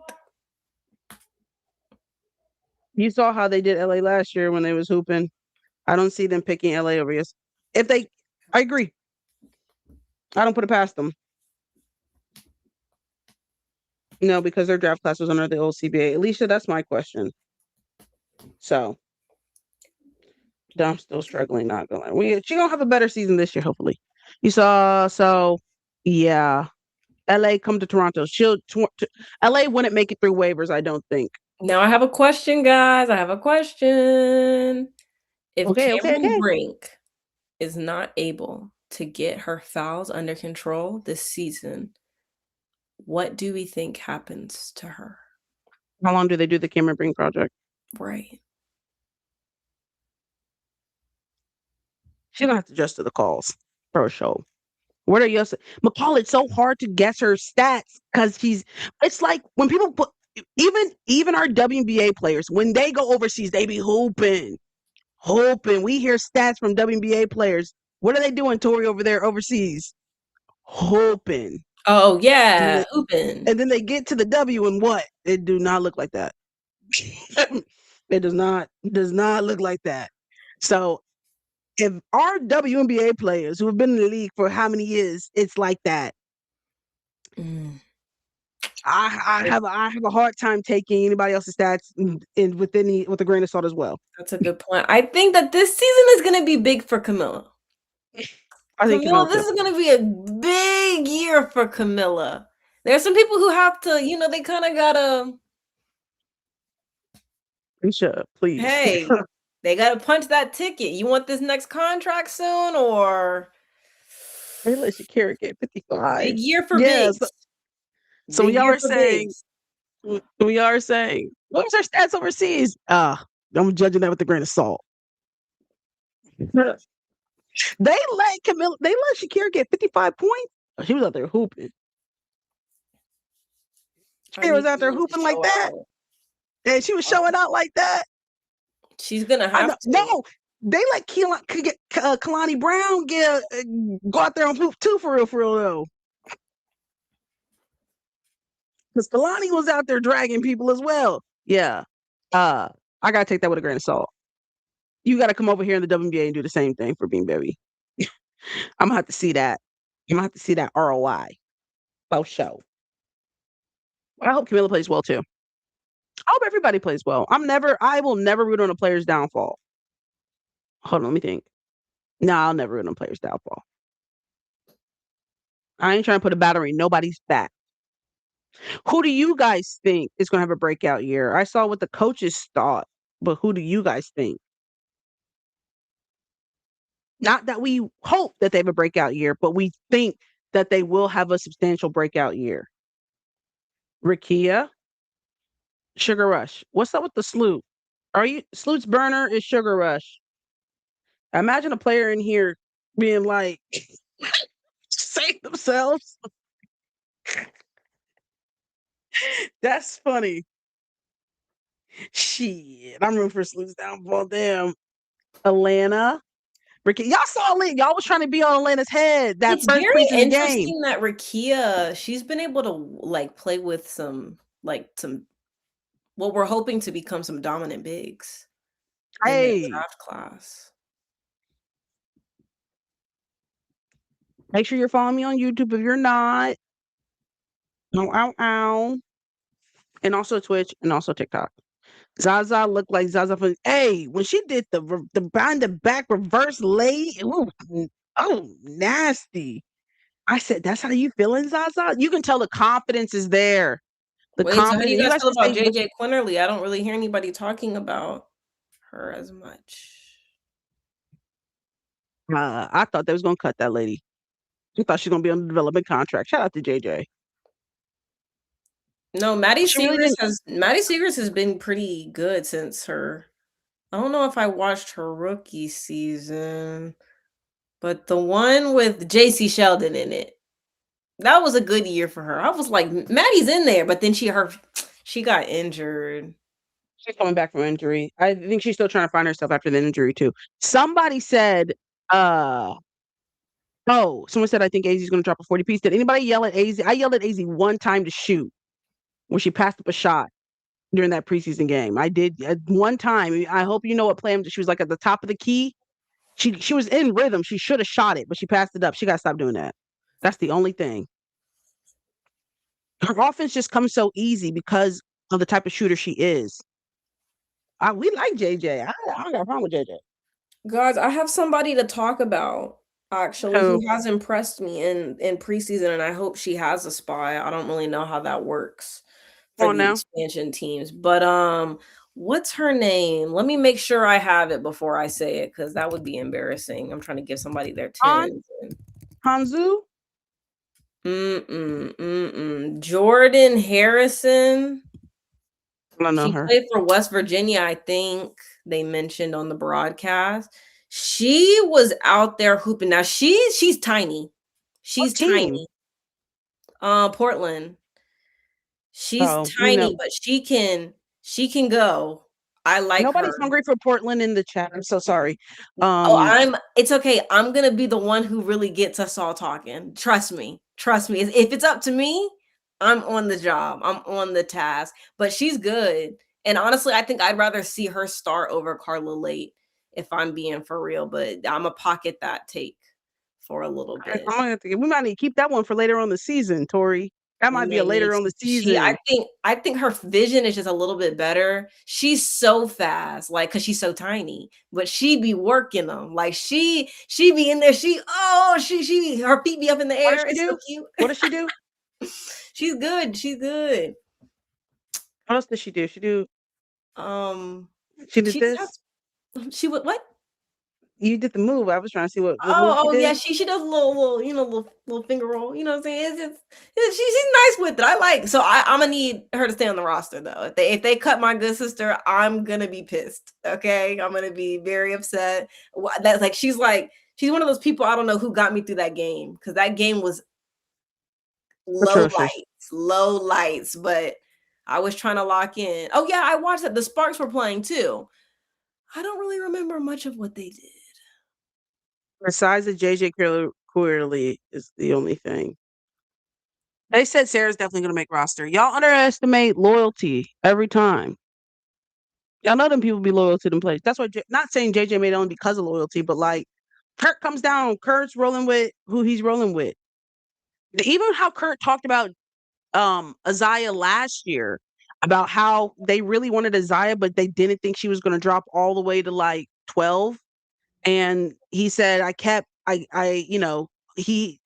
You saw how they did LA last year when they was hooping. I don't see them picking LA over us. I agree. I don't put it past them. No, because their draft class was under the old CBA. Alicia, that's my question. So, I'm still struggling, not going. She gonna have a better season this year, hopefully. You saw, so yeah. LA come to Toronto. LA wouldn't make it through waivers, I don't think. Now I have a question, guys. I have a question. If Cameron Brink is not able to get her fouls under control this season, what do we think happens to her? How long do they do the Cameron Brink project? Right. She's gonna have to adjust to the calls for a show. What are you? McCall, it's so hard to guess her stats because it's like when people put even our WNBA players, when they go overseas, they be hooping. We hear stats from WNBA players. What are they doing, Tori, over there overseas? Hooping. Oh yeah, hooping. And then they get to the W and what? It do not look like that. It does not look like that. So if our WNBA players who have been in the league for how many years, it's like that. I have a hard time taking anybody else's stats with a grain of salt as well. That's a good point. I think that this season is going to be big for Camilla. I think Camilla, this is going to be a big year for Camilla. There's some people who have to, they kind of gotta. Sure, please. Hey, they gotta punch that ticket. You want this next contract soon, or they let Shakira get 55? Big year for bigs. So we are saying, what's our stats overseas? I'm judging that with a grain of salt. They let Shakira get 55 points. Oh, she was out there hooping. She was out there hooping like that. And she was showing out like that. She's gonna have to. No, They let Kalani Brown go out there and hoop too for real though. Because Kalani was out there dragging people as well. Yeah. I gotta take that with a grain of salt. You gotta come over here in the WNBA and do the same thing for Bean Baby. I'm gonna have to see that. I'm gonna have to see that ROI. Both show. I hope Camilla plays well too. I hope everybody plays well. I will never root on a player's downfall. Hold on, let me think. No, I'll never root on a player's downfall. I ain't trying to put a battery in nobody's back. Who do you guys think is gonna have a breakout year? I saw what the coaches thought, but who do you guys think? Not that we hope that they have a breakout year, but we think that they will have a substantial breakout year. Rakia, Sugar Rush. What's up with the Sloot? Sloot's burner is Sugar Rush. Imagine a player in here being like, save themselves. That's funny. Shit, I'm rooting for Sloot's downfall. Damn. Atlanta. Ricky, y'all saw Atlanta. Y'all was trying to be on Atlanta's head that It's first very preseason game. interesting that Rakia, she's been able to like play with some what we're hoping to become some dominant bigs in the Hey, draft class. make sure you're following me on YouTube if you're not. No, ow, ow. And also Twitch and also TikTok. Zaza looked like Zaza from when she did the behind the back reverse lay. Oh, nasty. I said, that's how you feeling, Zaza? You can tell the confidence is there. The Wait, so how do you confidence. You guys guys feel can about say JJ Quinterly? I don't really hear anybody talking about her as much. I thought they was gonna cut that lady. I thought she was gonna be on the development contract. Shout out to JJ. No, Maddie She really Seegers has been pretty good since her. I don't know if I watched her rookie season, but the one with JC Sheldon in it, that was a good year for her. I was like, Maddie's in there, but then she got injured. she's coming back from injury. I think she's still trying to find herself after the injury too. Somebody said, someone said I think AZ's gonna drop a 40 piece. Did anybody yell at AZ? I yelled at AZ one time to shoot when she passed up a shot during that preseason game. I did at one time. I hope you know what play. She was like at the top of the key. She was in rhythm. She should have shot it, but she passed it up. She got to stop doing that. That's the only thing. Her offense just comes so easy because of the type of shooter she is. We like JJ. I don't got a problem with JJ. Guys, I have somebody to talk about actually So, who has impressed me in preseason, and I hope she has a spot. I don't really know how that works come for on the now. expansion teams, but what's her name? Let me make sure I have it before I say it because that would be embarrassing. I'm trying to give somebody their tens. Hanzu? Jordan Harrison. I don't know She her. played for West Virginia, I think they mentioned on the broadcast. She was out there hooping. Now she's tiny. She's tiny. Portland. She's tiny, but she can go. I like Nobody's her. hungry for Portland in the chat. I'm so sorry. It's okay. I'm gonna be the one who really gets us all talking. Trust me. Trust me. If it's up to me, I'm on the job. I'm on the task. But she's good. And honestly, I think I'd rather see her start over Carla Late if I'm being for real. But I'm a pocket that take for a little bit. We might need to keep that one for later on the season, Tori. That might be a later on the season. I think her vision is just a little bit better. She's so fast, like because she's so tiny, but she be working them. Like she be in there. Her feet be up in the air. It's so cute. What does she do? She's good. She's good. What else does she do? She did this. She would what? You did the move. I was trying to see what move she did. Yeah, she does a little finger roll. You know what I'm saying? She's nice with it. I like. So I'm gonna need her to stay on the roster though. If they cut my good sister, I'm gonna be pissed. Okay, I'm gonna be very upset. That's like she's one of those people. I don't know who got me through that game because that game was low lights. But I was trying to lock in. Oh yeah, I watched that. The Sparks were playing too. I don't really remember much of what they did. Besides the JJ Queerly is the only thing. They said Sarah's definitely gonna make roster. Y'all underestimate loyalty every time. Y'all know them people be loyal to them players. That's why not saying JJ made it only because of loyalty, but like Kurt comes down, Kurt's rolling with who he's rolling with. Even how Kurt talked about Isaiah last year, about how they really wanted Isaiah, but they didn't think she was gonna drop all the way to like 12. And he said, he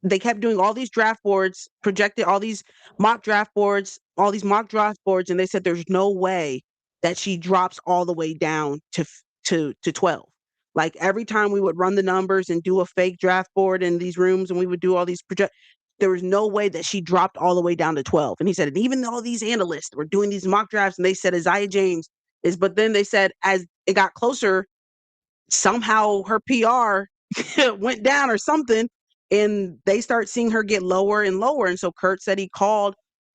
they kept doing all these draft boards, projected all these mock draft boards, and they said there's no way that she drops all the way down to 12. Like every time we would run the numbers and do a fake draft board in these rooms, and we would do all these there was no way that she dropped all the way down to 12. And he said, and even all these analysts were doing these mock drafts, and they said Isaiah James is, but then they said as it got closer, somehow her PR went down or something, and they start seeing her get lower and lower. And so Kurt said he called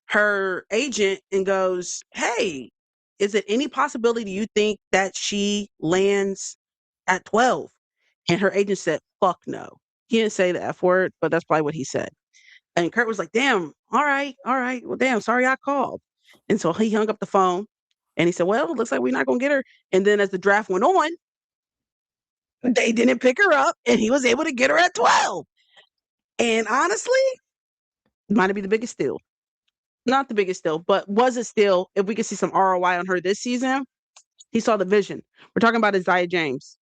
her agent and goes, "Hey, is it any possibility you think that she lands at 12?" And her agent said, "Fuck no." He didn't say the F word, but that's probably what he said. And Kurt was like, "Damn, all right. Well, damn, sorry I called." And so he hung up the phone and he said, "Well, it looks like we're not gonna get her." And then as the draft went on, they didn't pick her up, and he was able to get her at 12. And honestly, might be the biggest steal. Not the biggest steal, but was a steal. If we could see some ROI on her this season, he saw the vision. We're talking about Isaiah James.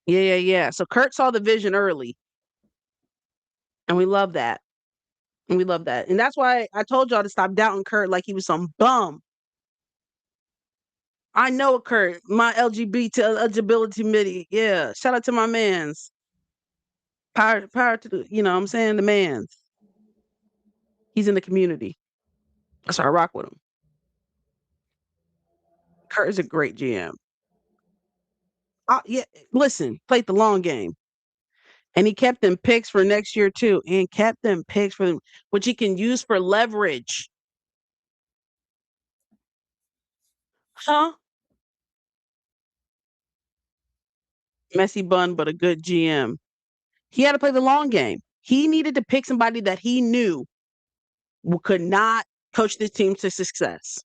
Yeah. So Kurt saw the vision early, and we love that. And that's why I told y'all to stop doubting Kurt like he was some bum. I know Kurt, my LGBT eligibility committee. Yeah, shout out to my man's. Power to the, you know what I'm saying, the man's. He's in the community. So I rock with him. Kurt is a great GM. Yeah, listen, played the long game. And he kept them picks for next year too, and kept them picks for them, which he can use for leverage. Huh? Messy bun, but a good GM. He had to play the long game. He needed to pick somebody that he knew could not coach this team to success.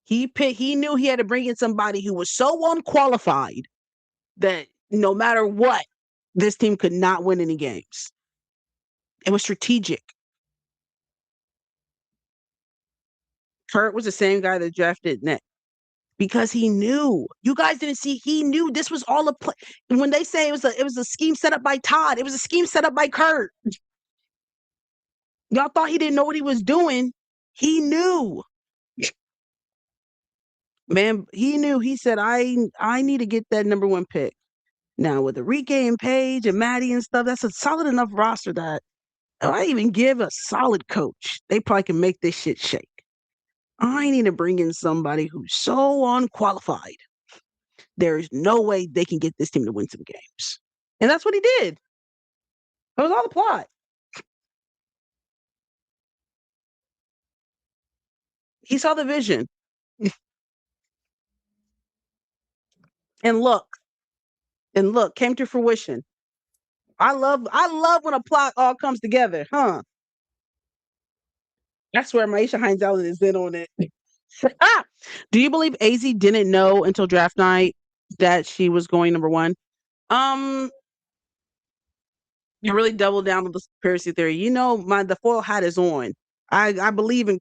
He knew he had to bring in somebody who was so unqualified that no matter what, this team could not win any games. It was strategic. Kurt was the same guy that drafted Nick because he knew. You guys didn't see. He knew this was all a play. When they say it was a scheme set up by Todd, it was a scheme set up by Kurt. Y'all thought he didn't know what he was doing. He knew. Man, he knew. He said, I need to get that number one pick. Now with Enrique and Paige and Maddie and stuff, that's a solid enough roster that if I even give a solid coach, they probably can make this shit shake. I need to bring in somebody who's so unqualified. There is no way they can get this team to win some games. And that's what he did. That was all the plot. He saw the vision. and look, came to fruition. I love when a plot all comes together, huh? I swear Maisha Hines Allen is in on it. Do you believe AZ didn't know until draft night that she was going number one? Um, you really double down on the conspiracy theory. You know, the foil hat is on. I believe in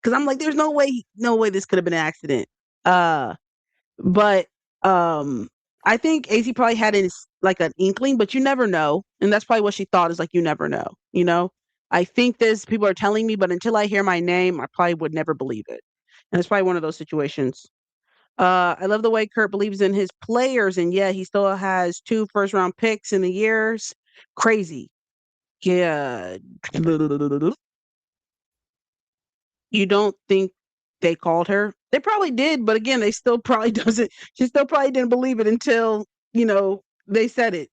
because I'm like, there's no way this could have been an accident. But I think AZ probably had like an inkling, but you never know, and that's probably what she thought is like, you never know. You know, I think this people are telling me, but until I hear my name, I probably would never believe it, and it's probably one of those situations. I love the way Kurt believes in his players, and yeah, he still has 2 first-round picks in the years. Crazy. Yeah. You don't think they called her? They probably did, but again, they still probably doesn't. She still probably didn't believe it until they said it.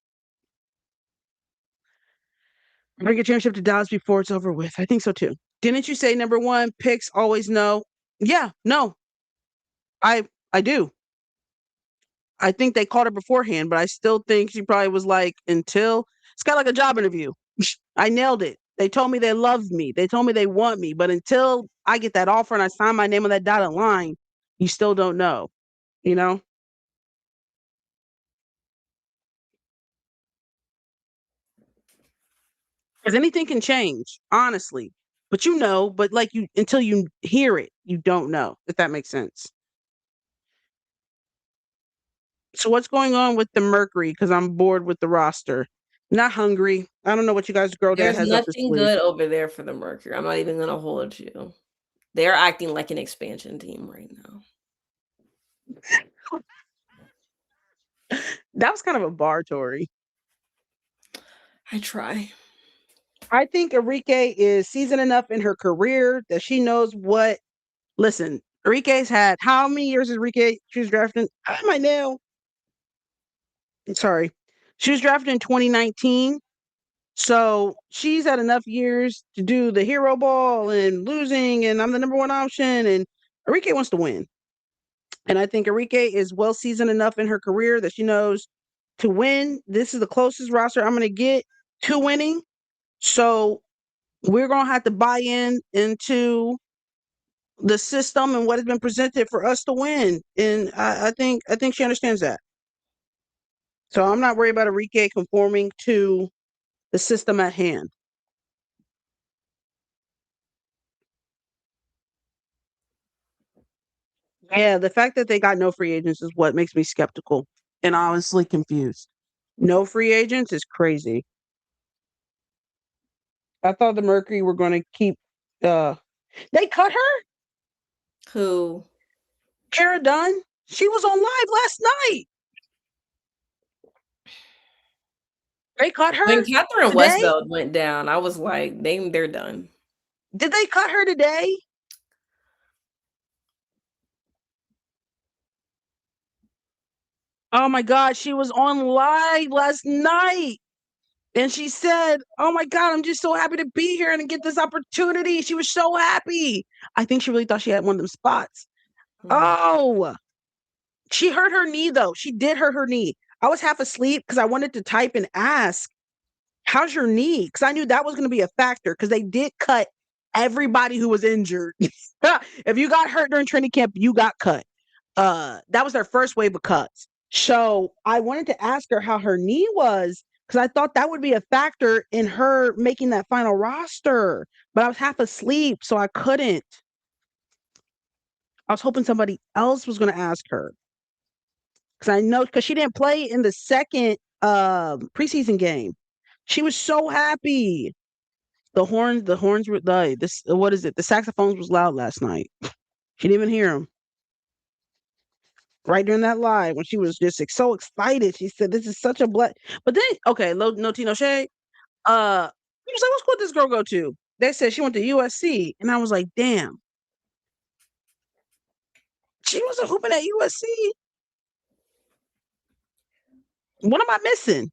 Bring a championship to Dallas before it's over with. I think so too. Didn't you say number one picks always no? Yeah, no. I do. I think they called her beforehand, but I still think she probably was like, until it's kind of like a job interview. I nailed it. They told me they loved me. They told me they want me, but until I get that offer and I sign my name on that dotted line, you still don't know, you know? Because anything can change, honestly. But but like you until you hear it, you don't know, if that makes sense. So what's going on with the Mercury? Because I'm bored with the roster. Not hungry. I don't know what you guys girl dad There's has up his nothing sleeve. good over there for the Mercury. I'm not even gonna hold you. They're acting like an expansion team right now. That was kind of a bar, Tori. I try. I think Enrique is seasoned enough in her career that she knows what. Listen, Enrique's had how many years is Enrique? She was drafted. I might know. Sorry, she was drafted in 2019. So she's had enough years to do the hero ball and losing, and I'm the number one option. And Enrique wants to win. And I think Enrique is well seasoned enough in her career that she knows to win. This is the closest roster I'm going to get to winning. So we're going to have to buy into the system and what has been presented for us to win. And I think she understands that. So I'm not worried about Enrique conforming to the system at hand. Yeah, the fact that they got no free agents is what makes me skeptical and honestly confused. No free agents is crazy. I thought the Mercury were going to keep. They cut her. Who? Kara Dunn. She was on live last night. They cut When her Catherine today. Westbeld went down, I was like, they're done. Did they cut her today? Oh my God, she was on live last night. And she said, "Oh my God, I'm just so happy to be here and to get this opportunity." She was so happy. I think she really thought she had one of them spots. Mm. Oh, she hurt her knee though. She did hurt her knee. I was half asleep because I wanted to type and ask, "How's your knee?" Because I knew that was going to be a factor because they did cut everybody who was injured. If you got hurt during training camp, you got cut. That was their first wave of cuts. So I wanted to ask her how her knee was because I thought that would be a factor in her making that final roster. But I was half asleep, so I couldn't. I was hoping somebody else was going to ask her because I know because she didn't play in the second preseason game. She was so happy. The horns were this. What is it? The saxophones was loud last night. She didn't even hear them. Right during that live when she was just so excited. She said, "This is such a bless." But then, okay, no Tino Shay. He was like, "What school did this girl go to?" They said she went to USC, and I was like, "Damn, she wasn't hooping at USC. What am I missing?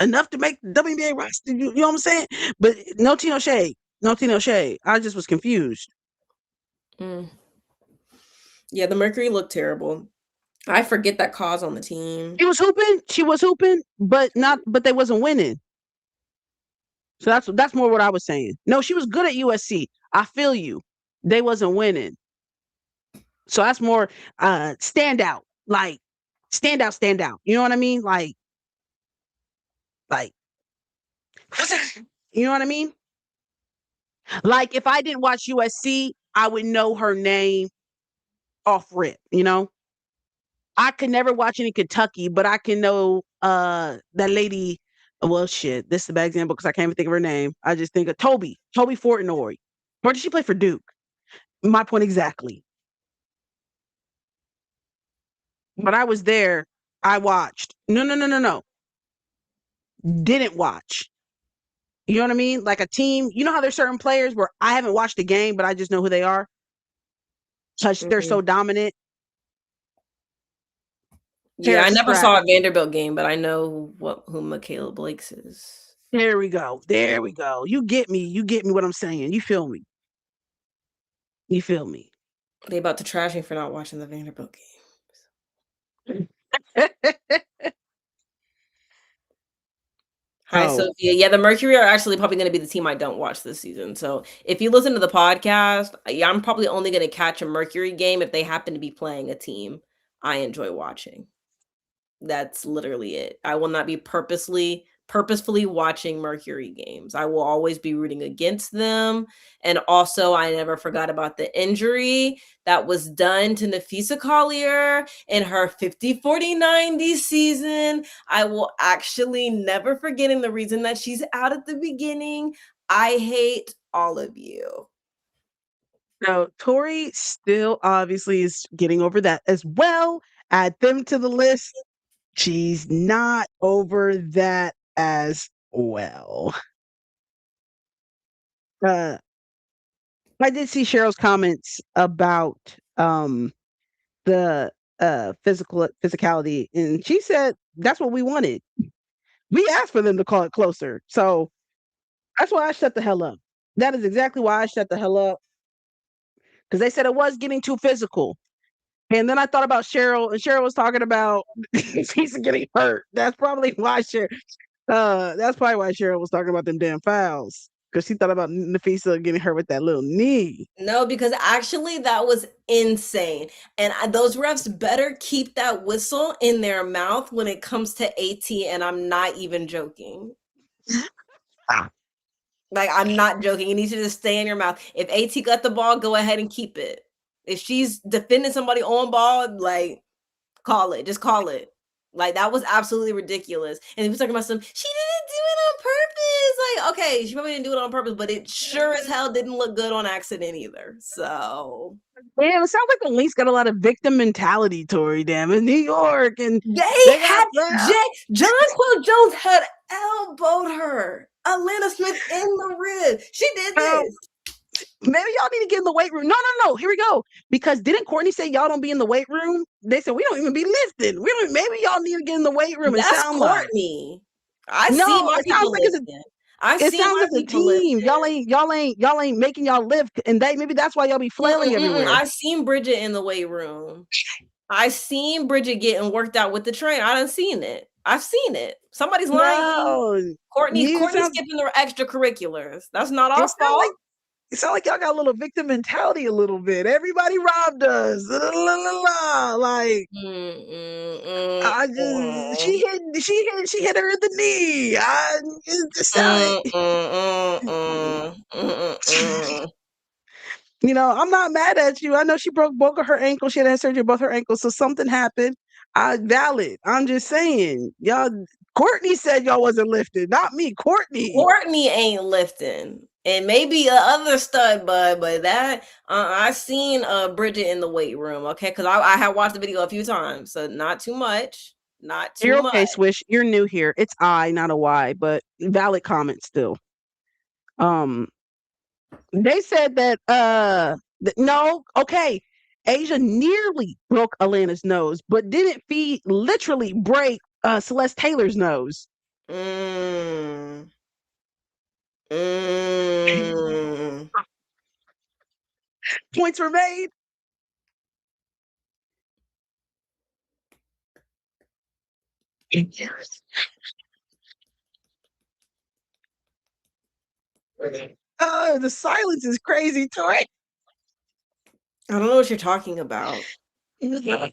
Enough to make the WNBA roster? You know what I'm saying?" But no Tino Shay, no Tino Shay. I just was confused. Mm. Yeah, the Mercury looked terrible. I forget that cause on the team. She was hooping, but not. But they wasn't winning. So that's more what I was saying. No, she was good at USC. I feel you. They wasn't winning. So that's more standout. Like stand out. You know what I mean? Like you know what I mean? Like if I didn't watch USC, I would know her name off rip, you know? I could never watch any Kentucky, but I can know that lady. Well, shit, this is a bad example because I can't even think of her name. I just think of Toby Fortenoy. Or did she play for Duke? My point exactly. But I was there. I watched. No. Didn't watch. You know what I mean? Like a team. You know how there's certain players where I haven't watched the game, but I just know who they are because they're so Mhm. dominant. Yeah, Tara I never Stratton. saw a Vanderbilt game, but I know who Michaela Blakes is. There we go. There we go. You get me. You get me what I'm saying. You feel me. You feel me. They about to trash me for not watching the Vanderbilt games. Hi, Oh, Sophia. Yeah, the Mercury are actually probably going to be the team I don't watch this season. So if you listen to the podcast, yeah, I'm probably only going to catch a Mercury game if they happen to be playing a team I enjoy watching. That's literally it. I will not be purposefully watching Mercury games. I will always be rooting against them. And also, I never forgot about the injury that was done to Nafisa Collier in her 50-40-90 season. I will actually never forget, and the reason that she's out at the beginning. I hate all of you. no, Tori still obviously is getting over that as well. Add them to the list. She's not over that as well. Uh, I did see Cheryl's comments about the physicality, and she said that's what we wanted. We asked for them to call it closer. So that's why I shut the hell up. That is exactly why I shut the hell up. Because they said it was getting too physical. And then I thought about Cheryl, and Cheryl was talking about he's getting hurt. That's probably why Cheryl was talking about them damn fouls. Because she thought about Nafisa getting hurt with that little knee. No, because actually that was insane. And those refs better keep that whistle in their mouth when it comes to AT, and I'm not even joking. Ah. Like, I'm not joking. It needs to just stay in your mouth. If AT got the ball, go ahead and keep it. If she's defending somebody on ball, like, call it. Just call it. Like, that was absolutely ridiculous. And he was talking about she didn't do it on purpose. Like, okay, she probably didn't do it on purpose, but it sure as hell didn't look good on accident either. So Damn, it sounds like the Lynx got a lot of victim mentality, Tori. Damn, in New York, and they they got had John Quill Jones had elbowed her. Atlanta Smith in the rib. She did this. Maybe y'all need to get in the weight room. No. Here we go. Because didn't Courtney say y'all don't be in the weight room? They said we don't even be lifting. We don't. Maybe y'all need to get in the weight room and That's sound like. Courtney. I see No, my it sounds people like it's a. lifting. I It see sounds my like a people team. lifting. Y'all ain't making y'all lift, and maybe that's why y'all be flailing everywhere. I seen Bridget in the weight room. I seen Bridget getting worked out with the train. I done seen it. I've seen it. Somebody's lying. No, Courtney's you sound. skipping the extracurriculars. That's not our It sound fault. like. It sound like y'all got a little victim mentality a little bit. Everybody robbed us. Like I just she hit her in the knee. You know, I'm not mad at you. I know she broke both of her ankles. She had surgery both her ankles, so something happened. Valid. I'm just saying, y'all. Courtney said y'all wasn't lifted, not me. Courtney ain't lifting. And maybe a other stud bud, but that I seen Bridget in the weight room, okay? Because I have watched the video a few times, so not too much. Not too You're much. okay, Swish. You're new here. It's I, not a Y, but valid comment still. They said that no, okay. Asia nearly broke Alana's nose, but didn't literally break Celeste Taylor's nose. Mm. Points were made. The silence is crazy, Tori. I don't know what you're talking about. Yeah.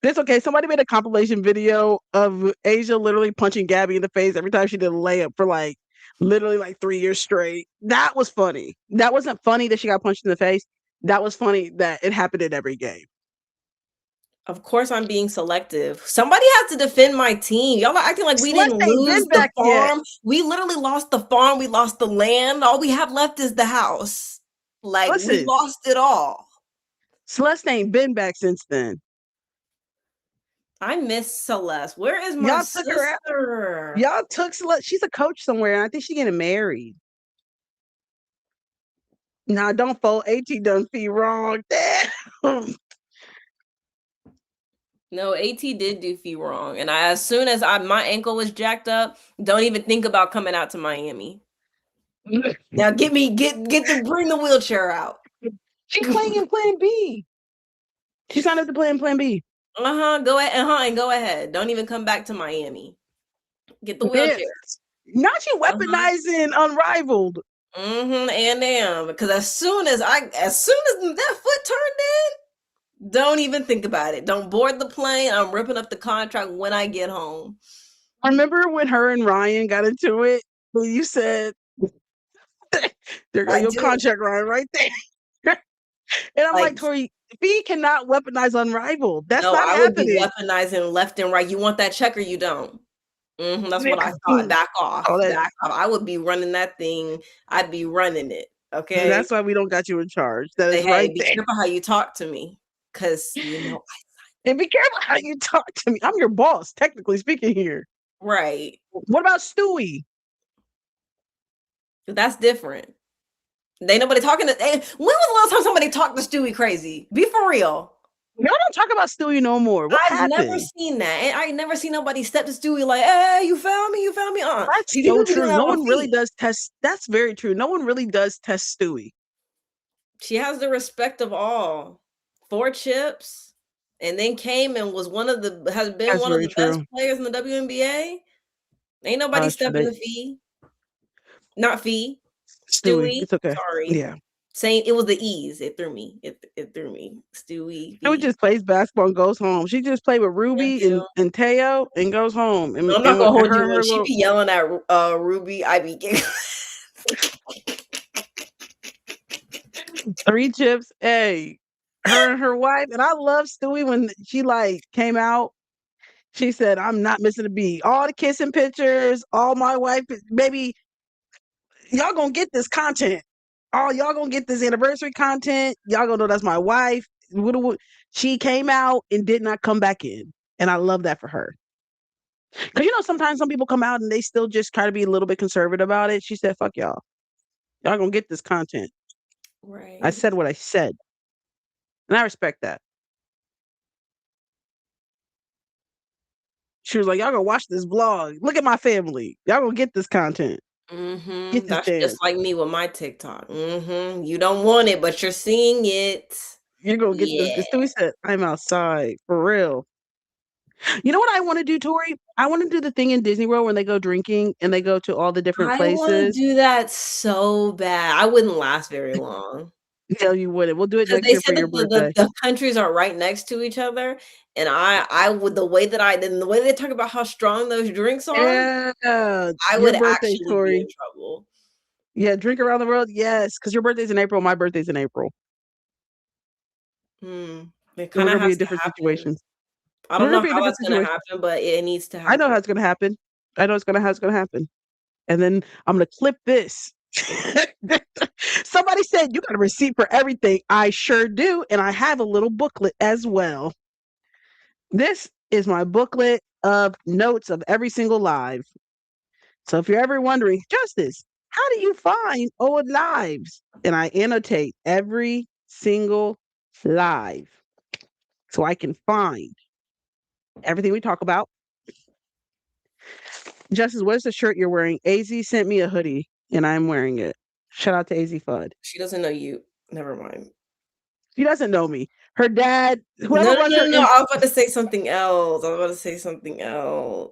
It's okay. Somebody made a compilation video of Asia literally punching Gabby in the face every time she did a layup for literally 3 years straight. That was funny. That wasn't funny that she got punched in the face. That was funny that it happened in every game. Of course, I'm being selective. Somebody has to defend my team. Y'all are acting like we Celeste didn't ain't lose been the back yet. farm. We literally lost the farm. We lost the land. All we have left is the house. We Listen, lost it all. Celeste ain't been back since then. I miss Celeste. Where is my Y'all took her out. sister? Y'all took Celeste. She's a coach somewhere, and I think she's getting married. Nah, don't fold. AT done fee wrong. Damn. No, AT did do fee wrong. And as soon as my ankle was jacked up, don't even think about coming out to Miami. Now bring the wheelchair out. She's playing in Plan B. She signed up to play in Plan B. Go ahead. And go ahead. Don't even come back to Miami. Get the Yeah. wheelchair. Not she weaponizing Unrivaled. And damn, because as soon as that foot turned in, don't even think about it. Don't board the plane. I'm ripping up the contract when I get home. I remember when her and Ryan got into it, when you said, there go your contract, Ryan, right there. And I'm like, Tori, V cannot weaponize Unrivaled. That's not I would be happening. weaponizing left and right. You want that check or you don't? That's what I thought. Back off. Back off. I would be running that thing. I'd be running it. Okay. That's why we don't got you in charge. That is Hey, right be there. careful how you talk to me. Cause and be careful how you talk to me. I'm your boss, technically speaking here. Right. What about Stewie? That's different. They nobody talking to. When was the last time somebody talked to Stewie crazy? Be for real. Y'all don't talk about Stewie no more. What I've happened? never seen that. And I never seen nobody step to Stewie like, hey, you found me? You found me? That's so true. No one really does test. That's very true. No one really does test Stewie. She has the respect of all. 4 chips, and then came and was one of the best players in the WNBA. Ain't nobody stepping to Fee. Not Fee. Stewie. It's okay. Sorry. Yeah. Saying it was the ease. It threw me. It threw me. Stewie. Stewie just plays basketball and goes home. She just played with Ruby and Teo and goes home. And, I'm not gonna hold you. When she be yelling at Ruby, I be getting 3 chips. Hey, her and her wife. And I love Stewie when she came out. She said, I'm not missing a beat. All the kissing pictures, all my wife, baby, y'all gonna get this content. Y'all gonna get this anniversary content. Y'all gonna know that's my wife. She came out and did not come back in. And I love that for her. Because, sometimes some people come out and they still just try to be a little bit conservative about it. She said, fuck y'all. Y'all gonna get this content. Right. I said what I said. And I respect that. She was like, y'all gonna watch this vlog. Look at my family. Y'all gonna get this content. Get this That's dance. just like me with my TikTok. You don't want it, but you're seeing it. You're gonna get this. Stewie said, I'm outside. For real. You know what I want to do, Tori? I want to do the thing in Disney World when they go drinking and they go to all the different places. I want to do that so bad. I wouldn't last very long. Yeah, you wouldn't. We'll do it next year for your birthday. The countries are right next to each other, and I would the way they talk about how strong those drinks are. Yeah, I would actually be in trouble. Yeah, drink around the world. Yes, because your birthday's in April. My birthday's in April. It kind of has different situations. I don't know how that's going to happen, but it needs to happen. I know how it's going to happen. I know how it's going to happen. And then I'm going to clip this. Somebody said you got a receipt for everything. I sure do. And I have a little booklet as well. This is my booklet of notes of every single live. So if you're ever wondering, Justice, how do you find old lives? And I annotate every single live so I can find everything we talk about. Justice, what is the shirt you're wearing? AZ sent me a hoodie and I'm wearing it. Shout out to AZ Fudd. She doesn't know you. Never mind. She doesn't know me. Her dad, whoever was her. No, I was about to say something else.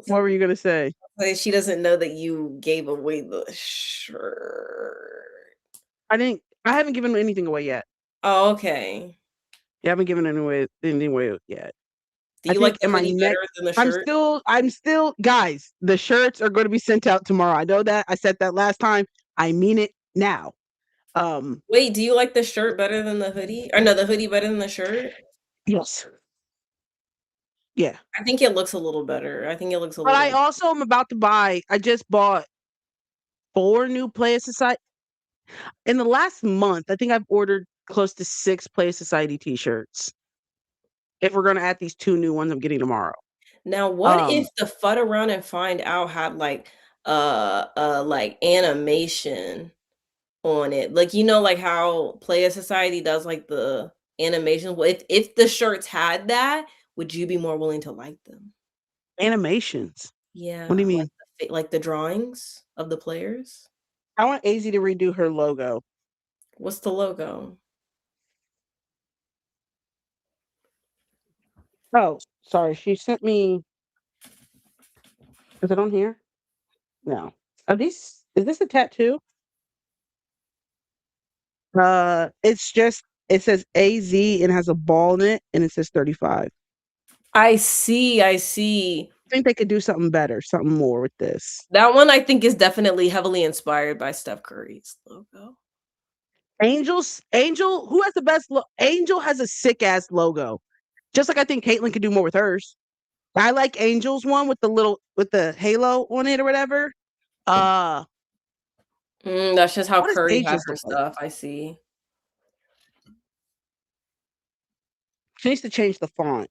What were you going to say? She doesn't know that you gave away the shirt. I haven't given anything away yet. Oh, okay. You haven't given anything away yet. Do you like the hoodie better than the shirt? I'm still, guys, the shirts are going to be sent out tomorrow. I know that. I said that last time. I mean it now. Wait, do you like the shirt better than the hoodie? Or no, the hoodie better than the shirt? Yes. Yeah. I think it looks a little better. But I also am about to buy, I just bought 4 new Playa Society. In the last month, I think I've ordered close to 6 Playa Society t-shirts. If we're going to add these 2 new ones I'm getting tomorrow. Now, what if the Fud Around and Find Out had like animation on it? Like, like how Playa Society does like the animation. If the shirts had that, would you be more willing to like them? Animations? Yeah. What do you mean? Like the drawings of the players? I want AZ to redo her logo. What's the logo? Oh, sorry. She sent me. Is it on here? No. Are these? Is this a tattoo? It's just it says AZ and has a ball in it, and it says 35. I see, I see. I think they could do something better, something more with this. That one I think is definitely heavily inspired by Steph Curry's logo. Angel, who has the best? Angel has a sick ass logo. Just like I think Caitlyn could do more with hers. I like Angel's one with the halo on it or whatever. Uh, That's just how what does Curry has Angel's her look like? stuff, I see. She needs to change the font.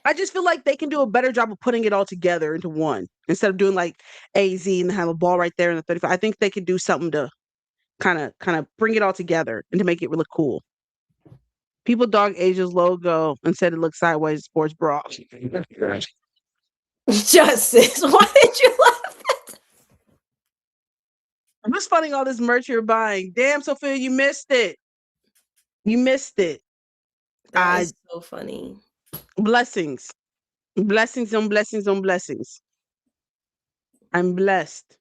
I just feel like they can do a better job of putting it all together into one instead of doing like AZ and have a ball right there in the 35. I think they could do something to kind of bring it all together and to make it really cool. People dog Asia's logo and said it looks sideways sports bra. Justice, why did you laugh? I'm just finding all this merch you're buying. Damn, Sophia, you missed it. You missed it. That is so funny. Blessings. Blessings on blessings on blessings. I'm blessed.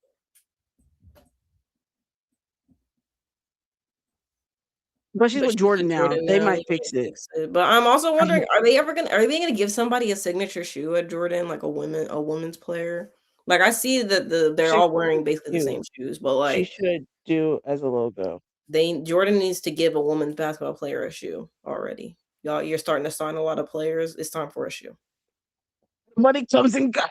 But she's But with she's Jordan with now. Jordan They now, might they fix might it. fix it. But I'm also wondering, are they gonna give somebody a signature shoe at Jordan, like a women's player? Like I see that they're She all wearing basically the should same shoes, but she like should do as a logo. Jordan needs to give a women's basketball player a shoe already. Y'all, you're starting to sign a lot of players. It's time for a shoe. Money comes and goes.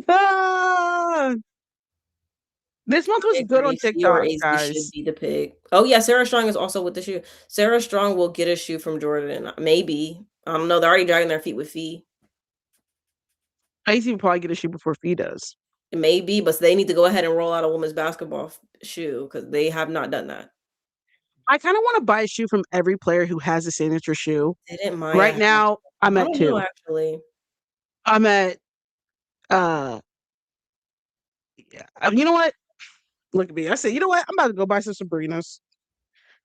Ah! This month I was good agree. on Fee or TikTok, AZ should guys. be the pick. Oh yeah, Sarah Strong is also with the shoe. Sarah Strong will get a shoe from Jordan. Maybe. I don't know. They're already dragging their feet with Fee. AZ will probably get a shoe before Fee does. Maybe, but they need to go ahead and roll out a women's basketball shoe because they have not done that. I kind of want to buy a shoe from every player who has a signature shoe. Didn't Maya Right have? now, I'm I at don't know two. actually. I'm at uh yeah. You know what? Look at me. I said, you know what? I'm about to go buy some Sabrinas.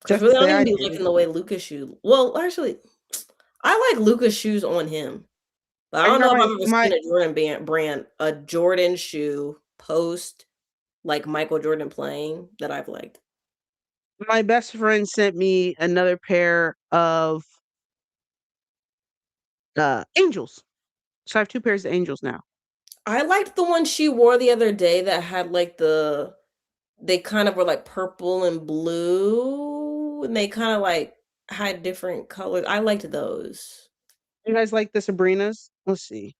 I Just to really don't say even I be did it. liking the way Luca's shoe. Well, actually, I like Luca's shoes on him, but I I don't know got if my I've ever my seen a Jordan brand a Jordan shoe post like Michael Jordan playing that I've liked. my best friend sent me another pair of angels. So I have two pairs of angels now. I liked the one she wore the other day that had like they kind of were like purple and blue, and they kind of like had different colors. I liked those. You guys like the Sabrinas? Let's see.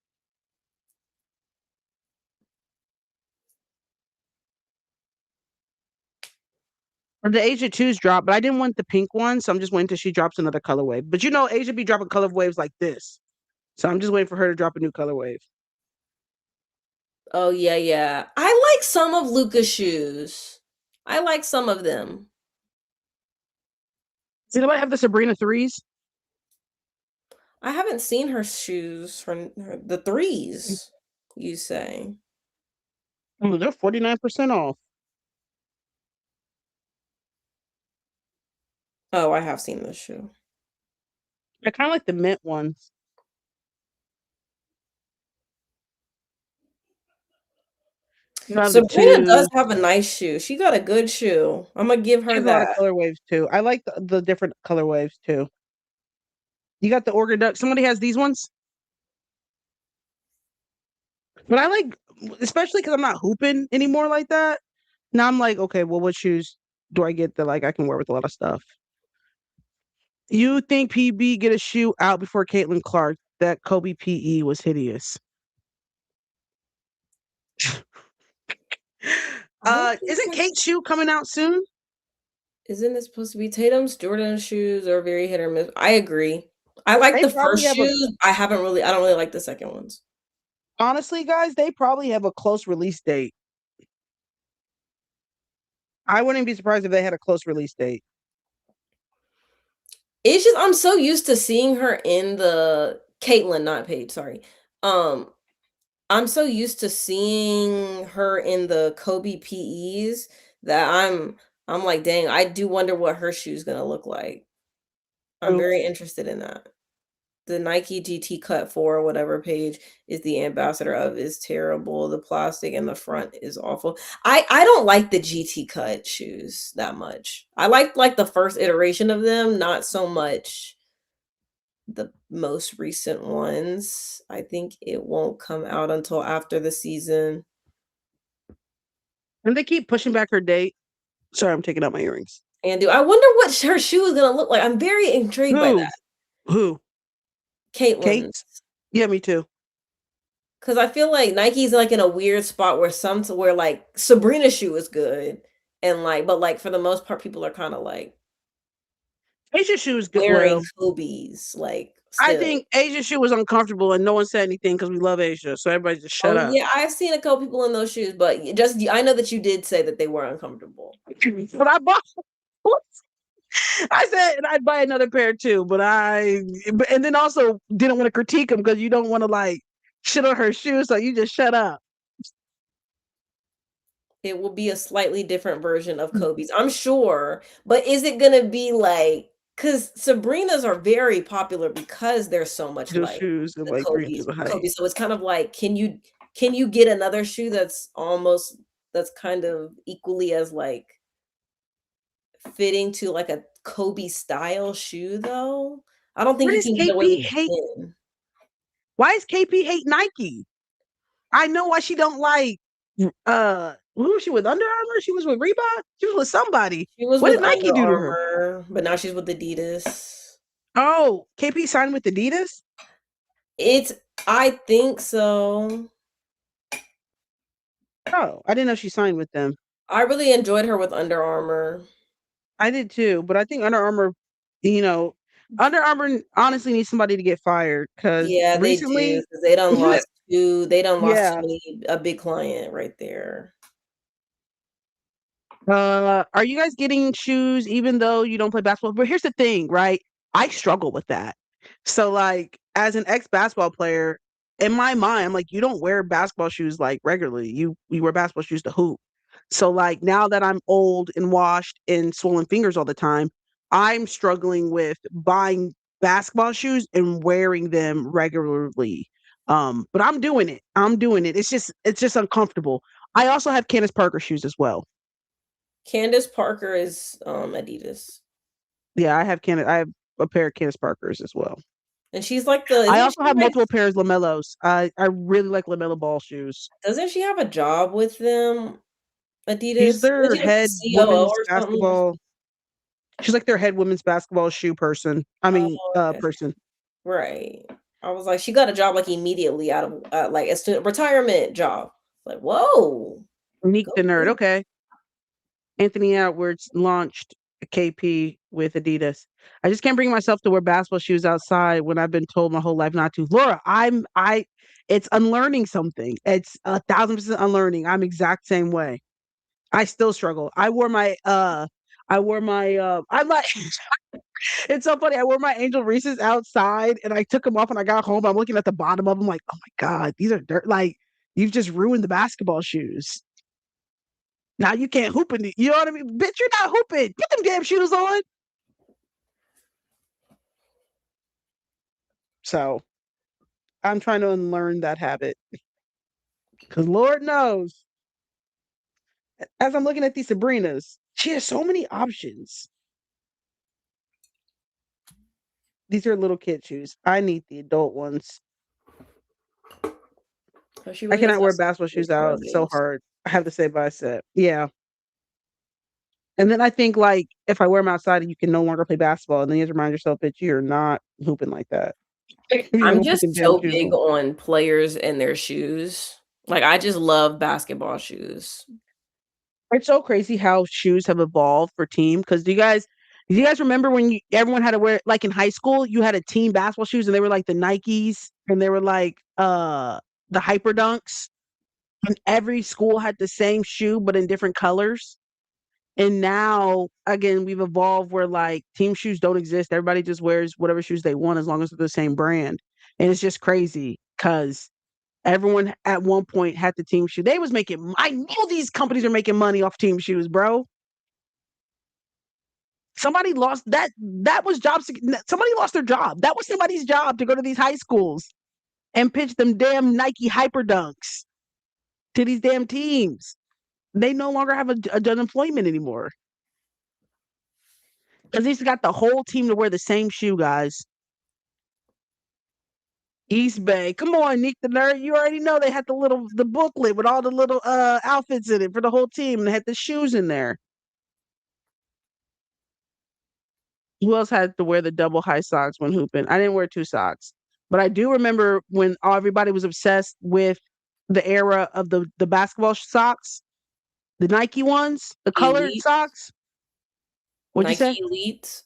Or the Asia 2's drop, but I didn't want the pink one, so I'm just waiting till she drops another color wave. But you know, Asia be dropping color waves like this. So I'm just waiting for her to drop a new color wave. Oh yeah, yeah. I like some of Luca's shoes. I like some of them. Does anybody have the Sabrina 3s? I haven't seen her shoes from the threes, you say. Oh, they're 49% off. Oh, I have seen this shoe. I kind of like the mint ones. You have the Sabrina does two. have a nice shoe. She got a good shoe. I'm gonna give She her has a lot of that. color waves too. I like the different color waves too. You got the Organ Duck. Somebody has these ones, but I like, especially because I'm not hooping anymore like that. Now I'm like, okay, well, what shoes do I get that like I can wear with a lot of stuff? You think PB get a shoe out before Caitlin Clark? That Kobe PE was hideous. I don't think Isn't Kate's shoe coming out soon? isn't it supposed to be Tatum's Jordan shoes are very hit or miss? I agree. I like They the probably first have a shoes. I don't really like the second ones. honestly, guys, they probably have a close release date. I wouldn't be surprised if they had a close release date. It's just I'm so used to seeing her in the Caitlyn, not Paige, sorry. Um, I'm so used to seeing her in the Kobe PEs that I'm like, dang, I do wonder what her shoe's gonna look like. I'm very interested in that. The Nike GT Cut 4 or whatever page is the ambassador of is terrible. The plastic in the front is awful. I don't like the GT Cut shoes that much. I like the first iteration of them, not so much the most recent ones. I think it won't come out until after the season. And they keep pushing back her date. Sorry, I'm taking out my earrings. And I wonder what her shoe is gonna look like. I'm very intrigued by Who? that. Who? Caitlin's. Kate's? Yeah, me too. Because I feel like Nike's like in a weird spot where like Sabrina's shoe is good and like, but like for the most part, people are kind of like Asia's shoe is good. wearing Well, Kobe's like I still. think Asia's shoe was uncomfortable and no one said anything because we love Asia. So everybody just shut Oh up. yeah, I've seen a couple people in those shoes, but just I know that you did say that they were uncomfortable. But I bought I said and I'd buy another pair too, and then also didn't want to critique them because you don't want to like shit on her shoes, so you just shut up. It will be a slightly different version of Kobe's, I'm sure. But is it gonna be like because Sabrina's are very popular because they're so much Those like shoes are the like 3 inches of height. Kobe. So it's kind of like, can you get another shoe that's kind of equally as like fitting to like a Kobe style shoe though? I don't think What you is can get away KP with the hate? thin. Why is KP hate Nike? I know why she don't like who was she with? Under Armour? She was with Reebok? She was with somebody. She was What with did Nike Under do to her? Armour, but now she's with Adidas. Oh, KP signed with Adidas? It's I think so. Oh, I didn't know she signed with them. I really enjoyed her with Under Armour. I did too, but I think Under Armour, you know, Under Armour honestly needs somebody to get fired because Yeah, they do, recently, 'cause they done lost yeah. too many a big client right there. Are you guys getting shoes even though you don't play basketball? But here's the thing, right? I struggle with that. So like as an ex-basketball player, in my mind, I'm like, you don't wear basketball shoes like regularly. You wear basketball shoes to hoop. So like now that I'm old and washed and swollen fingers all the time, I'm struggling with buying basketball shoes and wearing them regularly. But I'm doing it. I'm doing it. It's just uncomfortable. I also have Candace Parker shoes as well. Candace Parker is, Adidas, Yeah, I have a pair of Candace Parkers as well. and she's like the I isn't also she have like multiple pairs of Lamellos. I really like Lamelo Ball shoes. doesn't she have a job with them, She's Adidas? Isn't their she like the head COO women's or something? basketball. She's like their head women's basketball shoe person. I mean, Oh, okay. person. Right. I was like, she got a job, like, immediately out of, like, a student retirement job. Like, "Whoa, Neek go the nerd. get." Okay. Anthony Edwards launched a KP with Adidas. I just can't bring myself to wear basketball shoes outside when I've been told my whole life not to. Laura, it's unlearning something. It's 1,000% unlearning. I'm exact same way. I still struggle. I'm like it's so funny. I wore my Angel Reese's outside and I took them off and I got home. I'm looking at the bottom of them like, oh my God, these are dirt. Like you've just ruined the basketball shoes. Now you can't hoop in you know what I mean? Bitch, you're not hooping. Get them damn shoes on. So I'm trying to unlearn that habit. Cause Lord knows, as I'm looking at these Sabrinas, she has so many options. These are little kid shoes. I need the adult ones. Oh, she I really does cannot have wear some basketball good shoes out. It's so colorways. hard. I have to say bicep. Yeah. And then I think like if I wear them outside and you can no longer play basketball, and then you have to remind yourself, bitch, you're not hooping like that. You I'm don't put just them damn so shoes big on. on players and their shoes. Like, I just love basketball shoes. It's so crazy how shoes have evolved for team. Because do you guys remember when everyone had to wear like in high school, you had a team basketball shoes and they were like the Nikes and they were like the Hyper Dunks, and every school had the same shoe but in different colors. And now again, we've evolved where like team shoes don't exist. Everybody just wears whatever shoes they want as long as they're the same brand. And it's just crazy because everyone at one point had the team shoe. They was making I know these companies are making money off team shoes, bro. Somebody lost that. That was somebody lost their job. That was somebody's job to go to these high schools and pitch them damn Nike hyper dunks to these damn teams. They no longer have a unemployment anymore because he's got the whole team to wear the same shoe, guys. East Bay, come on, Nick the nerd. You already know they had the booklet with all the little outfits in it for the whole team. And they had the shoes in there. Who else had to wear the double high socks when hooping? I didn't wear two socks, but I do remember when everybody was obsessed with the era of the basketball socks, the Nike ones, the colored Elite, socks. What'd you say? Nike Elites.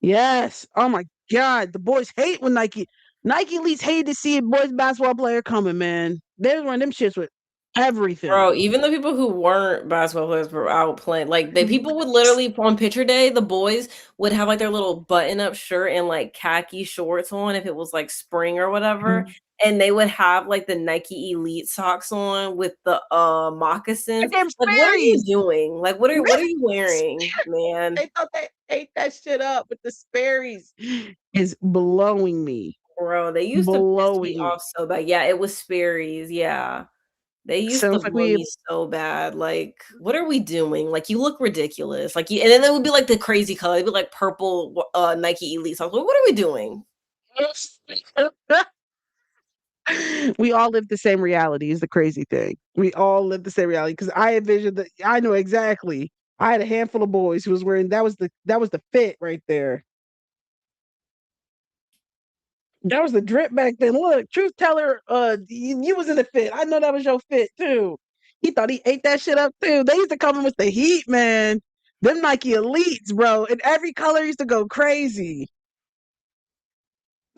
Yes. Oh my God, the boys hate when Nike Elites hate to see a boys basketball player coming. Man, they was wearing them shits with Bro, everything. even the people who weren't basketball players were out playing. Like the people would literally on picture day, the boys would have like their little button-up shirt and like khaki shorts on if it was like spring or whatever. And they would have like the Nike Elite socks on with the moccasins. Damn Like, what are you Sperry's. doing? Like, what are you wearing, man? They thought they ate that shit up, but the Sperry's is blowing me. Bro, they used to piss me Blowing me. off so bad. Yeah, it was Sperry's. Yeah. They used to Sounds like blow me so bad. Like, what are we doing? Like, you look ridiculous. Like, and then it would be like the crazy color. It'd be like purple Nike Elite socks. Like, what are we doing? We all live the same reality is the crazy thing. We all live the same reality because I envisioned that I know exactly. I had a handful of boys who was wearing that was the fit right there. That was the drip back then. Look, truth teller, you was in the fit. I know that was your fit too. He thought he ate that shit up too. They used to come in with the heat, man. Them Nike Elites, bro. And every color used to go crazy.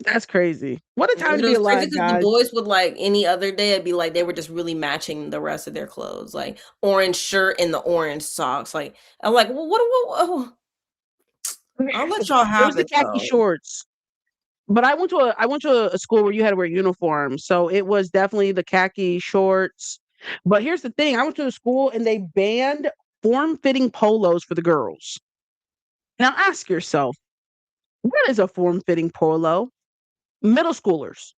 That's crazy. What a But time to it be was crazy alive, because the guys. boys would like any other day, it'd be like they were just really matching the rest of their clothes, like orange shirt and the orange socks. Like, I'm like, well, oh, I'll let y'all It was have the it khaki though. shorts. But I went to a school where you had to wear uniforms, so it was definitely the khaki shorts. But here's the thing: I went to a school and they banned form-fitting polos for the girls. Now ask yourself, what is a form-fitting polo? Middle schoolers.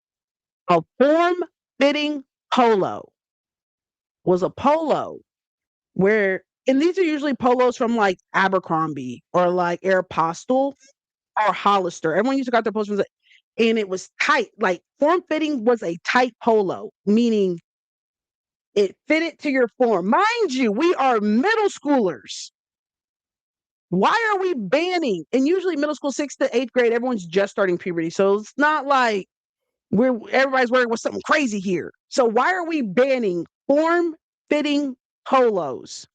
A form-fitting polo was a polo where, and these are usually polos from like Abercrombie or like Aeropostale or Hollister. Everyone used to got their polos from and it was tight. Like form fitting was a tight polo, meaning it fitted to your form. Mind you, we are middle schoolers. Why are we banning? And usually middle school, sixth to eighth grade, everyone's just starting puberty. So it's not like everybody's wearing with something crazy here. So why are we banning form fitting polos?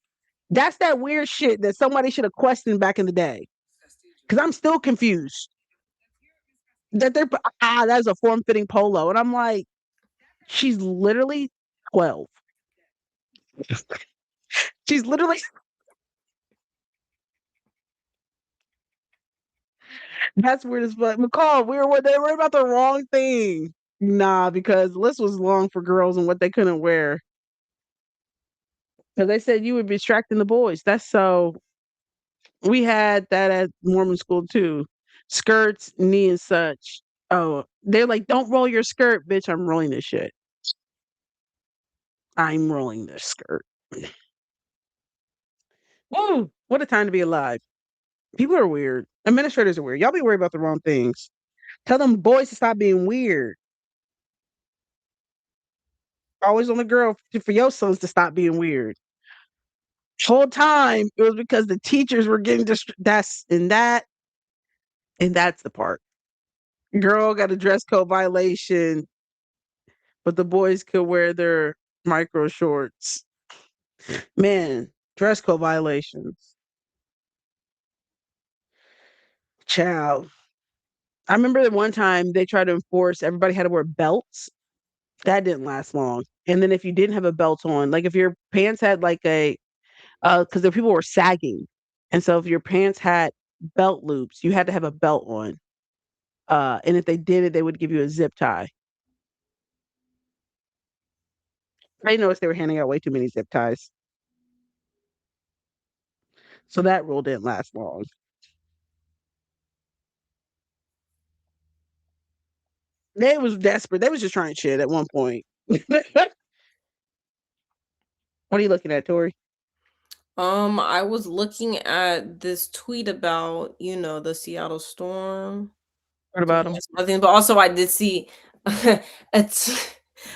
That's that weird shit that somebody should have questioned back in the day. Because I'm still confused that that's a form fitting polo. And I'm like, she's literally 12. She's literally that's weird as fuck. McCall, they were about the wrong thing. Nah, because the list was long for girls and what they couldn't wear. Because they said you would be distracting the boys. That's so we had that at Mormon school too. Skirts, knee and such. Oh, they're like, don't roll your skirt, bitch. I'm rolling this shit. I'm rolling this skirt. Ooh, what a time to be alive. People are weird. Administrators are weird. Y'all be worried about the wrong things. Tell them boys to stop being weird. Always on the girl for your sons to stop being weird. Whole time it was because the teachers were getting that's the part. Girl got a dress code violation, but the boys could wear their micro shorts. Man, dress code violations. Child. I remember that one time they tried to enforce everybody had to wear belts. That didn't last long. And then if you didn't have a belt on, like if your pants had like because the people were sagging. And so if your pants had belt loops, you had to have a belt on. And if they did it, they would give you a zip tie. I noticed they were handing out way too many zip ties. So that rule didn't last long. They was desperate. They was just trying shit at one point. What are you looking at, Tori? I was looking at this tweet about, the Seattle storm. What about them? Nothing, but also I did see a, t-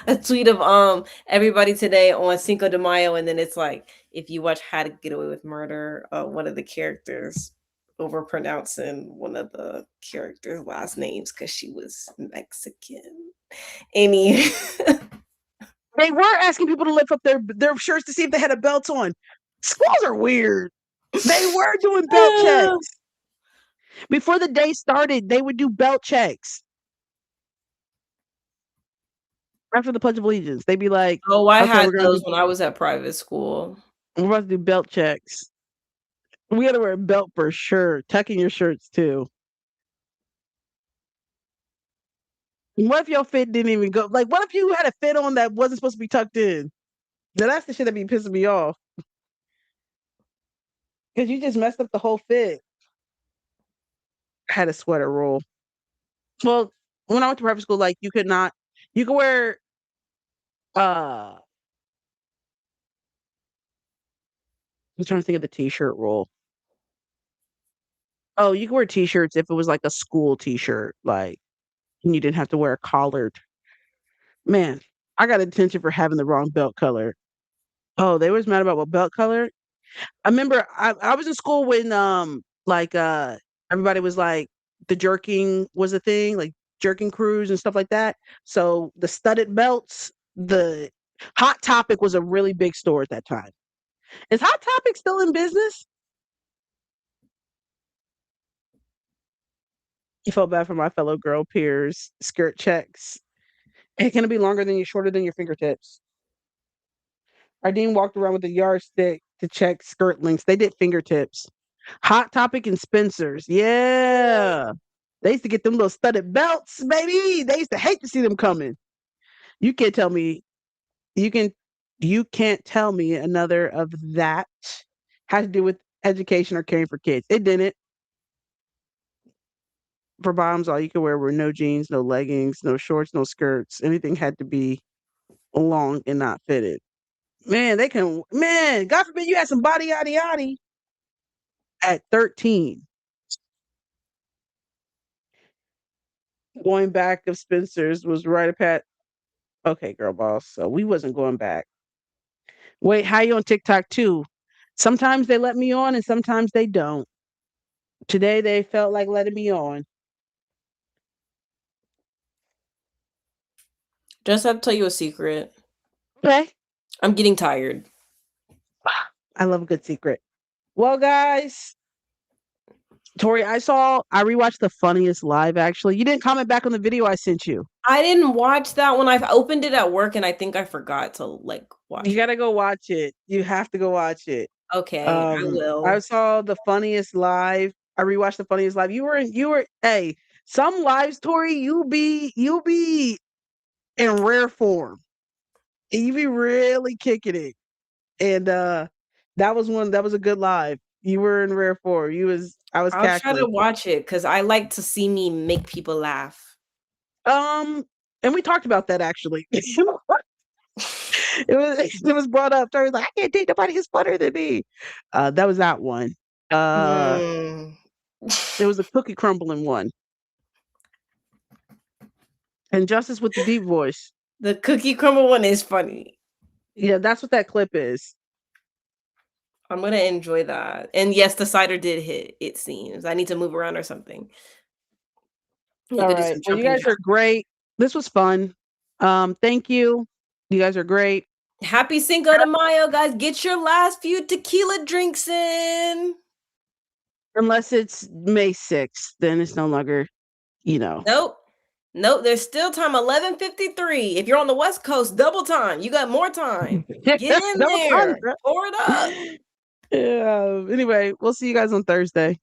a tweet of everybody today on Cinco de Mayo, and then it's like, if you watch How to Get Away with Murder, one of the characters overpronouncing one of the characters' last names because she was Mexican. Any They were asking people to lift up their shirts to see if they had a belt on. Schools are weird. They were doing belt checks. Before the day started, they would do belt checks. After the Pledge of Allegiance, they'd be like, Oh, I okay, had those when I was at private school. we're about to do belt checks. We got to wear a belt for sure. Tucking your shirts too. What if your fit didn't even go? Like, what if you had a fit on that wasn't supposed to be tucked in? Now that's the shit that be pissing me off. Because you just messed up the whole fit. I had a sweater rule. Well, when I went to private school, like you could wear I'm trying to think of the t-shirt rule. Oh, you could wear t-shirts if it was like a school t-shirt, like and you didn't have to wear a collared. Man, I got attention for having the wrong belt color. Oh, they was mad about what belt color? I remember I was in school when everybody was like the jerking was a thing, like jerking crews and stuff like that. So the studded belts, the Hot Topic was a really big store at that time. Is Hot Topic still in business? You felt bad for my fellow girl peers. Skirt checks. It can be longer than you, shorter than your fingertips. Ardeen walked around with a yardstick to check skirt lengths. They did fingertips. Hot Topic and Spencer's. Yeah. They used to get them little studded belts, baby. They used to hate to see them coming. You can't tell me you can't tell me another of that had to do with education or caring for kids. It didn't. For bottoms, all you could wear were no jeans, no leggings, no shorts, no skirts. Anything had to be long and not fitted. Man, God forbid you had some body yaddy yaddy at 13. Going back of Spencer's was right up at okay, girl boss. So we wasn't going back. Wait, how you on TikTok too? Sometimes they let me on and sometimes they don't. Today they felt like letting me on. Just have to tell you a secret. Okay. I'm getting tired. I love a good secret. Well, guys, Tori, I rewatched The Funniest Live actually. You didn't comment back on the video I sent you. I didn't watch that one. I've opened it at work and I think I forgot to watch You it. gotta go watch it. You have to go watch it. Okay, I will. I saw The Funniest Live. I rewatched The Funniest Live. Hey, some lives, Tori, you'll be in rare form. And you be really kicking it. And that was a good live. You were in rare form. I was I'll try to cackling. watch it because I like to see me make people laugh. And we talked about that actually. It was brought up. Tori's like, I can't date nobody who's funnier than me. That was that one. There was a cookie crumbling one. And Justice with the deep voice. The cookie crumble one is funny. Yeah, that's what that clip is. I'm gonna enjoy that. And yes, the cider did hit, it seems. I need to move around or something. All right. Well, you guys are great. This was fun. Thank you. You guys are great. Happy Cinco de Mayo, guys. Get your last few tequila drinks in. Unless it's May 6th, then it's no longer, Nope. There's still time. 11:53. If you're on the West Coast, double time. You got more time. Get in there. Pour it up. Yeah. Anyway, we'll see you guys on Thursday.